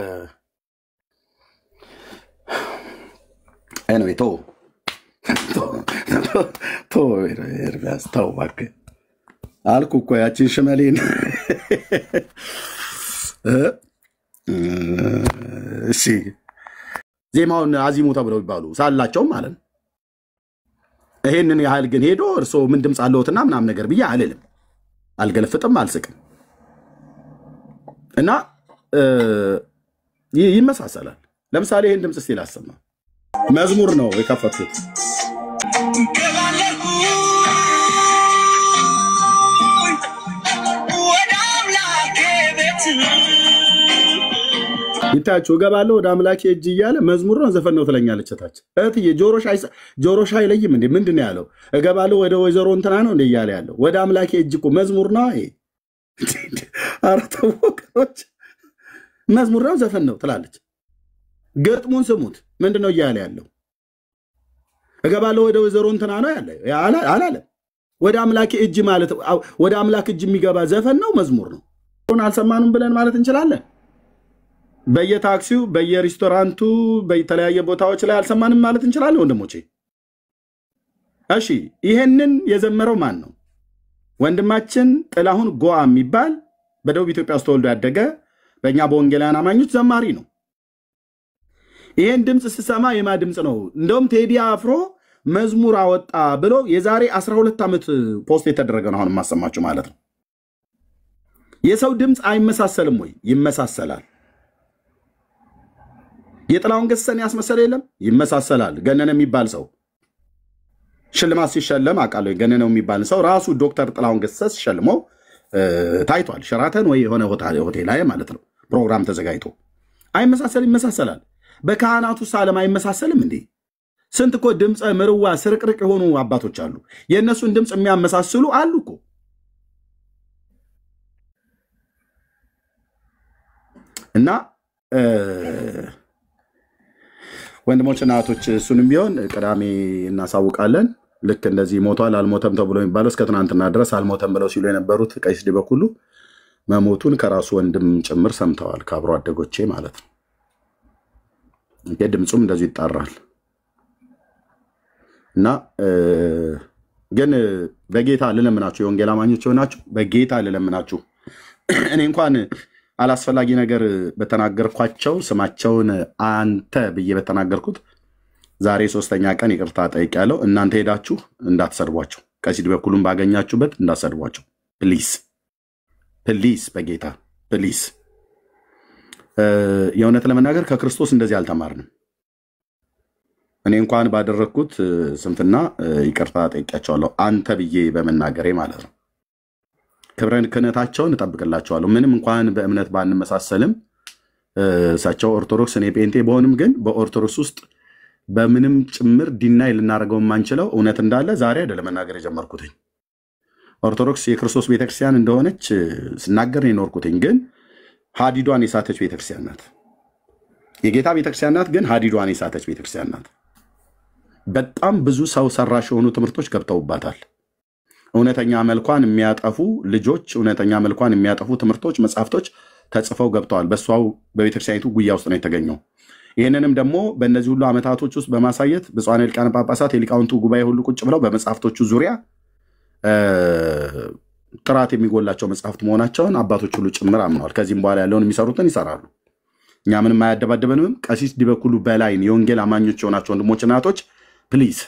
ኤኒዌይ ኤርሚያስ ተው እባክህ አልኩ እኮ ያችን ሽመሌን። እሺ ዜማውን አዚሙ ተብለው ይባሉ ሳላቸው ማለት ነው። ይሄንን ያህል ግን ሄዶ እርሶ ምን ድምፅ አለዎትና ምናምን ነገር ብዬ አልልም፣ አልገለፍጥም፣ አልስቅም። እና ይመሳሰላል። ለምሳሌ ይሄን ድምፅ እስቲ ላሰማ። መዝሙር ነው የከፈትኩት። ይታችሁ እገባለሁ ወደ አምላኬ እጅ እያለ መዝሙር ነው ዘፈን ነው ትለኛለች ታች እህትዬ። ጆሮሽ አይለይም እንዴ? ምንድን ነው ያለው? እገባለሁ ወደ ወይዘሮ እንትና ነው እንደ እያለ ያለው። ወደ አምላኬ እጅ እኮ መዝሙር ነው። ኧረ ተው ወገኖች፣ መዝሙር ነው ዘፈን ነው ትላለች። ግጥሙን ስሙት። ምንድን ነው እያለ ያለው? እገባለሁ ወደ ወይዘሮ እንትና ነው ያለ አላለም። ወደ አምላኬ እጅ ማለት ወደ አምላክ እጅ የሚገባ ዘፈን ነው መዝሙር ነው። አልሰማኑም ብለን ማለት እንችላለን። በየታክሲው በየሬስቶራንቱ በተለያየ ቦታዎች ላይ አልሰማንም ማለት እንችላለን ወንድሞቼ። እሺ ይሄንን የዘመረው ማን ነው? ወንድማችን ጥላሁን ጎአ የሚባል በደቡብ ኢትዮጵያ ውስጥ ተወልዶ ያደገ በእኛ በወንጌላውያን አማኞች ዘማሪ ነው። ይሄን ድምፅ ስሰማ የማ ድምፅ ነው? እንደውም ቴዲ አፍሮ መዝሙር አወጣ ብሎ የዛሬ 12 ዓመት ፖስት የተደረገ ነው። አሁን ማሰማችሁ ማለት ነው። የሰው ድምፅ አይመሳሰልም ወይ? ይመሳሰላል። የጥላሁን ገሰሰን ያስመሰለ የለም? ይመሳሰላል። ገነነ የሚባል ሰው ሽልማት ሲሸለም አውቃለሁ። ገነነው የሚባል ሰው ራሱ ዶክተር ጥላሁን ገሰሰ ሲሸልመው ታይቷል። ሸራተን ወይ የሆነ ሆቴል ላይ ማለት ነው ፕሮግራም ተዘጋጅቶ። አይመሳሰል? ይመሳሰላል። በካህናቱ ሳለም አይመሳሰልም እንዴ? ስንት እኮ ድምፀ ምርዋ ስርቅርቅ የሆኑ አባቶች አሉ። የእነሱን ድምፅ የሚያመሳስሉ አሉ እኮ። እና ወንድሞችና እህቶች እሱንም ቢሆን ቅዳሜ እናሳውቃለን። ልክ እንደዚህ ሞቷል አልሞተም ተብሎ የሚባለው እስከ ትናንትና ድረስ አልሞተም ብለው ሲሉ የነበሩት ቀሲስ ዲበኩሉ መሞቱን ከራሱ ወንድም ጭምር ሰምተዋል፣ ከአብሮ አደጎቼ ማለት ነው። ድምፁም እንደዚሁ ይጣራል። እና ግን በጌታ ልለምናችሁ፣ የወንጌል አማኞች ሆናችሁ በጌታ ልለምናችሁ፣ እኔ እንኳን አላስፈላጊ ነገር በተናገርኳቸው ስማቸውን አንተ ብዬ በተናገርኩት ዛሬ 3ኛ ቀን ይቅርታ ጠይቄያለሁ። እናንተ ሄዳችሁ እንዳትሰድቧቸው፣ ቀሲስ ዲበኩሉን ባገኛችሁበት እንዳትሰድቧቸው ፕሊስ ፕሊስ፣ በጌታ ፕሊስ። የእውነት ለመናገር ከክርስቶስ እንደዚህ አልተማርንም። እኔ እንኳን ባደረግኩት ስንፍና ይቅርታ ጠይቄያቸዋለሁ፣ አንተ ብዬ በመናገሬ ማለት ነው። ክብረን ክህነታቸውን እጠብቅላቸዋለሁ። ምንም እንኳን በእምነት ባንመሳሰልም፣ እሳቸው ኦርቶዶክስ እኔ ጴንጤ በሆንም ግን በኦርቶዶክስ ውስጥ በምንም ጭምር ዲናይ ልናደርገው የማንችለው እውነት እንዳለ ዛሬ አይደለም መናገር የጀመርኩትኝ። ኦርቶዶክስ የክርስቶስ ቤተክርስቲያን እንደሆነች ስናገር የኖርኩትኝ፣ ግን ሀዲዷን የሳተች ቤተክርስቲያን ናት። የጌታ ቤተክርስቲያን ናት፣ ግን ሀዲዷን የሳተች ቤተክርስቲያን ናት። በጣም ብዙ ሰው ሰራሽ የሆኑ ትምህርቶች ገብተውባታል። እውነተኛ መልኳን የሚያጠፉ ልጆች፣ እውነተኛ መልኳን የሚያጠፉ ትምህርቶች፣ መጽሐፍቶች ተጽፈው ገብተዋል። በሷው በቤተክርስቲያኒቱ ጉያ ውስጥ ነው የተገኘው። ይህንንም ደግሞ በእነዚህ ሁሉ ዓመታቶች ውስጥ በማሳየት ብፁዓን ሊቃነ ጳጳሳት የሊቃውንቱ ጉባኤ ሁሉ ቁጭ ብለው በመጽሐፍቶቹ ዙሪያ ጥራት የሚጎላቸው መጽሐፍት መሆናቸውን አባቶች ሁሉ ጭምር አምነዋል። ከዚህም በኋላ ያለውን የሚሰሩትን ይሰራሉ። እኛ ምንም አያደባደበንም። ቀሲስ ዲበኩሉ በላይን የወንጌል አማኞች የሆናችሁ ወንድሞችና እህቶች ፕሊዝ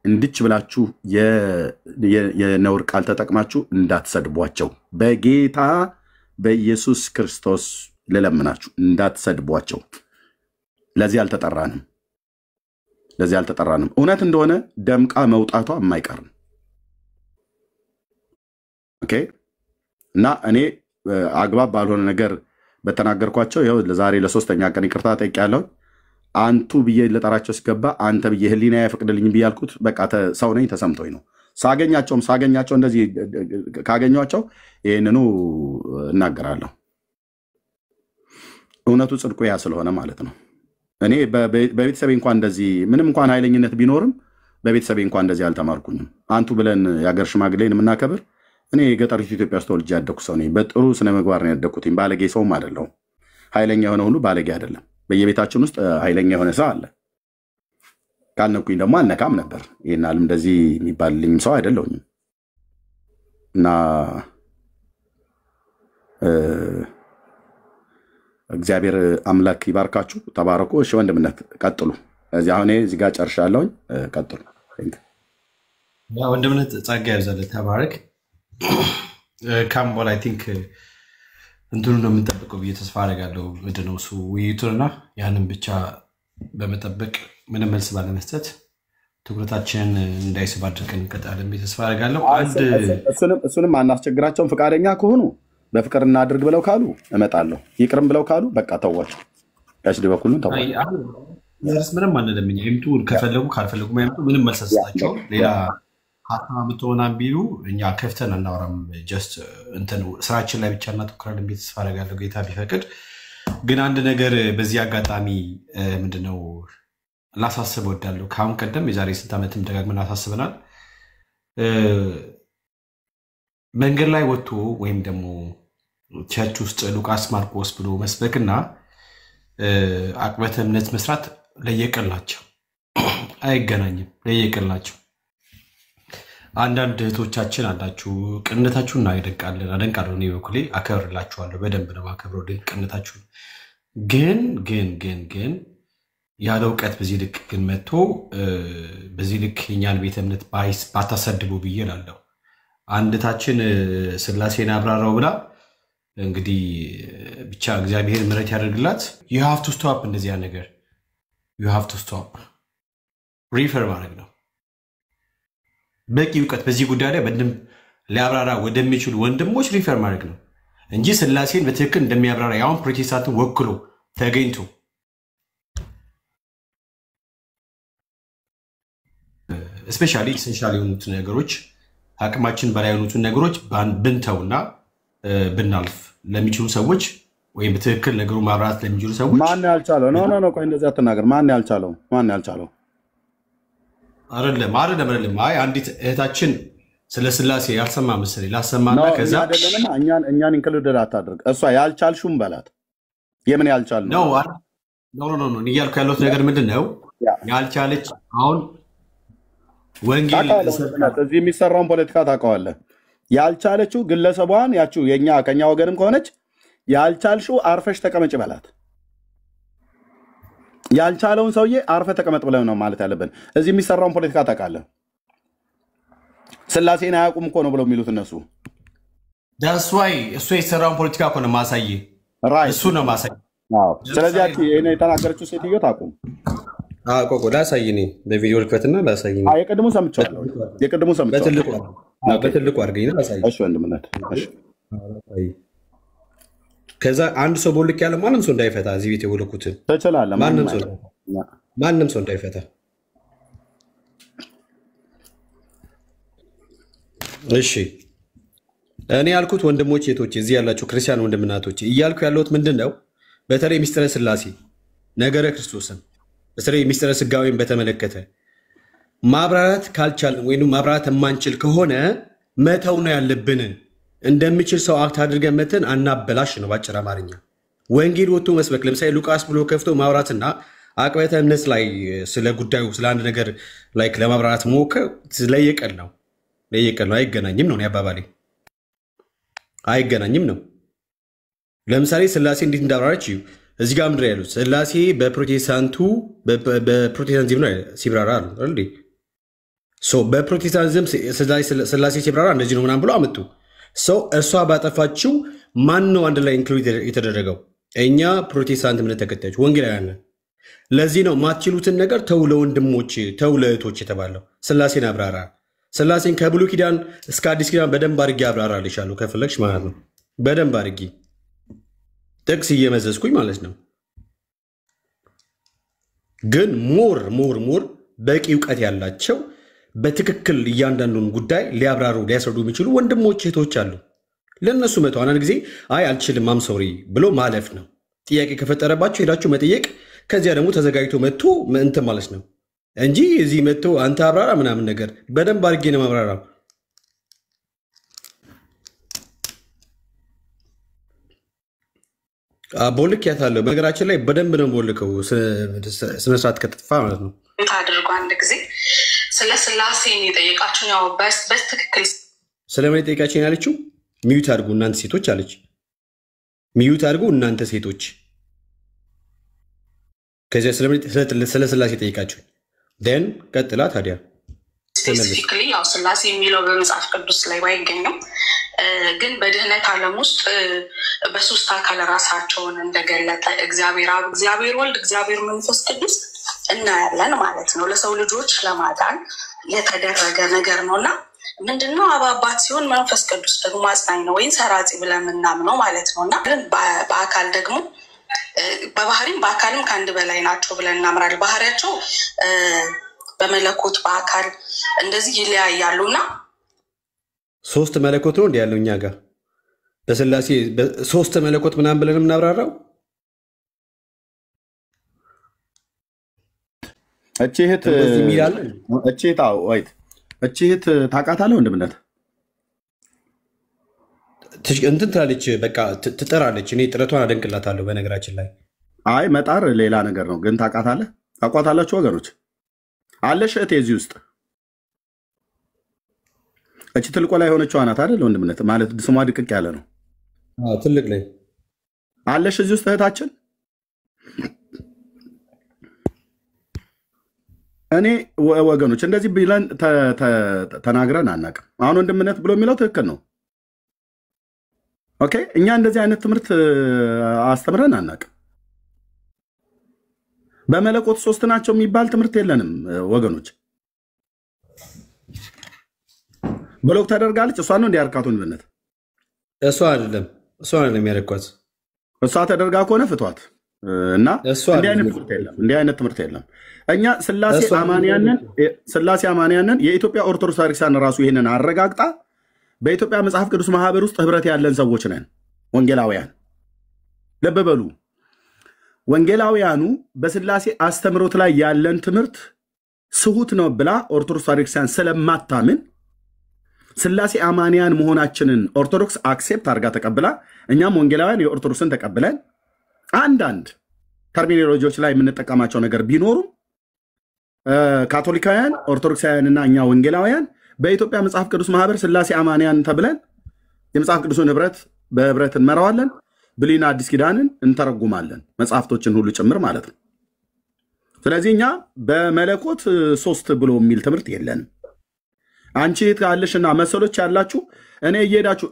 እንድች ብላችሁ የነውር ቃል ተጠቅማችሁ እንዳትሰድቧቸው። በጌታ በኢየሱስ ክርስቶስ ልለምናችሁ እንዳትሰድቧቸው። ለዚህ አልተጠራንም። እውነት እንደሆነ ደምቃ መውጣቷ የማይቀር ነው። ኦኬ። እና እኔ አግባብ ባልሆነ ነገር በተናገርኳቸው ይኸው ዛሬ ለሶስተኛ ቀን ይቅርታ ጠይቄያለሁ። አንቱ ብዬ ለጠራቸው ሲገባ አንተ ብዬ ህሊና ያፈቅድልኝ ብዬ ያልኩት በቃ ሰው ነኝ፣ ተሰምቶኝ ነው። ሳገኛቸው እንደዚህ ካገኟቸው ይህንኑ እናገራለሁ። እውነቱ ጽድቁ ያ ስለሆነ ማለት ነው። እኔ በቤተሰቤ እንኳን እንደዚህ ምንም እንኳን ኃይለኝነት ቢኖርም በቤተሰቤ እንኳን እንደዚህ አልተማርኩኝም። አንቱ ብለን የአገር ሽማግሌን የምናከብር እኔ የገጠሪቱ ኢትዮጵያ ውስጥ ተወልጄ ያደኩ ሰው ነኝ። በጥሩ ስነ ምግባር ነው ያደኩትኝ። ባለጌ ሰውም አይደለሁም። ኃይለኛ የሆነ ሁሉ ባለጌ አይደለም። በየቤታችን ውስጥ ኃይለኛ የሆነ ሰው አለ። ካልነኩኝ ደግሞ አልነካም ነበር። ይህን አልም እንደዚህ የሚባልልኝ ሰው አይደለሁኝም። እና እግዚአብሔር አምላክ ይባርካችሁ። ተባረኩ። እሺ ወንድምነት ቀጥሉ። እዚህ አሁን እዚህ ጋር ጨርሻለሁኝ። ቀጥሉ። ወንድምነት ጸጋ ያብዛልህ። ተባረክ። ካም በኋላ አይ ቲንክ እንትኑ ነው የምንጠብቀው ብዬ ተስፋ አደርጋለሁ። ምንድነው እሱ ውይይቱንና ያንን ብቻ በመጠበቅ ምንም መልስ ባለመስጠት ትኩረታችንን እንዳይስብ አድርገን እንቀጥላለን ብዬ ተስፋ አደርጋለሁ። እሱንም አናስቸግራቸውም። ፈቃደኛ ከሆኑ በፍቅር እናድርግ ብለው ካሉ እመጣለሁ። ይቅርም ብለው ካሉ በቃ ተዋቸው። ቀሲስ ዲበኩሉን ተዋቸው። ምንም አንልም። ይምጡ ከፈለጉ ካልፈለጉ ማይምጡ ምንም መልስ ሰጣቸው። ሌላ ሀሳብ ምትሆና ቢሉ እኛ ከፍተን አናወራም። ጀስት እንትን ስራችን ላይ ብቻ እናተኩራለን ብዬ ተስፋ አደርጋለሁ ጌታ ቢፈቅድ። ግን አንድ ነገር በዚህ አጋጣሚ ምንድነው ላሳስብ እወዳለሁ። ከአሁን ቀደም የዛሬ 6 ዓመትም ደጋግመን አሳስበናል። መንገድ ላይ ወጥቶ ወይም ደግሞ ቸርች ውስጥ ሉቃስ ማርቆስ ብሎ መስበክና አቅበተ እምነት መስራት ለየቀላቸው አይገናኝም። ለየቀላቸው አንዳንድ እህቶቻችን አላችሁ ቅንነታችሁን እናደንቃለን። አደንቃለሁ። እኔ በኩሌ አከብርላችኋለሁ። በደንብ ነው አከብረው ቅንነታችሁን። ግን ያለ እውቀት በዚህ ልክ ግን መጥቶ በዚህ ልክ የኛን ቤተ እምነት ባታሰድቡ ብዬ እላለሁ። አንድታችን ስላሴን አብራራው ብላ እንግዲህ ብቻ እግዚአብሔር ምሕረት ያደርግላት። you have to stop እንደዚህ ያ ነገር you have to stop ሪፈር ማድረግ ነው። በቂ እውቀት በዚህ ጉዳይ ላይ በደንብ ሊያብራራ ወደሚችሉ ወንድሞች ሪፈር ማድረግ ነው እንጂ ስላሴን በትክክል እንደሚያብራራ ያውን ፕሮቴስታንትን ወክሎ ተገኝቶ ስፔሻሊ ኢሴንሻል የሆኑት ነገሮች አቅማችን በላይ የሆኑትን ነገሮች ብንተውና ብናልፍ ለሚችሉ ሰዎች ወይም በትክክል ነገሩ ማብራራት ለሚችሉ ሰዎች ማን ያልቻለው ኖ ቆይ እንደዚህ አትናገር። ማን ያልቻለው አይደለም። አይ አንዲት እህታችን ስለ ስላሴ ያልሰማ መሰለኝ ላሰማና ከዛ አይደለም እኛን ኢንክሉድ አታድርግ። እሷ ያልቻልሹም በላት። የምን ያልቻል ነው? ኖ እያልኩ ያለሁት ነገር ምንድነው ያልቻለች አሁን ወንጌል እዚህ የሚሰራውን ፖለቲካ ታውቀዋለህ። ያልቻለችው ግለሰቧን ያችሁ ከኛ ወገንም ከሆነች ያልቻልሽው አርፈሽ ተቀመጭ በላት። ያልቻለውን ሰውዬ አርፈ ተቀመጥ ብለን ነው ማለት ያለብን። እዚህ የሚሰራውን ፖለቲካ ታውቃለህ። ስላሴን አያውቁም እኮ ነው ብለው የሚሉት እነሱ። that's why እሱ የሰራውን ፖለቲካ እኮ ነው ማሳየ እሱ ነው ማሳየ። ስለዚህ እኔ የተናገረችው ሴትዮ ታቁም። ቆቆ ላሳይ እኔ በቪዲዮ ልክፈትና ላሳይ ነው። የቅድሙ ሰምቻለሁ። በትልቁ አድርገኝ ነው ላሳይ። እሺ ወንድምነት እሺ። ከዛ አንድ ሰው ቦልክ ያለ ማንም ሰው እንዳይፈታ እዚህ ቤት የቦልኩትን ትችላለህ። ማንም ሰው እንዳይፈታ። እሺ እኔ ያልኩት ወንድሞች እህቶች እዚህ ያላችሁ ክርስቲያን ወንድምና እህቶች እያልኩ ያለሁት ምንድነው በተለይ ሚስጥረ ስላሴ ነገረ ክርስቶስን በተለይ ሚስጥረ ስጋዌን በተመለከተ ማብራራት ካልቻልን ወይም ማብራራት የማንችል ከሆነ መተው ነው ያለብን። እንደሚችል ሰው አክት አድርገን መተን አናበላሽ ነው ባጭር አማርኛ። ወንጌል ወጥቶ መስበክ ለምሳሌ ሉቃስ ብሎ ከፍቶ ማብራትና አቅበተ እምነት ላይ ስለ ጉዳዩ ስለ አንድ ነገር ላይ ለማብራራት ሞከር ለየቀል ነው አይገናኝም ነው ያባባሌ አይገናኝም ነው። ለምሳሌ ስላሴ እንዴት እንዳብራራች እዚህ ጋር ምንድን ያሉት ስላሴ በፕሮቴስታንቲዝም ነው ሲብራራ አሉ እንዴ? በፕሮቴስታንቲዝም ስላሴ ሲብራራ እንደዚህ ነው ምናምን ብሎ አመጡ። ሰው እርሷ ባጠፋችው ማን ነው አንድ ላይ ኢንክሉድ የተደረገው? እኛ ፕሮቴስታንት እምነት ተከታዮች ወንጌላውያን ነን። ለዚህ ነው ማትችሉትን ነገር ተው ለወንድሞች ተው ለእህቶች የተባለው። ስላሴን አብራራ። ስላሴን ከብሉይ ኪዳን እስከ አዲስ ኪዳን በደንብ አድርጌ አብራራልሻለሁ ከፈለግሽ ማለት ነው። በደንብ አድርጌ ጥቅስ እየመዘዝኩኝ ማለት ነው። ግን ሞር በቂ እውቀት ያላቸው በትክክል እያንዳንዱን ጉዳይ ሊያብራሩ ሊያስረዱ የሚችሉ ወንድሞች እህቶች አሉ። ለእነሱ መተው አንዳንድ ጊዜ አይ አልችልም አምሶሪ ብሎ ማለፍ ነው። ጥያቄ ከፈጠረባቸው ሄዳችሁ መጠየቅ፣ ከዚያ ደግሞ ተዘጋጅቶ መጥቶ እንትን ማለት ነው እንጂ እዚህ መጥቶ አንተ አብራራ ምናምን ነገር በደንብ አድርጌ ነው ማብራራ። ቦልክ ያታለው በነገራችን ላይ በደንብ ነው ቦልከው ስነስርዓት ከተጥፋ ማለት ነው። ታድርጉ አንድ ጊዜ ስለ ስላሴን የጠየቃችሁ ያው በትክክል ስለምን የጠየቃችሁ ያለችው ሚዩት አድርጉ እናንተ ሴቶች አለች። ሚዩት አድርጉ እናንተ ሴቶች። ከዚያ ስለ ስላሴ ጠየቃችሁ ደን ቀጥላ ታዲያ ስፔሲፊክሊ ያው ስላሴ የሚለው በመጽሐፍ ቅዱስ ላይ አይገኝም። ግን በድህነት ዓለም ውስጥ በሶስት አካል ራሳቸውን እንደገለጠ እግዚአብሔር አብ፣ እግዚአብሔር ወልድ፣ እግዚአብሔር መንፈስ ቅዱስ እናያለን ማለት ነው። ለሰው ልጆች ለማዳን የተደረገ ነገር ነውና ምንድነው አብ አባት ሲሆን መንፈስ ቅዱስ ደግሞ አጽናኝ ነው ወይም ሰራጺ ብለን የምናምነው ማለት ነውና በአካል ደግሞ በባህሪም በአካልም ከአንድ በላይ ናቸው ብለን እናምራለን። ባህሪያቸው በመለኮት በአካል እንደዚህ ይለያያሉና ሶስት መለኮት ነው እንዴ ያለው እኛ ጋር በስላሴ ሶስት መለኮት ምናምን ብለን እናብራራው። እቺህት ታውቃታለህ ወንድምነት እንትን ትላለች፣ በቃ ትጠራለች። እኔ ጥረቷን አደንቅላታለሁ በነገራችን ላይ። አይ መጣር ሌላ ነገር ነው። ግን ታውቃታለህ? ታውቋታላችሁ ወገኖች? አለሽ እህቴ እዚህ ውስጥ እቺ ትልቆ ላይ የሆነችው ናት አይደል ወንድምነት? ማለት ስሟ ድቅቅ ያለ ነው። ትልቅ ላይ አለሽ እዚህ ውስጥ እህታችን። እኔ ወገኖች እንደዚህ ብለን ተናግረን አናውቅም። አሁን ወንድምነት ብሎ የሚለው ትክክል ነው። ኦኬ፣ እኛ እንደዚህ አይነት ትምህርት አስተምረን አናውቅም። በመለኮት ሶስት ናቸው የሚባል ትምህርት የለንም ወገኖች። ብሎክ ተደርጋለች። እሷ ነው እንዲያርካቱ ወንድምነት? እሷ አይደለም የሚያረኳት። እሷ ተደርጋ ከሆነ ፍቷት እና እንዲህ አይነት ትምህርት የለም። እኛ ስላሴ አማንያንን የኢትዮጵያ ኦርቶዶክስ ቤተክርስቲያን ራሱ ይሄንን አረጋግጣ በኢትዮጵያ መጽሐፍ ቅዱስ ማህበር ውስጥ ህብረት ያለን ሰዎች ነን ወንጌላውያን። ልብ በሉ፣ ወንጌላውያኑ በስላሴ አስተምሮት ላይ ያለን ትምህርት ስሁት ነው ብላ ኦርቶዶክስ ቤተክርስቲያን ስለማታምን ስላሴ አማንያን መሆናችንን ኦርቶዶክስ አክሴፕት አድርጋ ተቀብላ እኛም ወንጌላውያን የኦርቶዶክስን ተቀብለን አንዳንድ ተርሚኖሎጂዎች ላይ የምንጠቀማቸው ነገር ቢኖሩም ካቶሊካውያን፣ ኦርቶዶክሳውያንና እኛ ወንጌላውያን በኢትዮጵያ መጽሐፍ ቅዱስ ማህበር ስላሴ አማንያን ተብለን የመጽሐፍ ቅዱስን በህብረት እንመራዋለን። ብሉይና አዲስ ኪዳንን እንተረጉማለን፣ መጽሐፍቶችን ሁሉ ጭምር ማለት ነው። ስለዚህ እኛ በመለኮት ሶስት ብሎ የሚል ትምህርት የለንም። አንቺ ካለሽና መሰሎች ያላችሁ እኔ እየሄዳችሁ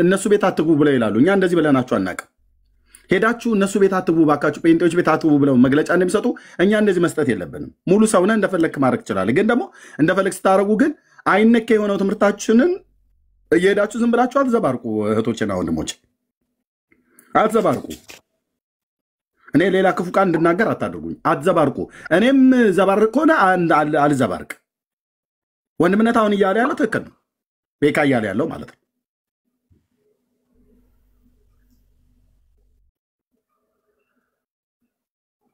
እነሱ ቤት አትግቡ ብለው ይላሉ። እኛ እንደዚህ ብለናችሁ አናውቅም። ሄዳችሁ እነሱ ቤት አትግቡ ባካችሁ፣ ጴንጤዎች ቤት አትግቡ ብለው መግለጫ እንደሚሰጡ እኛ እንደዚህ መስጠት የለብንም። ሙሉ ሰውነ እንደፈለክ ማድረግ ትችላለህ። ግን ደግሞ እንደፈለክ ስታደርጉ ግን አይነኬ የሆነው ትምህርታችንን እየሄዳችሁ ዝም ብላችሁ አትዘባርቁ። እህቶችና ወንድሞች አትዘባርቁ። እኔ ሌላ ክፉ ቃል እንድናገር አታድርጉኝ። አትዘባርቁ። እኔም ዘባርቅ ከሆነ አልዘባርቅ። ወንድምነት አሁን እያለ ያለው ትክክል ነው። ቤካ እያለ ያለው ማለት ነው።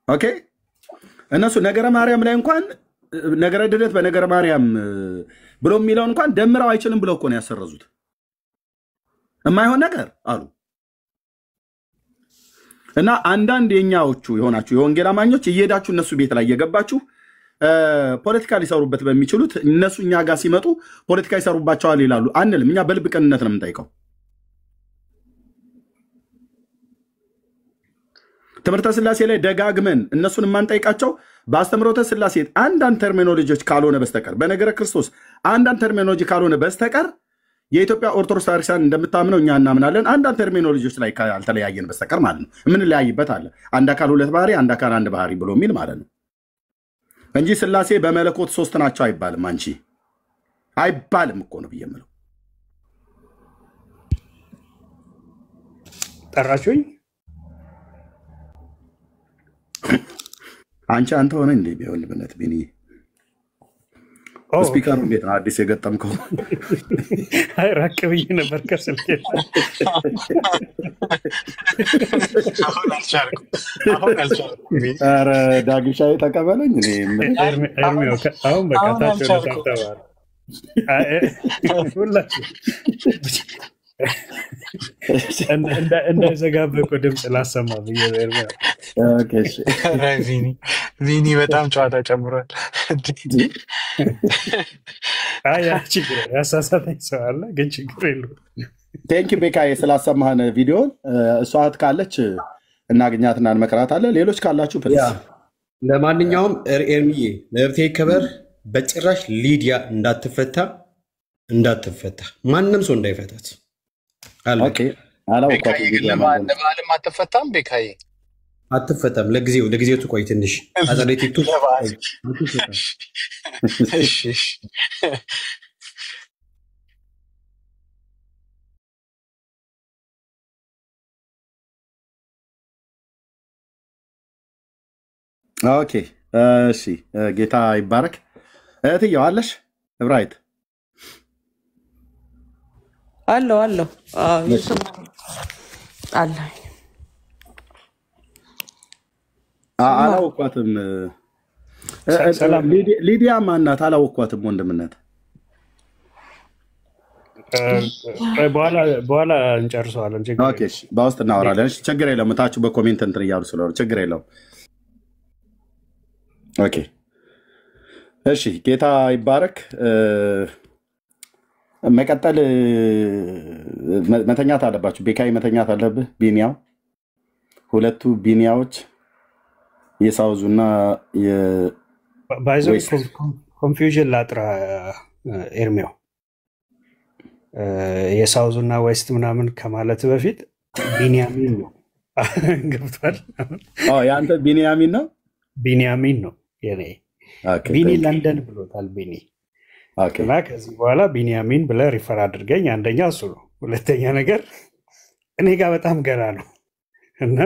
ኦኬ፣ እነሱ ነገረ ማርያም ላይ እንኳን ነገረ ድነት በነገረ ማርያም ብሎ የሚለውን እንኳን ደምረው አይችልም ብለው እኮ ነው ያሰረዙት። የማይሆን ነገር አሉ እና አንዳንድ የኛዎቹ የሆናችሁ የወንጌል አማኞች እየሄዳችሁ እነሱ ቤት ላይ እየገባችሁ ፖለቲካ ሊሰሩበት በሚችሉት እነሱ እኛ ጋር ሲመጡ ፖለቲካ ይሰሩባቸዋል ይላሉ አንልም። እኛ በልብ ቅንነት ነው የምንጠይቀው። ትምህርተ ስላሴ ላይ ደጋግመን እነሱን የማንጠይቃቸው በአስተምሮተ ስላሴ አንዳንድ ተርሚኖሎጂዎች ካልሆነ በስተቀር በነገረ ክርስቶስ አንዳንድ ተርሚኖሎጂ ካልሆነ በስተቀር የኢትዮጵያ ኦርቶዶክስ ክርስቲያን እንደምታምነው እኛ እናምናለን። አንዳንድ ተርሚኖሎጂዎች ላይ ካልተለያየን በስተቀር ማለት ነው። የምንለያይበት አለ። አንድ አካል ሁለት ባህሪ፣ አንድ አካል አንድ ባህሪ ብሎ የሚል ማለት ነው እንጂ ስላሴ በመለኮት ሶስት ናቸው አይባልም። አንቺ አይባልም እኮ ነው ብዬ የምለው። ጠራችሁኝ? አንተ ሆነ እንዴ ቢሆን ልብነት ቢኒ ስፒከሩ እንዴት ነው አዲስ የገጠምከው? አይ ራቅ ብዬ ነበር ከስልኬ። አሁን አልቻልኩም። ኧረ ዳግሻዬ ተቀበለኝ። ኤርሚዮ አሁን በቃ ታቸው ተባለ። ሁላችሁ እንዳይዘጋብህ እኮ ድምፅ ላሰማ ብዬ ኤርሚዮ። ቪኒ በጣም ጨዋታ ጨምሯል። ችግር ያሳሳተኝ ሰው አለ፣ ግን ችግር የለውም። ቴንኪ ቤካዬ ስላሰማህን ቪዲዮን። እሷት ካለች እናገኛትና እንመክራታለን። ሌሎች ካላችሁ ፕሊዝ። ለማንኛውም ኤርሚዬ መብቴ ይከበር። በጭራሽ ሊዲያ እንዳትፈታ ማንም ሰው እንዳይፈታት። ለበዓልም አትፈታም። ቤካዬ አትፈታም። ለጊዜው ትቆይ ትንሽ አጸደቲቱ። ኦኬ እሺ፣ ጌታ ይባረክ። እህትየው አለሽ? እብራይት አለው አለ አላወኳትም። ሊዲያ ማናት? አላወኳትም ወንድምነት። በኋላ እንጨርሰዋለን። በውስጥ እናወራለን። ችግር የለውም። እታችሁ በኮሜንት እንትን እያሉ ስለሆነ ችግር የለውም። ኦኬ እሺ፣ ጌታ ይባረክ። መቀጠል መተኛት አለባችሁ። ቤካይ መተኛት አለብህ። ቢኒያው ሁለቱ ቢኒያዎች የሳውዙና ባይዘው ኮንፊውዥን ላጥራ ኤርሚያው የሳውዙና ዌስት ምናምን ከማለት በፊት ቢኒያሚን ነው። ገብቷል? የአንተ ቢኒያሚን ነው። ቢኒያሚን ነው የኔ። ቢኒ ለንደን ብሎታል ቢኒ። እና ከዚህ በኋላ ቢኒያሚን ብለህ ሪፈር አድርገኝ። አንደኛ እሱ ነው። ሁለተኛ ነገር እኔ ጋር በጣም ገና ነው እና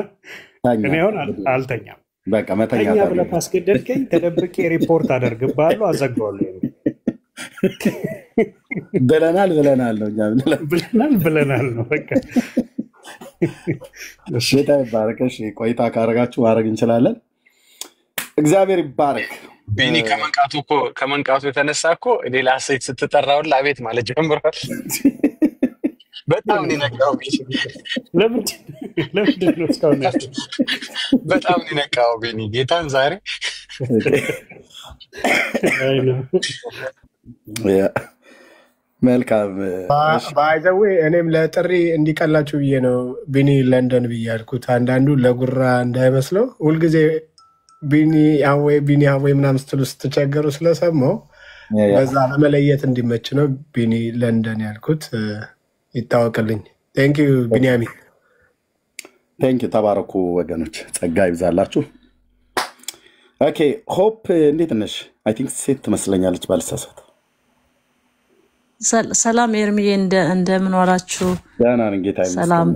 እኔ አሁን አልተኛም። ተኛ ብለህ ካስገደድከኝ ተደብቄ ሪፖርት አደርግብሃለሁ፣ አዘጋዋለሁ። ብለናል ነው ብለናል ነው በቃ። ጌታ ይባረክ። እሺ ቆይታ ካረጋችሁ ማድረግ እንችላለን። እግዚአብሔር ይባረክ። ቢኒ ከመንቃቱ የተነሳ እኮ ሌላ ሴት ስትጠራውን ለአቤት ማለት ጀምሯል። በጣም ነቃው። ለምንድን ነው እስካሁን በጣም ነቃው ቢኒ ጌታን ዛሬ መልካም ባይዘዌ እኔም ለጥሪ እንዲቀላችሁ ብዬ ነው ቢኒ ለንደን ብዬ ያልኩት። አንዳንዱ ለጉራ እንዳይመስለው ሁልጊዜ ቢኒ አወይ ምናምን ስትሉ ስትቸገሩ ስለሰማው በዛ ለመለየት እንዲመች ነው ቢኒ ለንደን ያልኩት። ይታወቅልኝ። ቴንኪዩ ቢኒያሚን። ቴንኪዩ። ተባረኩ ወገኖች፣ ጸጋ ይብዛላችሁ። ኦኬ ሆፕ እንዴት ነሽ? አይ ቲንክ ሴት ትመስለኛለች ባልሳሳት። ሰላም ኤርሚዬ፣ እንደምን ዋላችሁ? ደህና ነኝ ጌታ ይመስገን። ሰላም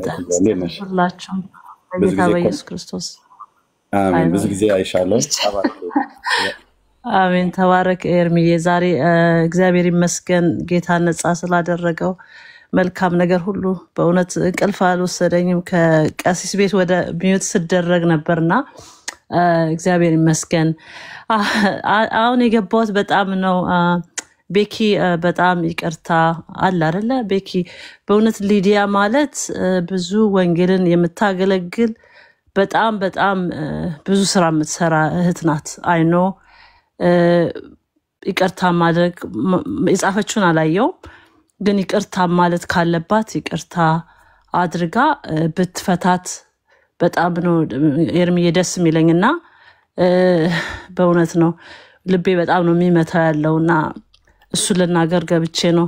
ሁላችሁም በጌታ በኢየሱስ ክርስቶስ አሜን። ብዙ ጊዜ አይሻለሁ። አሜን። ተባረክ ኤርሚዬ። ዛሬ እግዚአብሔር ይመስገን ጌታ ነጻ ስላደረገው መልካም ነገር ሁሉ። በእውነት እንቅልፍ አልወሰደኝም። ከቀሲስ ቤት ወደ ሚዩት ስደረግ ነበርና እግዚአብሔር ይመስገን። አሁን የገባሁት በጣም ነው። ቤኪ በጣም ይቅርታ አለ አይደለ? ቤኪ በእውነት ሊዲያ ማለት ብዙ ወንጌልን የምታገለግል በጣም ብዙ ስራ የምትሰራ እህት ናት። አይኖ ይቅርታ ማድረግ የጻፈችውን አላየውም፣ ግን ይቅርታ ማለት ካለባት ይቅርታ አድርጋ ብትፈታት በጣም ነው ኤርሚዬ ደስ የሚለኝና በእውነት ነው ልቤ በጣም ነው የሚመታው ያለውና እሱ ልናገር ገብቼ ነው።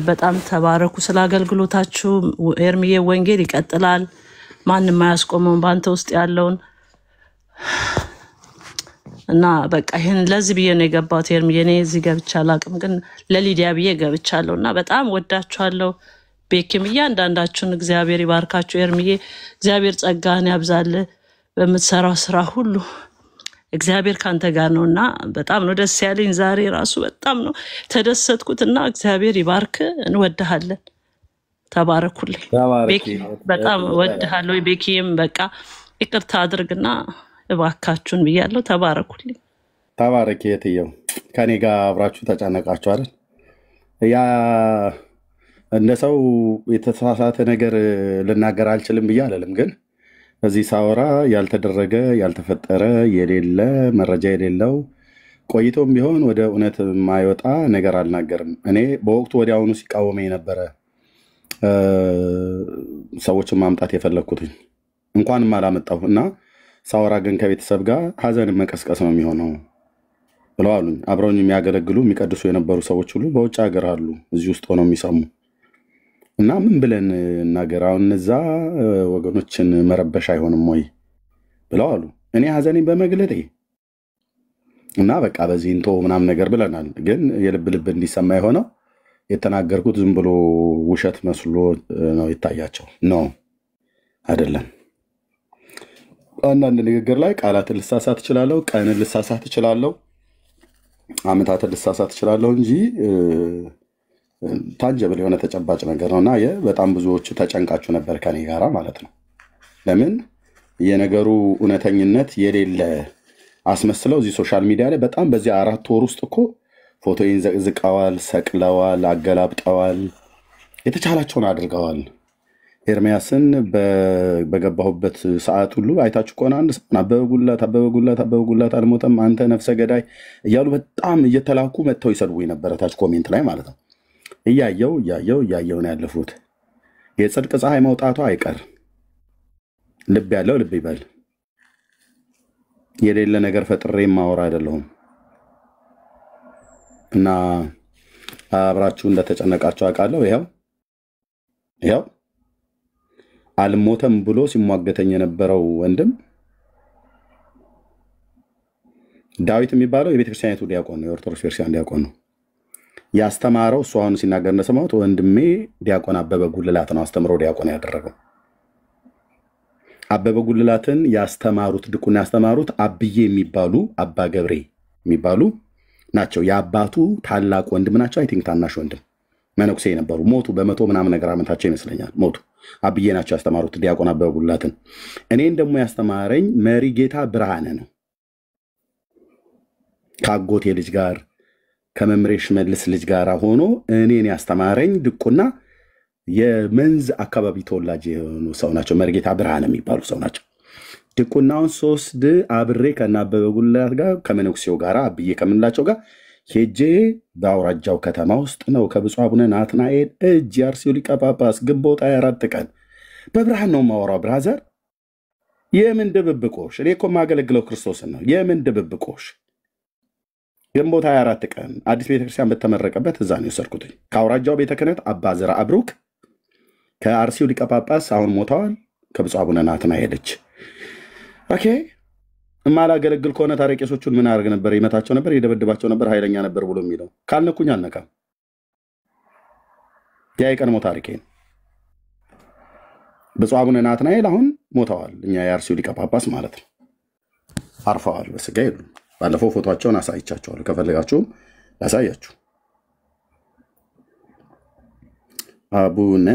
በጣም ተባረኩ ስለ አገልግሎታችሁ። ኤርሚዬ ወንጌል ይቀጥላል፣ ማንም አያስቆመውም ባንተ ውስጥ ያለውን እና በቃ ይሄን ለዚህ ብዬ ነው የገባሁት። ኤርሚዬ እኔ እዚህ ገብቻ አላቅም፣ ግን ለሊዲያ ብዬ ገብቻለሁና በጣም ወዳችኋለሁ። ቤኪም እያንዳንዳችሁን እግዚአብሔር ይባርካችሁ። ኤርሚዬ እግዚአብሔር ጸጋህን ያብዛል በምትሰራው ስራ ሁሉ እግዚአብሔር ካንተ ጋር ነውና በጣም ነው ደስ ያለኝ። ዛሬ ራሱ በጣም ነው ተደሰትኩትና እግዚአብሔር ይባርክ። እንወድሃለን። ተባረኩልኝ። ቤኪ በጣም ወድሃለሁ። ቤኪም በቃ ይቅርታ አድርግና እባካችሁን ብያለሁ። ተባረኩልኝ። ተባረክ። የትየው ከኔ ጋር አብራችሁ ተጨነቃችሁ አይደል? ያ እንደ ሰው የተሳሳተ ነገር ልናገር አልችልም ብዬ አለለም፣ ግን እዚህ ሳወራ ያልተደረገ ያልተፈጠረ የሌለ መረጃ የሌለው ቆይቶም ቢሆን ወደ እውነት የማይወጣ ነገር አልናገርም። እኔ በወቅቱ ወዲያውኑ ሲቃወመኝ ነበረ ሰዎችን ማምጣት የፈለግኩትኝ እንኳንም አላመጣሁ እና ሳወራ ግን ከቤተሰብ ጋር ሀዘንን መቀስቀስ ነው የሚሆነው ብለው አሉኝ። አብረውኝ የሚያገለግሉ የሚቀድሱ የነበሩ ሰዎች ሁሉ በውጭ ሀገር አሉ፣ እዚህ ውስጥ ሆነው የሚሰሙ እና ምን ብለን እናገር አሁን እነዛ ወገኖችን መረበሽ አይሆንም ወይ ብለው አሉ። እኔ ሀዘኔን በመግለጤ እና በቃ በዚህ እንቶ ምናምን ነገር ብለናል። ግን የልብ ልብ እንዲሰማ የሆነው የተናገርኩት ዝም ብሎ ውሸት መስሎ ነው ይታያቸው ነው አይደለም። አንዳንድ ንግግር ላይ ቃላትን ልሳሳት እችላለሁ፣ ቀንን ልሳሳት እችላለሁ፣ አመታትን ልሳሳት እችላለሁ እንጂ ታንጀብል የሆነ ተጨባጭ ነገር ነውና በጣም ብዙዎች ተጨንቃችሁ ነበር ከኔ ጋራ ማለት ነው። ለምን የነገሩ እውነተኝነት የሌለ አስመስለው እዚህ ሶሻል ሚዲያ ላይ በጣም በዚህ 4 ወር ውስጥ እኮ ፎቶዬን ዘቅዝቀዋል፣ ሰቅለዋል፣ አገላብጠዋል፣ የተቻላቸውን አድርገዋል። ኤርሚያስን በገባሁበት ሰዓት ሁሉ አይታችሁ ከሆነ አንድ ሰው አበበጉላት አልሞተም፣ አንተ ነፍሰ ገዳይ እያሉ በጣም እየተላኩ መጥተው ይሰድቡኝ ነበረ ታች ኮሜንት ላይ ማለት ነው። እያየው ነው ያለፉት። የጽድቅ ፀሐይ መውጣቷ አይቀር። ልብ ያለው ልብ ይበል። የሌለ ነገር ፈጥሬ ማወራ አይደለሁም እና አብራችሁ እንደተጨነቃችሁ አውቃለሁ። ይኸው አልሞተም ብሎ ሲሟገተኝ የነበረው ወንድም ዳዊት የሚባለው የቤተክርስቲያኒቱ ዲያቆን ነው፣ የኦርቶዶክስ ቤተክርስቲያን ዲያቆን ነው። ያስተማረው እሱ አሁን ሲናገር እንደሰማሁት ወንድሜ ዲያቆን አበበ ጉልላት ነው አስተምሮ ዲያቆን ያደረገው። አበበ ጉልላትን ያስተማሩት ድቁና ያስተማሩት አብዬ የሚባሉ አባ ገብሬ የሚባሉ ናቸው። የአባቱ ታላቅ ወንድም ናቸው። አይ ቲንክ ታናሽ ወንድም መነኩሴ ነበሩ። ሞቱ በመቶ ምናምን ነገር ዓመታቸው ይመስለኛል። ሞቱ። አብዬ ናቸው ያስተማሩት ዲያቆን አበበ ጉልላትን። እኔን ደግሞ ያስተማረኝ መሪ ጌታ ብርሃነ ነው። ከአጎቴ ልጅ ጋር ከመምሬ ሽመልስ ልጅ ጋር ሆኖ እኔን ያስተማረኝ ድቁና የመንዝ አካባቢ ተወላጅ የሆኑ ሰው ናቸው። መርጌታ ብርሃነ የሚባሉ ሰው ናቸው። ድቁናውን 3 አብሬ ከናበበ ጉልላት ጋር ከመነኩሴው ጋር አብዬ ከምንላቸው ጋር ሄጄ በአውራጃው ከተማ ውስጥ ነው ከብፁዕ አቡነ ናትናኤል እጅ የአርሲው ሊቀ ጳጳስ ግንቦት 24 ቀን በብርሃን ነው የማወራው። ብራዘር የምን ድብብቆሽ? እኔ እኮ የማገለግለው ክርስቶስን ነው። የምን ድብብቆሽ? ግንቦት 24 ቀን አዲስ ቤተክርስቲያን በተመረቀበት እዛ ነው የወሰድኩት። ከአውራጃው ቤተ ክህነት አባ ዘርዓ ብሩክ ከአርሲው ሊቀ ጳጳስ አሁን ሞተዋል ከብፁዕ አቡነ ናትናኤል እጅ። ኦኬ የማላገለግል ከሆነ ታዲያ ቄሶቹን ምን አደርግ ነበር? ይመታቸው ነበር፣ ይደበድባቸው ነበር፣ ኃይለኛ ነበር ብሎ የሚለው ካልነኩኝ አልነካም። ያ የቀድሞ ታሪኬ ነው። ብፁዕ አቡነ ናትናኤል አሁን ሞተዋል። እኛ የአርሲው ሊቀ ጳጳስ ማለት ነው። አርፈዋል፣ በስጋ የሉም። ባለፈው ፎቶቸውን አሳይቻቸዋለሁ። ከፈለጋችሁም ላሳያችሁ። አቡነ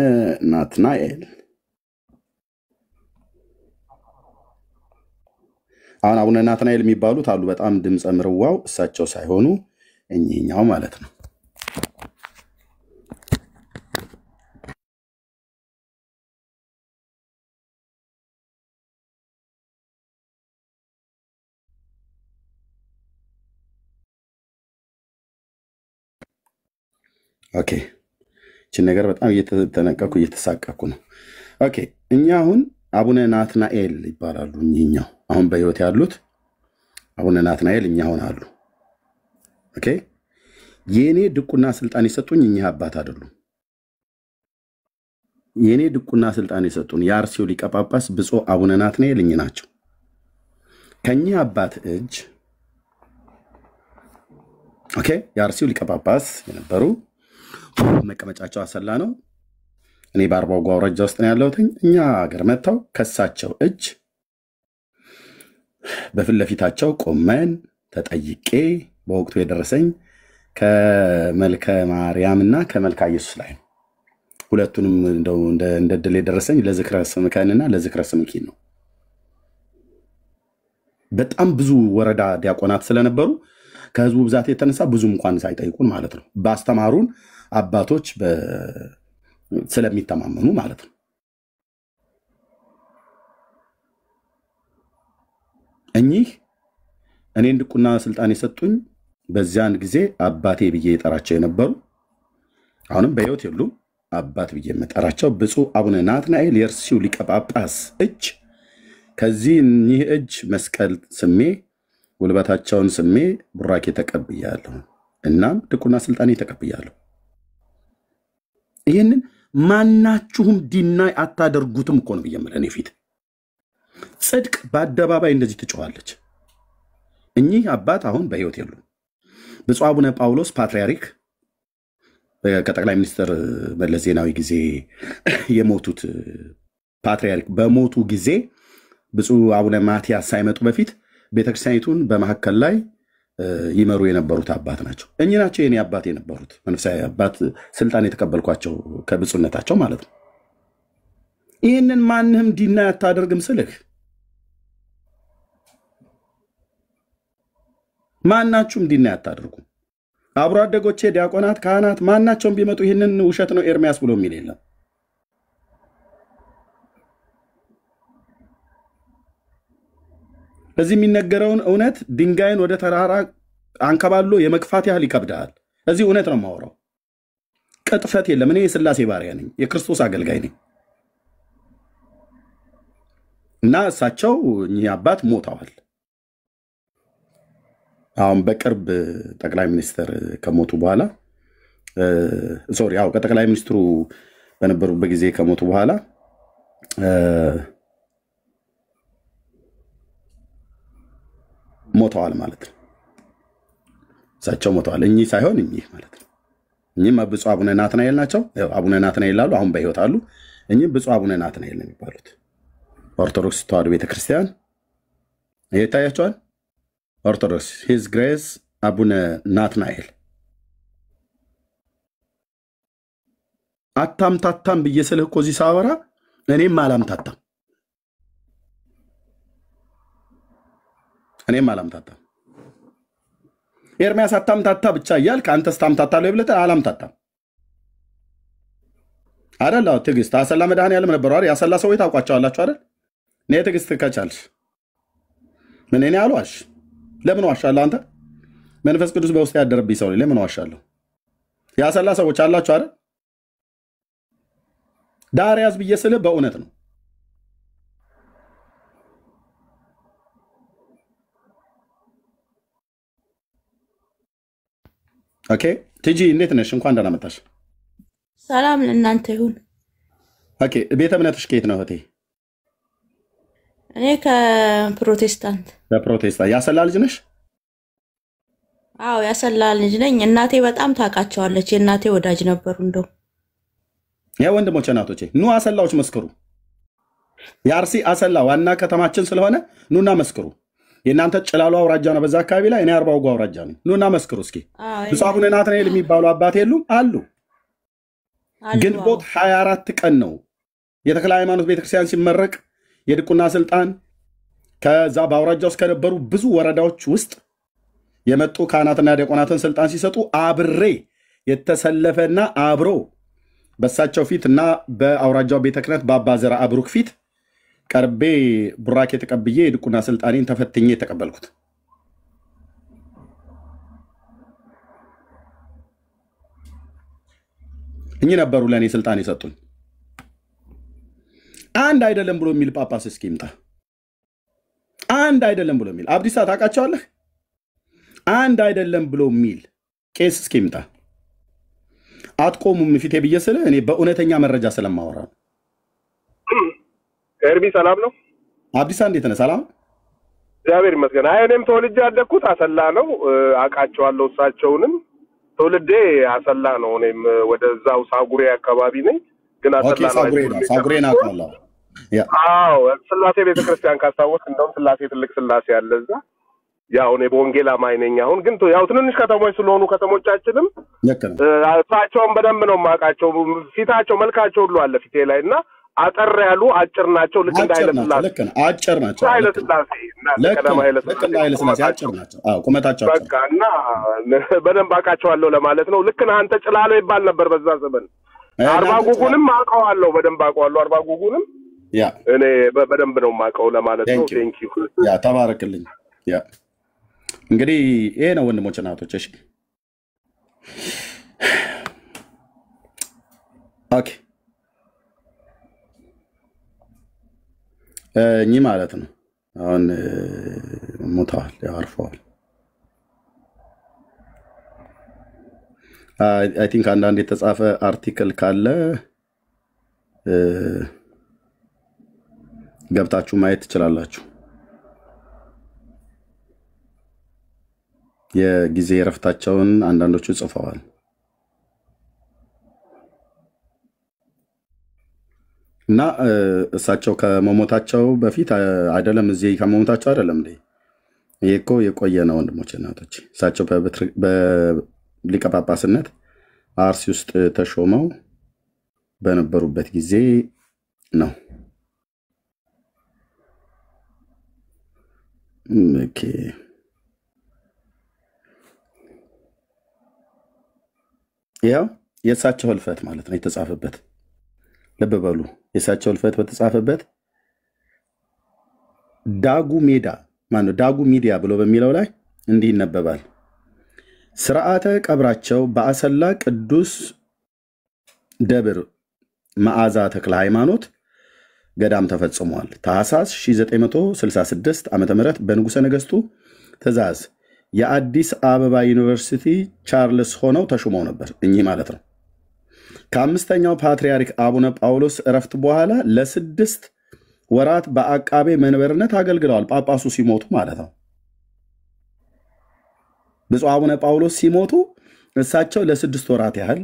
ናትናኤል አሁን አቡነ ናትናኤል የሚባሉት አሉ። በጣም ድምፀ ምርዋው እሳቸው ሳይሆኑ እኚኛው ማለት ነው። ኦኬ እቺ ነገር በጣም እየተጠነቀኩ እየተሳቀኩ ነው። ኦኬ እኛ አሁን አቡነ ናትናኤል ይባላሉ። እኚህኛው አሁን በህይወት ያሉት አቡነ ናትናኤል እኛ አሁን አሉ። ኦኬ የኔ ድቁና ስልጣን የሰጡኝ እኚህ አባት አይደሉም። የኔ ድቁና ስልጣን የሰጡን የአርሲው ሊቀ ጳጳስ ብፁዕ አቡነ ናትናኤል እኚህ ናቸው። ከኚህ አባት እጅ ኦኬ የአርሲው ሊቀ ጳጳስ የነበሩ መቀመጫቸው አሰላ ነው። እኔ በአርባው አውራጃ ውስጥ ነው ያለሁት። እኛ ሀገር መጥተው ከሳቸው እጅ በፊት ለፊታቸው ቆመን ተጠይቄ በወቅቱ የደረሰኝ ከመልከ ማርያምና ከመልካ ኢየሱስ ላይ ነው። ሁለቱንም እንደ ድል የደረሰኝ ለዝክረ ስምከንና ለዝክረ ስምኪን ነው። በጣም ብዙ ወረዳ ዲያቆናት ስለነበሩ ከህዝቡ ብዛት የተነሳ ብዙ እንኳን ሳይጠይቁን ማለት ነው ባስተማሩን አባቶች ስለሚተማመኑ ማለት ነው። እኚህ እኔን ድቁና ስልጣን የሰጡኝ በዚያን ጊዜ አባቴ ብዬ የጠራቸው የነበሩ አሁንም በህይወት የሉም። አባት ብዬ የምጠራቸው ብፁዕ አቡነ ናትናኤል የአርሲው ሊቀ ጳጳስ እጅ ከዚህ እኚህ እጅ መስቀል ስሜ ጉልበታቸውን ስሜ ቡራኬ ተቀብያለሁ። እናም ድቁና ስልጣኔ ተቀብያለሁ። ይህንን ማናችሁም ዲናይ አታደርጉትም እኮ ነው ብየምለን የፊት ጽድቅ በአደባባይ እንደዚህ ትጮኻለች። እኚህ አባት አሁን በህይወት የሉም። ብፁዕ አቡነ ጳውሎስ ፓትርያርክ ከጠቅላይ ሚኒስትር መለስ ዜናዊ ጊዜ የሞቱት ፓትርያርክ በሞቱ ጊዜ ብፁዕ አቡነ ማትያስ ሳይመጡ በፊት ቤተክርስቲያኒቱን በመሐከል ላይ ይመሩ የነበሩት አባት ናቸው። እኚህ ናቸው የኔ አባት የነበሩት መንፈሳዊ አባት ስልጣን የተቀበልኳቸው ከብፁዕነታቸው ማለት ነው። ይህንን ማንንም ዲና አታደርግም ስልህ ማናችሁም ዲና አታደርጉ። አብሮ አደጎቼ ዲያቆናት፣ ካህናት ማናቸውም ቢመጡ ይህንን ውሸት ነው ኤርሚያስ ብሎ የሚል የለም። እዚህ የሚነገረውን እውነት ድንጋይን ወደ ተራራ አንከባሎ የመግፋት ያህል ይከብዳል። እዚህ እውነት ነው የማወራው፣ ቅጥፈት የለም። እኔ የሥላሴ ባሪያ ነኝ፣ የክርስቶስ አገልጋይ ነኝ። እና እሳቸው እኚህ አባት ሞተዋል። አሁን በቅርብ ጠቅላይ ሚኒስትር ከሞቱ በኋላ ከጠቅላይ ሚኒስትሩ በነበሩበት ጊዜ ከሞቱ በኋላ ሞተዋል ማለት ነው። እሳቸው ሞተዋል። እኚህ ሳይሆን እኚህ ማለት ነው። እኚህም ብፁዕ አቡነ ናትናኤል ናቸው። አቡነ ናትናኤል አሉ፣ አሁን በሕይወት አሉ። እኚህም ብፁዕ አቡነ ናትናኤል ነው የሚባሉት። ኦርቶዶክስ ተዋሕዶ ቤተክርስቲያን ይታያቸዋል። ኦርቶዶክስ ሂዝ ግሬስ አቡነ ናትናኤል። አታምታታም ብዬ ስልህ እኮ እዚህ ሳወራ እኔም አላምታታም ኤርሚያስ አታምታታ ብቻ እያልክ አንተስ ታምታታለህ ብለህ አላምታታም አይደል? ትዕግስት አሰላ መድኃኔዓለም ነበሩ አይደል? ያሰላ ሰዎች ታውቋቸዋላችሁ አይደል? እኔ ትዕግስት ከቻልሽ ምን እኔ አልዋሽ። ለምን ዋሻለሁ? አንተ መንፈስ ቅዱስ በውስጥ ያደረብኝ ሰው ለምን ዋሻለሁ? ያሰላ ሰዎች አላችሁ አይደል? ዳር ያዝ ብዬ ስልህ በእውነት ነው። ኦኬ ቲጂ እንዴት ነሽ? እንኳን ደህና መጣሽ። ሰላም ለእናንተ ይሁን። ኦኬ ቤተ እምነትሽ ከየት ነው እህቴ? እኔ ከፕሮቴስታንት። ከፕሮቴስታንት። ያሰላ ልጅ ነሽ? አዎ ያሰላ ልጅ ነኝ። እናቴ በጣም ታውቃቸዋለች። የእናቴ ወዳጅ ነበሩ። እንደው ያ ወንድሞቼ እናቶቼ ኑ አሰላዎች መስክሩ። የአርሲ አሰላ ዋና ከተማችን ስለሆነ ኑና መስክሩ። የእናንተ ጭላሉ አውራጃ ነው በዛ አካባቢ ላይ፣ እኔ አርባው አውራጃ ነኝ። ኑና መስክሩ እስኪ። ብፁዕ አቡነ ናትናኤል የሚባሉ አባት የሉም? አሉ። ግንቦት 24 ቀን ነው የተክለ ሃይማኖት ቤተክርስቲያን ሲመረቅ የድቁና ስልጣን ከዛ በአውራጃ ውስጥ ከነበሩ ብዙ ወረዳዎች ውስጥ የመጡ ካህናትና ዲያቆናትን ስልጣን ሲሰጡ አብሬ የተሰለፈና አብሮ በሳቸው ፊት እና በአውራጃው ቤተ ክህነት በአባ ዘርዓ አብሩክ ፊት ቀርቤ ቡራኬ ተቀብዬ የድቁና ስልጣኔን ተፈትኜ የተቀበልኩት። እኚህ ነበሩ ለእኔ ስልጣን የሰጡኝ። አንድ አይደለም ብሎ የሚል ጳጳስ እስኪ ይምጣ። አንድ አይደለም ብሎ የሚል አብዲሳ ታውቃቸዋለህ? አንድ አይደለም ብሎ የሚል ቄስ እስኪ ይምጣ። አትቆሙም ፊቴ ብዬ ስለ እኔ በእውነተኛ መረጃ ስለማወራ ነው። ኤርሚ ሰላም ነው? አብዲሳ እንዴት ነህ? ሰላም እግዚአብሔር ይመስገን። አይ እኔም ተወልጄ ያደግኩት አሰላ ነው። አውቃቸዋለሁ እሳቸውንም። ትውልዴ አሰላ ነው። እኔም ወደዛው ሳጉሬ አካባቢ ነኝ። ግን አሰላ ነው። ሳጉሬን አውቃለሁ። አዎ ስላሴ ቤተክርስቲያን ካስታወስክ እንደውም ስላሴ ትልቅ ስላሴ አለ እዛ። ያው እኔ በወንጌል አማኝ ነኝ። አሁን ግን ያው ትንንሽ ከተሞች ስለሆኑ ከተሞቻችንም እሳቸውን በደንብ ነው የማውቃቸው። ፊታቸው መልካቸው ሁሉ አለ ፊቴ ላይ እና አጠር ያሉ አጭር ናቸው። ልክ እንደ ኃይለ ስላሴ ልክ ነው። አጭር ናቸው። ኃይለ ስላሴ እና ቀደም ኃይለ ስላሴ አጭር ናቸው። አዎ ቁመታቸው በቃ እና በደንብ አውቃቸዋለሁ ለማለት ነው። ልክ ነህ አንተ። ጭላሎ ይባል ነበር በዛ ዘመን። አርባ ጉጉንም አውቀዋለሁ፣ በደንብ አውቀዋለሁ። አርባ ጉጉንም ያ እኔ በደንብ ነው የማውቀው ለማለት ነው። ቴንክ ዩ ያ ተባረክልኝ። ያ እንግዲህ ይሄ ነው ወንድሞች እና እህቶች። እሺ ኦኬ እኚህ ማለት ነው አሁን ሞተዋል፣ ያርፈዋል። አይ ቲንክ አንዳንድ የተጻፈ አርቲክል ካለ ገብታችሁ ማየት ትችላላችሁ። የጊዜ ረፍታቸውን አንዳንዶቹ ጽፈዋል እና እሳቸው ከመሞታቸው በፊት አይደለም፣ እዚህ ከመሞታቸው አይደለም እንዴ? ይሄ እኮ የቆየ ነው ወንድሞች እና እህቶች። እሳቸው በሊቀ ጳጳስነት አርሲ ውስጥ ተሾመው በነበሩበት ጊዜ ነው። ኦኬ ያው የእሳቸው ህልፈት ማለት ነው የተጻፈበት። ልብ በሉ፣ የእሳቸው ህልፈት በተጻፈበት ዳጉ ሜዳ ማነው ዳጉ ሚዲያ ብሎ በሚለው ላይ እንዲህ ይነበባል። ስርዓተ ቀብራቸው በአሰላ ቅዱስ ደብር መዓዛ ተክለ ሃይማኖት ገዳም ተፈጽሟል። ታኅሳስ 1966 ዓ.ም በንጉሠ ነገሥቱ ትእዛዝ የአዲስ አበባ ዩኒቨርሲቲ ቻርልስ ሆነው ተሹመው ነበር። እኚህ ማለት ነው ከአምስተኛው ፓትርያርክ አቡነ ጳውሎስ እረፍት በኋላ ለ6 ወራት በአቃቤ መንበርነት አገልግለዋል። ጳጳሱ ሲሞቱ ማለት ነው። ብፁዕ አቡነ ጳውሎስ ሲሞቱ እሳቸው ለ6 ወራት ያህል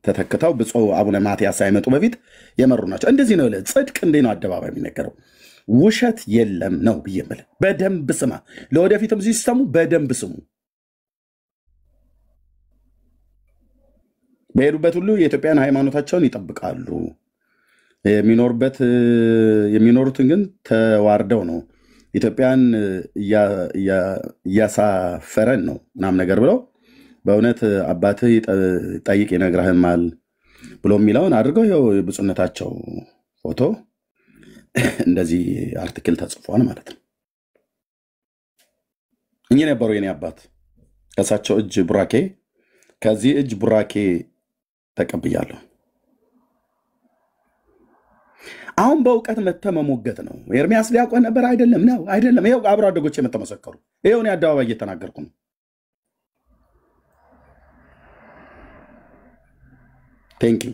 ተተክተው ብፁዕ አቡነ ማትያስ ሳይመጡ በፊት የመሩ ናቸው። እንደዚህ ነው ጽድቅ እንዴ ነው አደባባይ የሚነገረው። ውሸት የለም ነው ብዬ የምልህ። በደንብ ስማ፣ ለወደፊትም ሲስተሙ በደንብ ስሙ። በሄዱበት ሁሉ የኢትዮጵያን ሃይማኖታቸውን ይጠብቃሉ። የሚኖሩትን ግን ተዋርደው ነው። ኢትዮጵያን እያሳፈረን ነው ምናምን ነገር ብለው በእውነት አባትህ ጠይቅ ይነግርህማል ብሎ የሚለውን አድርገው ይኸው የብፁዕነታቸው ፎቶ እንደዚህ አርቲክል ተጽፏል ማለት ነው። እኚህ ነበሩ የኔ አባት። ከእሳቸው እጅ ቡራኬ ከዚህ እጅ ቡራኬ ተቀብያለሁ። አሁን በእውቀት መተመሞገት ነው። ኤርሚያስ ዲያቆን ነበር አይደለም ነው አይደለም። ይኸው አብሮ አደጎች የመተመሰከሩ ይኸው እኔ አደባባይ እየተናገርኩ ነው። ቴንክ ዩ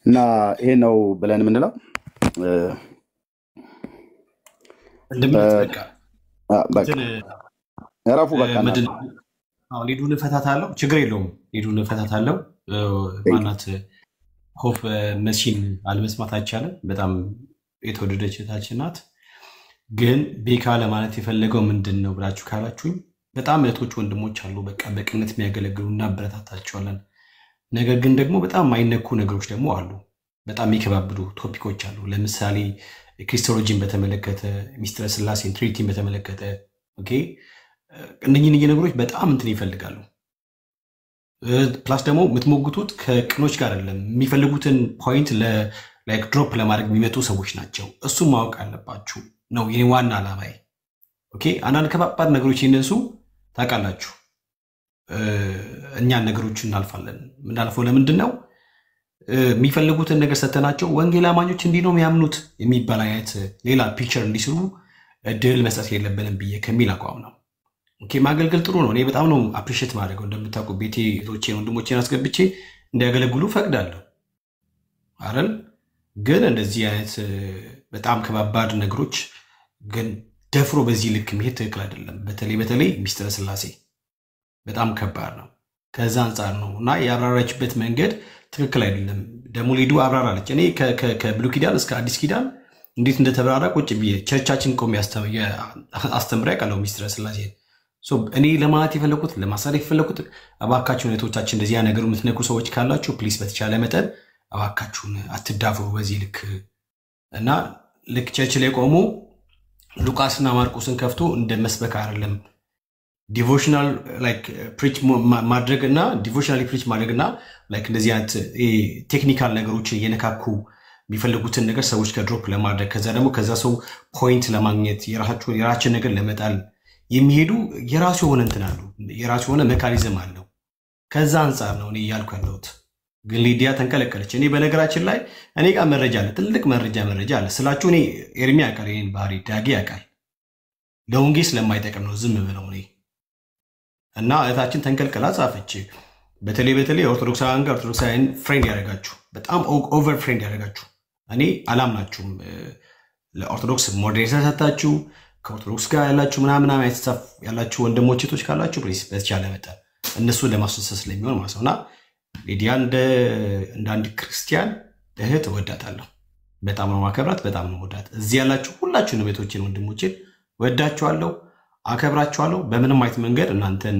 እና ይሄ ነው ብለን የምንለው ረፉ በቃ ሊዱን እፈታታለሁ። ችግር የለውም። ሊዱን እፈታታለሁ። ማናት ሆፍ መሲን አልመስማት አይቻልም። በጣም የተወደደች እህታችን ናት። ግን ቤካ ለማለት የፈለገው ምንድን ነው ብላችሁ ካላችሁኝ በጣም እህቶች ወንድሞች አሉ፣ በቃ በቅነት የሚያገለግሉ እናበረታታቸዋለን። ነገር ግን ደግሞ በጣም የማይነኩ ነገሮች ደግሞ አሉ። በጣም የሚከባብዱ ቶፒኮች አሉ። ለምሳሌ ክሪስቶሎጂን በተመለከተ፣ ሚስጥረ ስላሴን ትሪኒቲን በተመለከተ እነኚህ ነገሮች በጣም እንትን ይፈልጋሉ። ፕላስ ደግሞ የምትሞግቱት ከቅኖች ጋር አይደለም። የሚፈልጉትን ፖይንት ድሮፕ ለማድረግ የሚመጡ ሰዎች ናቸው። እሱም ማወቅ አለባችሁ ነው የኔ ዋና ዓላማዬ። አንዳንድ ከባባድ ነገሮች ይነሱ ታውቃላችሁ። እኛን ነገሮች እናልፋለን። የምናልፈው ለምንድን ነው? የሚፈልጉትን ነገር ሰተናቸው ወንጌል አማኞች እንዲህ ነው የሚያምኑት የሚባል አይነት ሌላ ፒክቸር እንዲስሉ እድል መስጠት የለብንም ብዬ ከሚል አቋም ነው። ኦኬ ማገልገል ጥሩ ነው። እኔ በጣም ነው አፕሪሺየት ማድረገው። እንደምታውቁ ቤቴ እህቶቼን ወንድሞቼን አስገብቼ እንዲያገለግሉ ፈቅዳለሁ አይደል? ግን እንደዚህ አይነት በጣም ከባባድ ነገሮች ግን ደፍሮ በዚህ ልክ መሄድ ትክክል አይደለም። በተለይ ሚስጥረ ስላሴ በጣም ከባድ ነው። ከዛ አንጻር ነው እና ያብራራችበት መንገድ ትክክል አይደለም። ደግሞ ሊዱ አብራራለች። እኔ ከብሉይ ኪዳን እስከ አዲስ ኪዳን እንዴት እንደተብራራ ቁጭ ብዬ ቸርቻችን ቆሜ አስተምሬ ያውቃለሁ ሚስጥረ ስላሴ። እኔ ለማለት የፈለኩት ለማሳደግ የፈለኩት እባካችሁን እህቶቻችን እንደዚያ ነገሩ የምትነኩ ሰዎች ካላችሁ ፕሊስ በተቻለ መጠን እባካችሁን አትዳፈሩ በዚህ ልክ እና ልክ ቸርች ላይ ቆሞ ሉቃስና ማርቆስን ከፍቶ እንደ መስበክ አይደለም። ዲቮሽናል ላይክ ፕሪች ማድረግና ዲቮሽናሊ ፕሪች ማድረግና ላይክ እንደዚህ አይነት ቴክኒካል ነገሮችን እየነካኩ የሚፈልጉትን ነገር ሰዎች ከድሮፕ ለማድረግ ከዛ ደግሞ ከዛ ሰው ፖይንት ለማግኘት የራችን ነገር ለመጣል የሚሄዱ የራሱ የሆነ እንትን አሉ፣ የራሱ የሆነ ሜካኒዝም አለው። ከዛ አንጻር ነው እኔ እያልኩ ያለሁት። ግን ሊዲያ ተንቀለቀለች። እኔ በነገራችን ላይ እኔ ጋር መረጃ አለ፣ ትልቅ መረጃ አለ ስላችሁ እኔ ኤርሚ ያውቃል፣ ይሄን ባህሪ ዳጊ ያውቃል። ለወንጌል ስለማይጠቅም ነው ዝም ብለው እኔ እና እህታችን ተንቀልቀላ ጻፈች። በተለይ ኦርቶዶክሳውያን ጋር ኦርቶዶክሳውያን ፍሬንድ ያደርጋችሁ በጣም ኦቨር ፍሬንድ ያደርጋችሁ እኔ አላምናችሁም። ለኦርቶዶክስ ሞዴሬተር ሰጣችሁ ከኦርቶዶክስ ጋር ያላችሁ ምናምን አይተሳፍ ያላችሁ ወንድሞች እህቶች ካላችሁ ፕሊስ በተቻለ መጠን እነሱ ለማስወሰስ ስለሚሆን ማለት ነውና ሊዲያ እንደ አንድ ክርስቲያን እህት ወዳታለሁ። በጣም ነው ማከብራት፣ በጣም ነው ወዳት። እዚህ ያላችሁ ሁላችሁንም እህቶችን ወንድሞችን ወዳችኋለሁ፣ አከብራችኋለሁ። በምንም አይነት መንገድ እናንተን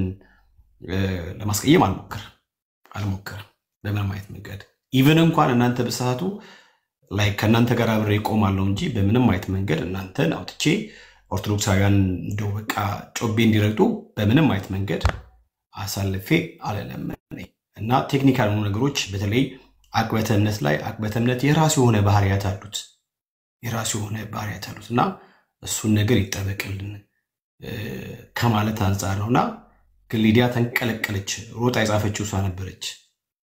ለማስቀየም አልሞክርም በምንም አይነት መንገድ። ኢቭን እንኳን እናንተ በሰዓቱ ላይ ከእናንተ ጋር አብሬ እቆማለሁ እንጂ በምንም አይነት መንገድ እናንተን አውጥቼ ኦርቶዶክሳውያን እንደው በቃ ጮቤ እንዲረግጡ በምንም አይነት መንገድ አሳልፌ አልለምንም። እና ቴክኒካል የሆኑ ነገሮች በተለይ አቅበተ እምነት ላይ አቅበተ እምነት የራሱ የሆነ ባህሪያት አሉት እና እሱን ነገር ይጠበቅልን ከማለት አንጻር ነውና ግን ሊዲያ ተንቀለቀለች። ሮጣ የጻፈችው እሷ ነበረች።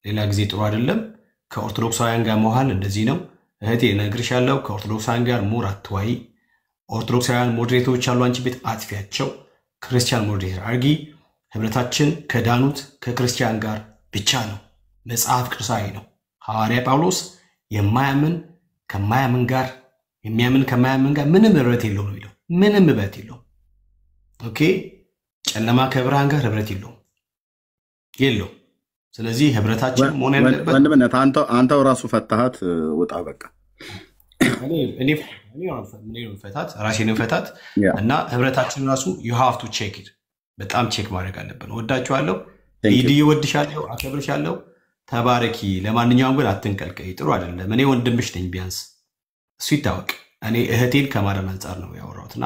ሌላ ጊዜ ጥሩ አይደለም። ከኦርቶዶክሳውያን ጋር መዋል እንደዚህ ነው። እህቴ እነግርሻለሁ፣ ከኦርቶዶክሳውያን ጋር ሞር አትዋይ። ኦርቶዶክሳውያን ሞዴሬተሮች አሉ፣ አንቺ ቤት አጥፊያቸው። ክርስቲያን ሞዴሬተር አርጊ። ህብረታችን ከዳኑት ከክርስቲያን ጋር ብቻ ነው። መጽሐፍ ቅዱሳዊ ነው። ሐዋርያ ጳውሎስ የማያምን ከማያምን ጋር የሚያምን ከማያምን ጋር ምንም ህብረት የለውም ነው የሚለው። ምንም ህብረት የለውም። ኦኬ ጨለማ ከብርሃን ጋር ህብረት የለውም። ስለዚህ ህብረታችን መሆን ያለበት ወንድምነት አንተው ራሱ ፈታሃት ወጣ በቃ እኔ ፈታት ራሴን ፈታት እና ህብረታችን ራሱ you have to check it በጣም ቼክ ማድረግ አለብን። ወዳችኋለሁ፣ ሊዲ ወድሻለሁ፣ አከብርሻለሁ። ተባረኪ። ለማንኛውም ግን አትንቀልቀይ፣ ጥሩ አይደለም። እኔ ወንድምሽ ነኝ ቢያንስ እሱ ይታወቅ። እኔ እህቴን ከማዳን አንጻር ነው ያወራሁትና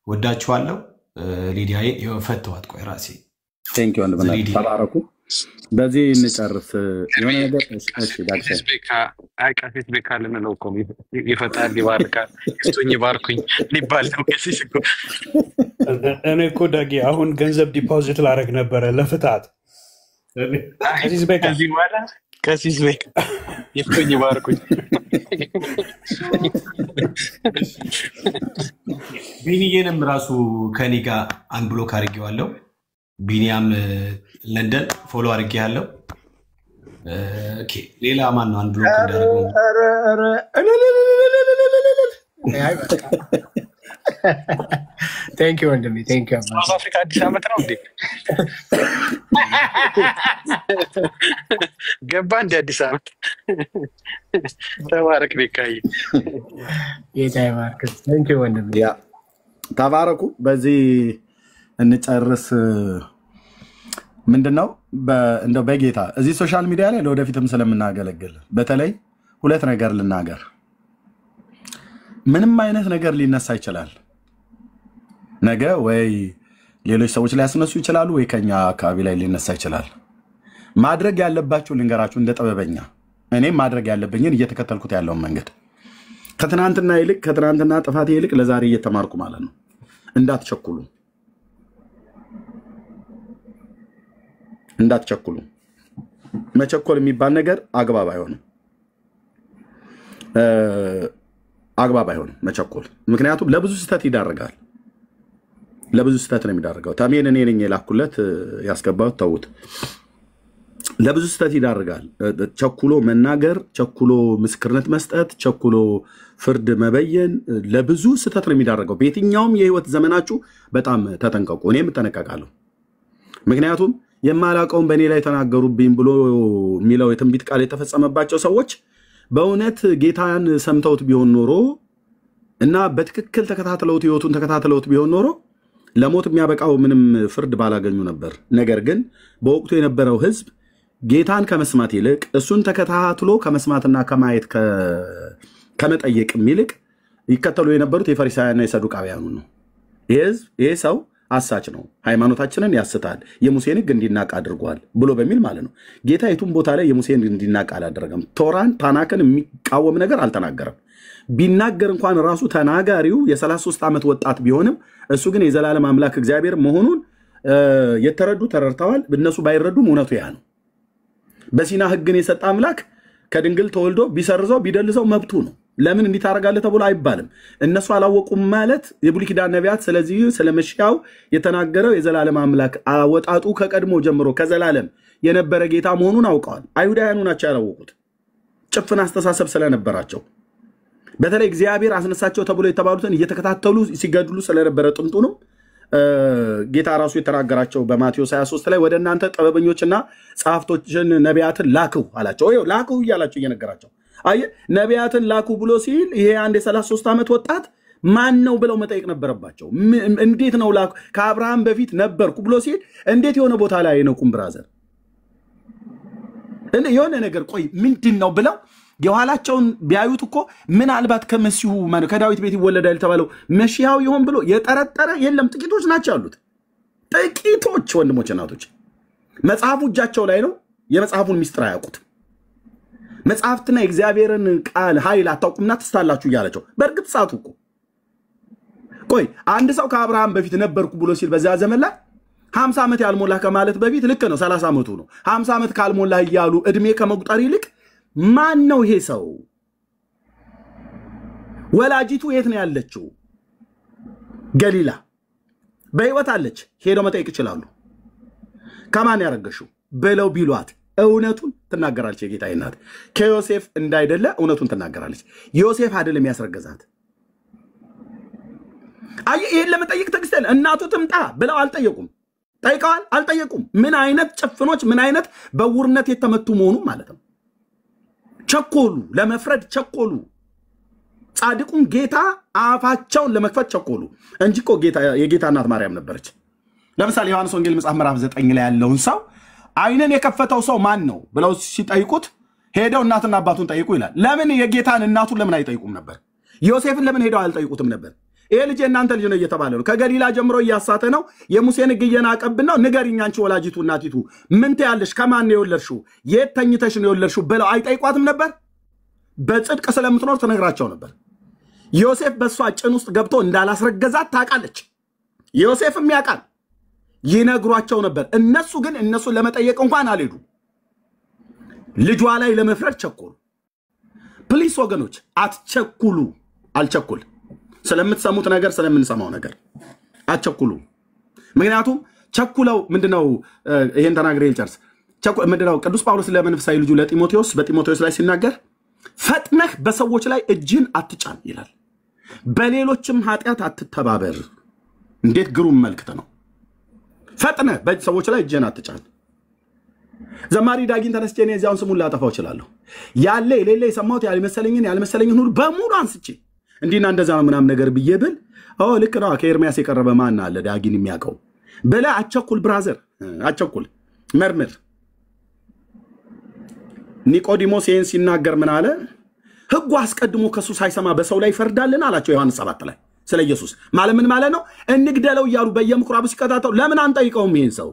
ወዳችኋለሁ። ሊዲያዬ የፈተዋት ቆይ ራሴ ቴንክ ዩ ወንድምነት ተባረኩ። በዚህ እንጨርስ። የሆነ ነገር እሺ ዳግስ ቀሲስ ቤካ ልንለው እኮ ይፈታል፣ ይባርካል፣ እስቶኝ ባርኩኝ ሊባል ነው። ቀሲስ እኮ እኔ እኮ ዳጊ አሁን ገንዘብ ዲፖዚት ላደርግ ነበረ ለፍታት። ቀሲስ ቤካ እዚህ ማለት ቀሲስ ቤካ ይፍቶኝ ባርኩኝ። ቢኒዬንም ራሱ ከኔ ጋር አንብሎክ አድርጌዋለሁ። ቢኒያም ለንደን ፎሎ አድርጌያለሁ። ኦኬ ሌላ ማን ነው አንብሎክ እንዳደረገው? ቴንክ ዩ ወንድሜ ቴንክ ዩ። ሳውዝ አፍሪካ አዲስ ዓመት ነው እንዴ? ገባ እንደ አዲስ ዓመት። ተባረክ ቤካዬ። ጌታ ይባርክ። ቴንክ ዩ ወንድሜ። ያ ተባረኩ። በዚህ እንጨርስ። ምንድነው እንደው በጌታ እዚህ ሶሻል ሚዲያ ላይ ለወደፊትም ስለምናገለግል በተለይ ሁለት ነገር ልናገር። ምንም አይነት ነገር ሊነሳ ይችላል። ነገ ወይ ሌሎች ሰዎች ላይ ያስነሱ ይችላሉ፣ ወይ ከኛ አካባቢ ላይ ሊነሳ ይችላል። ማድረግ ያለባችሁ ልንገራችሁ እንደ ጥበበኛ እኔም ማድረግ ያለብኝን እየተከተልኩት ያለውን መንገድ ከትናንትና ጥፋቴ ይልቅ ለዛሬ እየተማርኩ ማለት ነው። እንዳትቸኩሉ መቸኮል የሚባል ነገር አግባብ አይሆንም። አግባብ አይሆንም መቸኮል። ምክንያቱም ለብዙ ስህተት ይዳርጋል። ለብዙ ስህተት ነው የሚዳርገው። ታሜን እኔ ነኝ የላኩለት ያስገባሁት ተውት። ለብዙ ስህተት ይዳርጋል። ቸኩሎ መናገር፣ ቸኩሎ ምስክርነት መስጠት፣ ቸኩሎ ፍርድ መበየን ለብዙ ስህተት ነው የሚዳርገው። በየትኛውም የህይወት ዘመናችሁ በጣም ተጠንቀቁ። እኔም እጠነቀቃለሁ። ምክንያቱም የማላውቀውን በእኔ ላይ ተናገሩብኝ ብሎ የሚለው የትንቢት ቃል የተፈጸመባቸው ሰዎች በእውነት ጌታን ሰምተውት ቢሆን ኖሮ እና በትክክል ተከታትለውት ህይወቱን ተከታትለውት ቢሆን ኖሮ ለሞት የሚያበቃው ምንም ፍርድ ባላገኙ ነበር። ነገር ግን በወቅቱ የነበረው ህዝብ ጌታን ከመስማት ይልቅ እሱን ተከታትሎ ከመስማትና ከማየት ከመጠየቅ ይልቅ ይከተሉ የነበሩት የፈሪሳውያንና የሰዱቃውያኑ ነው። ይሄ ሰው አሳች ነው፣ ሃይማኖታችንን ያስታል፣ የሙሴን ህግ እንዲናቅ አድርጓል ብሎ በሚል ማለት ነው። ጌታ የቱም ቦታ ላይ የሙሴን እንዲናቅ አላደረገም። ቶራን ታናክን የሚቃወም ነገር አልተናገረም። ቢናገር እንኳን ራሱ ተናጋሪው የ33 ዓመት ወጣት ቢሆንም እሱ ግን የዘላለም አምላክ እግዚአብሔር መሆኑን የተረዱ ተረድተዋል። እነሱ ባይረዱም እውነቱ ያ ነው። በሲና ህግን የሰጠ አምላክ ከድንግል ተወልዶ ቢሰርዘው ቢደልሰው መብቱ ነው። ለምን እንዲታረጋለህ ተብሎ አይባልም። እነሱ አላወቁም ማለት የብሉይ ኪዳን ነቢያት ስለዚህ ስለመሽያው የተናገረው የዘላለም አምላክ አወጣጡ ከቀድሞ ጀምሮ ከዘላለም የነበረ ጌታ መሆኑን አውቀዋል። አይሁዳውያኑ ናቸው ያላወቁት፣ ጭፍን አስተሳሰብ ስለነበራቸው። በተለይ እግዚአብሔር አስነሳቸው ተብሎ የተባሉትን እየተከታተሉ ሲገድሉ ስለነበረ ጥንቱንም ጌታ ራሱ የተናገራቸው በማቴዎስ 23 ላይ ወደ እናንተ ጥበበኞችና ጸሐፍቶችን ነቢያትን ላክው አላቸው። ላክው እያላቸው እየነገራቸው አየ ነቢያትን ላኩ ብሎ ሲል ይሄ አንድ የ33 ዓመት ወጣት ማን ነው ብለው መጠየቅ ነበረባቸው። እንዴት ነው ላኩ ከአብርሃም በፊት ነበርኩ ብሎ ሲል እንዴት የሆነ ቦታ ላይ አይነቁም? ብራዘር የሆነ ነገር ቆይ ምንድን ነው ብለው የኋላቸውን ቢያዩት እኮ ምናልባት ከመሲሁ ከዳዊት ቤት ይወለዳል የተባለው መሲያው ይሆን ብሎ የጠረጠረ የለም። ጥቂቶች ናቸው ያሉት፣ ጥቂቶች ወንድሞች እናቶች። መጽሐፉ እጃቸው ላይ ነው። የመጽሐፉን ሚስጥር አያውቁትም። መጽሐፍትና የእግዚአብሔርን ቃል ኃይል አታውቁምና ትስታላችሁ እያላቸው። በእርግጥ ሰዓቱ እኮ ቆይ አንድ ሰው ከአብርሃም በፊት ነበርኩ ብሎ ሲል በዚያ ዘመን ላይ 50 ዓመት ያልሞላ ከማለት በፊት ልክ ነው 30 ዓመቱ ነው። 50 ዓመት ካልሞላ እያሉ እድሜ ከመቁጠር ይልቅ ማን ነው ይሄ ሰው? ወላጂቱ የት ነው ያለችው? ገሊላ በህይወት አለች። ሄደው መጠየቅ ይችላሉ። ከማን ያረገሽው ብለው ቢሏት እውነቱን ትናገራለች። የጌታ እናት ከዮሴፍ እንዳይደለ እውነቱን ትናገራለች። ዮሴፍ አይደለም ያስረገዛት። አይ ይሄን ለመጠየቅ ተግስተል እናቱ ትምጣ ብለው አልጠየቁም። ጠይቀዋል? አልጠየቁም። ምን አይነት ጭፍኖች፣ ምን አይነት በውርነት የተመቱ መሆኑ ማለት ነው። ቸኮሉ፣ ለመፍረድ ቸኮሉ። ጻድቁን ጌታ አፋቸውን ለመክፈት ቸኮሉ እንጂ እኮ የጌታ እናት ማርያም ነበረች። ለምሳሌ ዮሐንስ ወንጌል መጽሐፍ ምዕራፍ 9 ላይ ያለውን ሰው አይንን የከፈተው ሰው ማን ነው ብለው ሲጠይቁት ሄደው እናትና አባቱን ጠይቁ ይላል። ለምን የጌታን እናቱን ለምን አይጠይቁም ነበር? ዮሴፍን ለምን ሄደው አልጠይቁትም ነበር? ይሄ ልጅ እናንተ ልጅ ነው እየተባለ ነው። ከገሊላ ጀምሮ እያሳተ ነው። የሙሴን ሕግ እየናቀብን ነው። ንገሪኝ አንቺ ወላጂቱ እናቲቱ ምን ትያለሽ? ከማን ነው የወለድሽው? የት ተኝተሽ ነው የወለድሽው ብለው አይጠይቋትም ነበር? በጽድቅ ስለምትኖር ትነግራቸው ነበር። ዮሴፍ በሷ ጭን ውስጥ ገብቶ እንዳላስረገዛት ታውቃለች። ዮሴፍም ያውቃል። ይነግሯቸው ነበር። እነሱ ግን እነሱን ለመጠየቅ እንኳን አልሄዱ። ልጇ ላይ ለመፍረድ ቸኮሉ። ፕሊስ ወገኖች አትቸኩሉ። አልቸኩል ስለምትሰሙት ነገር ስለምንሰማው ነገር አትቸኩሉ። ምክንያቱም ቸኩለው ምንድነው ይሄን ተናግሬ ልጨርስ። ምንድነው ቅዱስ ጳውሎስ ለመንፈሳዊ ልጁ ለጢሞቴዎስ በጢሞቴዎስ ላይ ሲናገር ፈጥነህ በሰዎች ላይ እጅን አትጫን ይላል። በሌሎችም ኃጢአት አትተባበር። እንዴት ግሩም መልክት ነው። ፈጥነህ በሰዎች ላይ እጅን አትጫን። ዘማሪ ዳጊን ተነስቼ እኔ እዚያውን ስሙን ላጠፋው እችላለሁ። ያለ የሌለ የሰማሁት ያልመሰለኝን ሁሉ በሙሉ አንስቼ እንዲና እንደዛ ነው ምናምን ነገር ብዬ ብል ልክ ነው። ከኤርሚያስ የቀረበ ማን አለ ዳጊን የሚያውቀው በላ። አቸኩል ብራዘር፣ አቸኩል፣ መርምር። ኒቆዲሞስ ይህን ሲናገር ምን አለ? ሕጉ አስቀድሞ ከሱ ሳይሰማ በሰው ላይ ይፈርዳልን አላቸው። ዮሐንስ 7 ላይ ስለ ኢየሱስ ማለት ምን ማለት ነው? እንግደለው እያሉ በየምኩራቡ ሲቀጣጠው ለምን አንጠይቀውም? ይህን ሰው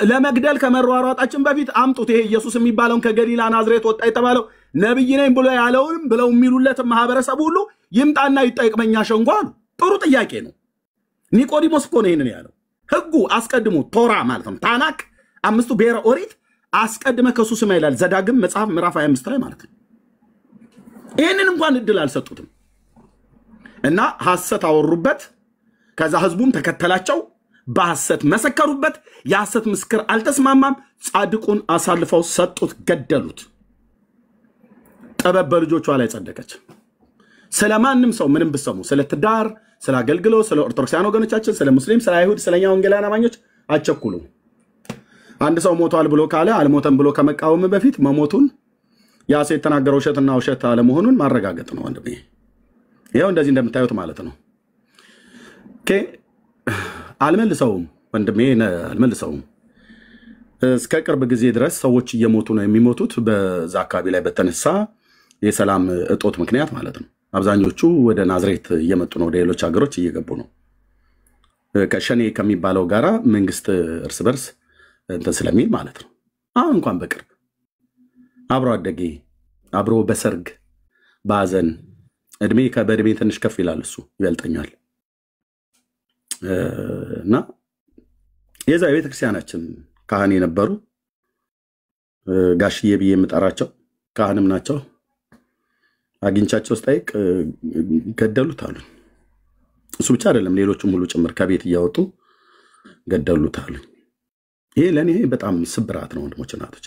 ለመግደል ከመሯሯጣችን በፊት አምጡት። ይሄ ኢየሱስ የሚባለውን ከገሊላ ናዝሬት ወጣ የተባለው ነብይ ነኝ ብሎ ያለውንም ብለው የሚሉለት ማህበረሰብ ሁሉ ይምጣና ይጠይቅ በእኛ ሸንጎ አሉ። ጥሩ ጥያቄ ነው። ኒቆዲሞስ እኮ ነው ይሄንን ያለው። ሕጉ አስቀድሞ ቶራ ማለት ነው ታናክ፣ 5ቱ ብሔረ ኦሪት አስቀድመ ከሱ ስማ ይላል ዘዳግም መጽሐፍ ምዕራፍ 25 ላይ ማለት ነው። ይሄንን እንኳን እድል አልሰጡትም እና ሐሰት አወሩበት። ከዛ ህዝቡም ተከተላቸው፣ በሐሰት መሰከሩበት። የሐሰት ምስክር አልተስማማም። ጻድቁን አሳልፈው ሰጡት፣ ገደሉት። ጥበብ በልጆቿ ላይ ጸደቀች። ስለማንም ሰው ምንም ብሰሙ፣ ስለ ትዳር፣ ስለ አገልግሎት፣ ስለ ኦርቶዶክሳውያን ወገኖቻችን፣ ስለ ሙስሊም፣ ስለ አይሁድ፣ ስለኛ ወንጌላውያን አማኞች አቸኩሉ። አንድ ሰው ሞቷል ብሎ ካለ አልሞተም ብሎ ከመቃወም በፊት መሞቱን ያ ሰው የተናገረው ውሸትና ውሸት አለመሆኑን ማረጋገጥ ነው ወንድሜ። ይሄው እንደዚህ እንደምታዩት ማለት ነው። ኦኬ አልመልሰውም ወንድሜ፣ አልመልሰውም። እስከ ቅርብ ጊዜ ድረስ ሰዎች እየሞቱ ነው የሚሞቱት በዛ አካባቢ ላይ በተነሳ የሰላም እጦት ምክንያት ማለት ነው። አብዛኞቹ ወደ ናዝሬት እየመጡ ነው፣ ወደ ሌሎች ሀገሮች እየገቡ ነው። ከሸኔ ከሚባለው ጋራ መንግስት እርስ በርስ እንትን ስለሚል ማለት ነው። አሁን እንኳን በቅርብ አብሮ አደጌ አብሮ በሰርግ ባዘን እድሜ በእድሜ ትንሽ ከፍ ይላል፣ እሱ ይበልጠኛል። እና የዛ የቤተክርስቲያናችን ካህን የነበሩ ጋሽዬ ብዬ የምጠራቸው ካህንም ናቸው። አግኝቻቸው ስጠይቅ ገደሉት አሉ። እሱ ብቻ አይደለም ሌሎቹም ሁሉ ጭምር ከቤት እያወጡ ገደሉት አሉ። ይሄ ለእኔ በጣም ስብራት ነው ወንድሞች እናቶች።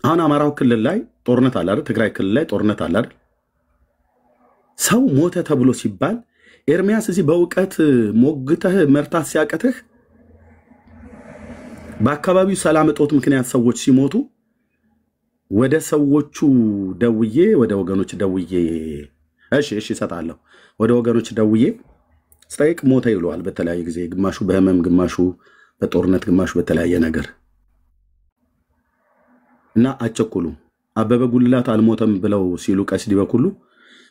አሁን አማራው ክልል ላይ ጦርነት አለ አይደል? ትግራይ ክልል ላይ ጦርነት አለ አይደል? ሰው ሞተ ተብሎ ሲባል ኤርሚያስ እዚህ በእውቀት ሞግተህ መርታት ሲያቀትህ በአካባቢው ሰላም እጦት ምክንያት ሰዎች ሲሞቱ ወደ ሰዎቹ ደውዬ ወደ ወገኖች ደውዬ እሺ እሰጣለሁ ወደ ወገኖች ደውዬ ስጠይቅ ሞተ ይለዋል። በተለያየ ጊዜ ግማሹ በህመም ግማሹ በጦርነት ግማሹ በተለያየ ነገር እና አቸኩሉ። አበበ ጉልላት አልሞተም ብለው ሲሉ ቀሲስ ዲበኩሉ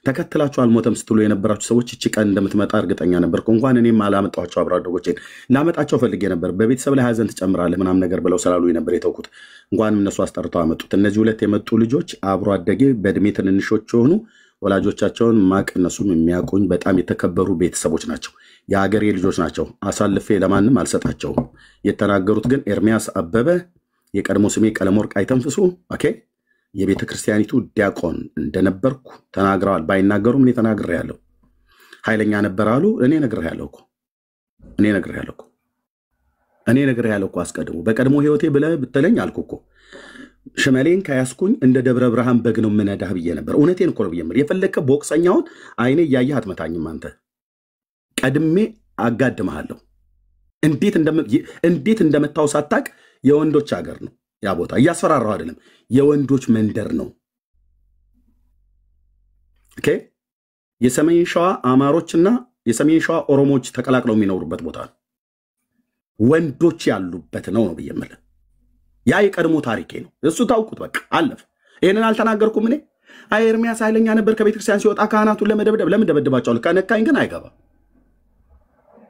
ተከትላችሁ አልሞተም ስትሉ የነበራችሁ ሰዎች እቺ ቀን እንደምትመጣ እርግጠኛ ነበርኩ። እንኳን እኔም አላመጣኋቸው አብሮ አደጎቼን ላመጣቸው ፈልጌ ነበር። በቤተሰብ ላይ ሀዘን ትጨምራለህ ምናምን ነገር ብለው ስላሉኝ ነበር የተውኩት። እንኳንም እነሱ አስጠርተው አመጡት። እነዚህ ሁለት የመጡ ልጆች አብሮ አደጌ በእድሜ ትንንሾች የሆኑ ወላጆቻቸውን ማቅ እነሱም የሚያውቁኝ በጣም የተከበሩ ቤተሰቦች ናቸው። የሀገሬ ልጆች ናቸው። አሳልፌ ለማንም አልሰጣቸውም። የተናገሩት ግን ኤርሚያስ አበበ የቀድሞ ስሜ ቀለመወርቅ አይተንፍሱ ኦኬ የቤተ ክርስቲያኒቱ ዲያቆን እንደነበርኩ ተናግረዋል። ባይናገሩም እኔ ተናግሬያለሁ። ኃይለኛ ነበር አሉ። እኔ ነግሬያለሁ እኮ አስቀድሞ በቀድሞ ህይወቴ ብለህ ብትለኝ አልኩ እኮ ሽመሌን ከያስኩኝ እንደ ደብረ ብርሃን በግ ነው የምነዳህ ብዬ ነበር። እውነቴን እኮ ነው ብዬ የምልህ። የፈለከ ቦክሰኛውን አይኔ እያየህ አትመታኝም አንተ። ቀድሜ አጋድመሃለሁ። እንዴት እንደመታው ሳታቅ የወንዶች ሀገር ነው ያ ቦታ። እያስፈራራሁ አይደለም፣ የወንዶች መንደር ነው። ኦኬ የሰሜን ሸዋ አማሮችና የሰሜን ሸዋ ኦሮሞዎች ተቀላቅለው የሚኖሩበት ቦታ ነው። ወንዶች ያሉበት ነው ብዬ የምልህ። ያ የቀድሞ ታሪኬ ነው። እሱ ታውቁት በቃ አለፈ። ይሄንን አልተናገርኩም እኔ። አይ ኤርሚያስ ኃይለኛ ነበር ከቤተክርስቲያን ሲወጣ ካህናቱን ለመደብደብ። ለምን ደበደባቸዋል? ከነካኝ ግን አይገባም።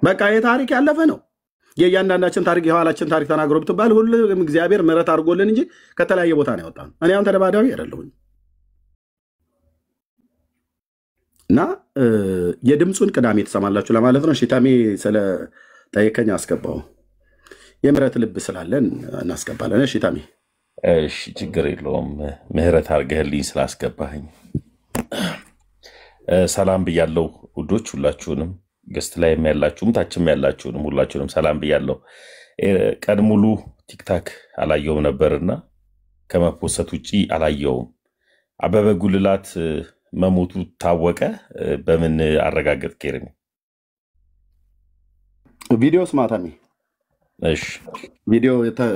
በቃ የታሪክ ያለፈ ነው። የእያንዳንዳችን ታሪክ የኋላችን ታሪክ ተናግሮ ብትባል ሁሉም እግዚአብሔር ምሕረት አድርጎልን እንጂ ከተለያየ ቦታ ነው ያወጣን። እኔ አሁን ተደባዳቢ አይደለሁም። እና የድምፁን ቅዳሜ ትሰማላችሁ ለማለት ነው። ሽታሜ ስለጠየቀኝ አስገባው። የምሕረት ልብ ስላለን እናስገባለን። ሽታሜ እሺ፣ ችግር የለውም። ምሕረት አድርገህልኝ ስላስገባኸኝ ሰላም ብያለሁ ውዶች ሁላችሁንም። ገስት ላይ ያላችሁም ታችም ያላችሁንም ሁላችሁንም ሰላም ብያለሁ። ቀን ሙሉ ቲክታክ አላየውም ነበርና ከመፖሰት ውጪ አላየውም። አበበ ጉልላት መሞቱ ታወቀ። በምን አረጋገጥ ከርሚ ቪዲዮ ስማታሚ እሺ ቪዲዮ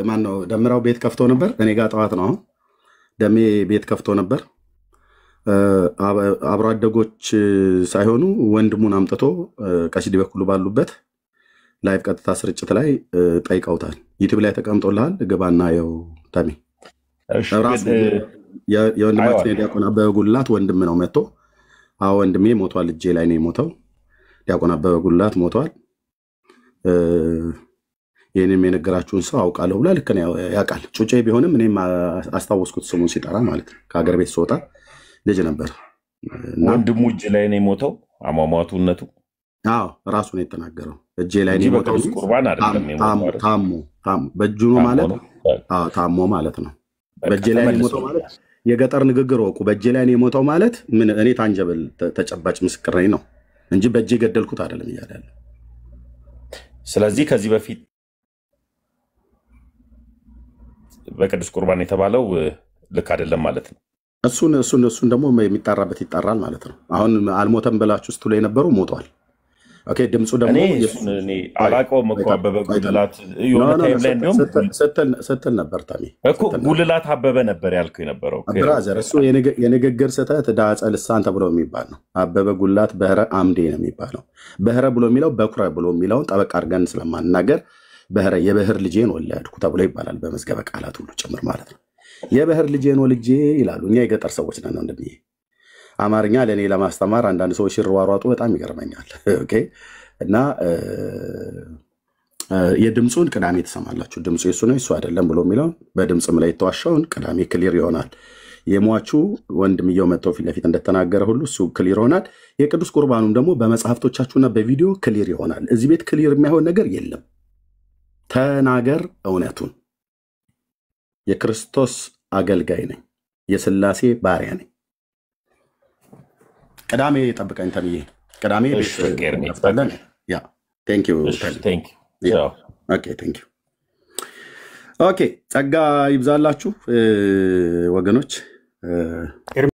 ማን ነው ደምራው ቤት ከፍቶ ነበር። እኔ ጋር ጠዋት ነው ደሜ ቤት ከፍቶ ነበር። አብሮ አደጎች ሳይሆኑ ወንድሙን አምጥቶ ቀሲስ ዲበኩሉ ባሉበት ላይቭ ቀጥታ ስርጭት ላይ ጠይቀውታል። ዩቲዩብ ላይ ተቀምጦልሃል፣ ግባና ያው ታሚ የወንድማችን የዲያቆን አበበ ጉልላት ወንድም ነው መጥቶ ወንድሜ ሞቷል፣ እጄ ላይ ነው የሞተው፣ ዲያቆን አበበ ጉልላት ሞቷል፣ ይህንም የነገራችሁን ሰው አውቃለሁ ብላ ልክ ነው ያውቃል። ጩጬ ቢሆንም እኔም አስታወስኩት ስሙን ሲጠራ ማለት ነው። ከሀገር ቤት ስወጣ ልጅ ነበር። ወንድሙ እጅ ላይ ነው የሞተው። አሟሟቱነቱ ራሱ ነው የተናገረው። እጄ ላይ ነው የሞተው። ቁርባን አይደለም ታሞ በእጁ ነው ማለት ታሞ ማለት ነው። በእጄ ላይ ነው የሞተው ማለት የገጠር ንግግር ወቁ። በእጄ ላይ ነው የሞተው ማለት ምን እኔ ታንጀብል ተጨባጭ ምስክር ነኝ ነው እንጂ በእጄ ገደልኩት አይደለም እያለ ያለው። ስለዚህ ከዚህ በፊት በቅዱስ ቁርባን የተባለው ልክ አይደለም ማለት ነው። እሱን ደግሞ የሚጣራበት ይጣራል ማለት ነው። አሁን አልሞተም ብላችሁ ስትሉ የነበረው ሞቷል። ኦኬ ድምፁ ደግሞ እኔ አላውቀውም እኮ አበበ ጉልላት የሆነ ታይም ላይ እንደውም ስትል ነበር ታሚ እኮ ጉልላት አበበ ነበር ያልኩ የነበረው ብራዘር። እሱ የንግግር ስህተት ዳጸ ልሳን ተብሎ የሚባል ነው። አበበ ጉላት በህረ አምዴ ነው የሚባለው። በህረ ብሎ የሚለው በኩረ ብሎ የሚለውን ጠበቅ አድርገን ስለማንናገር በህረ የበህር ልጄን ወለድኩ ተብሎ ይባላል። በመዝገበ ቃላት ሁሉ ጭምር ማለት ነው። የበህር ልጄን ወልጄ ይላሉ። እኛ የገጠር ሰዎች ነን እንደዚህ አማርኛ ለኔ ለማስተማር አንዳንድ ሰዎች ሲሯሯጡ በጣም ይገርመኛል። ኦኬ እና የድምጹን ቅዳሜ ተሰማላችሁ። ድምጹ የሱ ነው እሱ አይደለም ብሎ የሚለው በድምጽም ላይ የተዋሻውን ቅዳሜ ክሊር ይሆናል። የሟቹ ወንድምየው መጥቶ ፊት ለፊት እንደተናገረ ሁሉ እሱ ክሊር ይሆናል። የቅዱስ ቁርባኑም ደግሞ በመጽሐፍቶቻችሁና በቪዲዮ ክሊር ይሆናል። እዚህ ቤት ክሊር የማይሆን ነገር የለም። ተናገር እውነቱን። የክርስቶስ አገልጋይ ነኝ፣ የሥላሴ ባሪያ ነኝ። ቅዳሜ ጠብቀኝ ተብዬ ቅዳሜ ያ ቴንክ ዩ ኦኬ ጸጋ ይብዛላችሁ ወገኖች።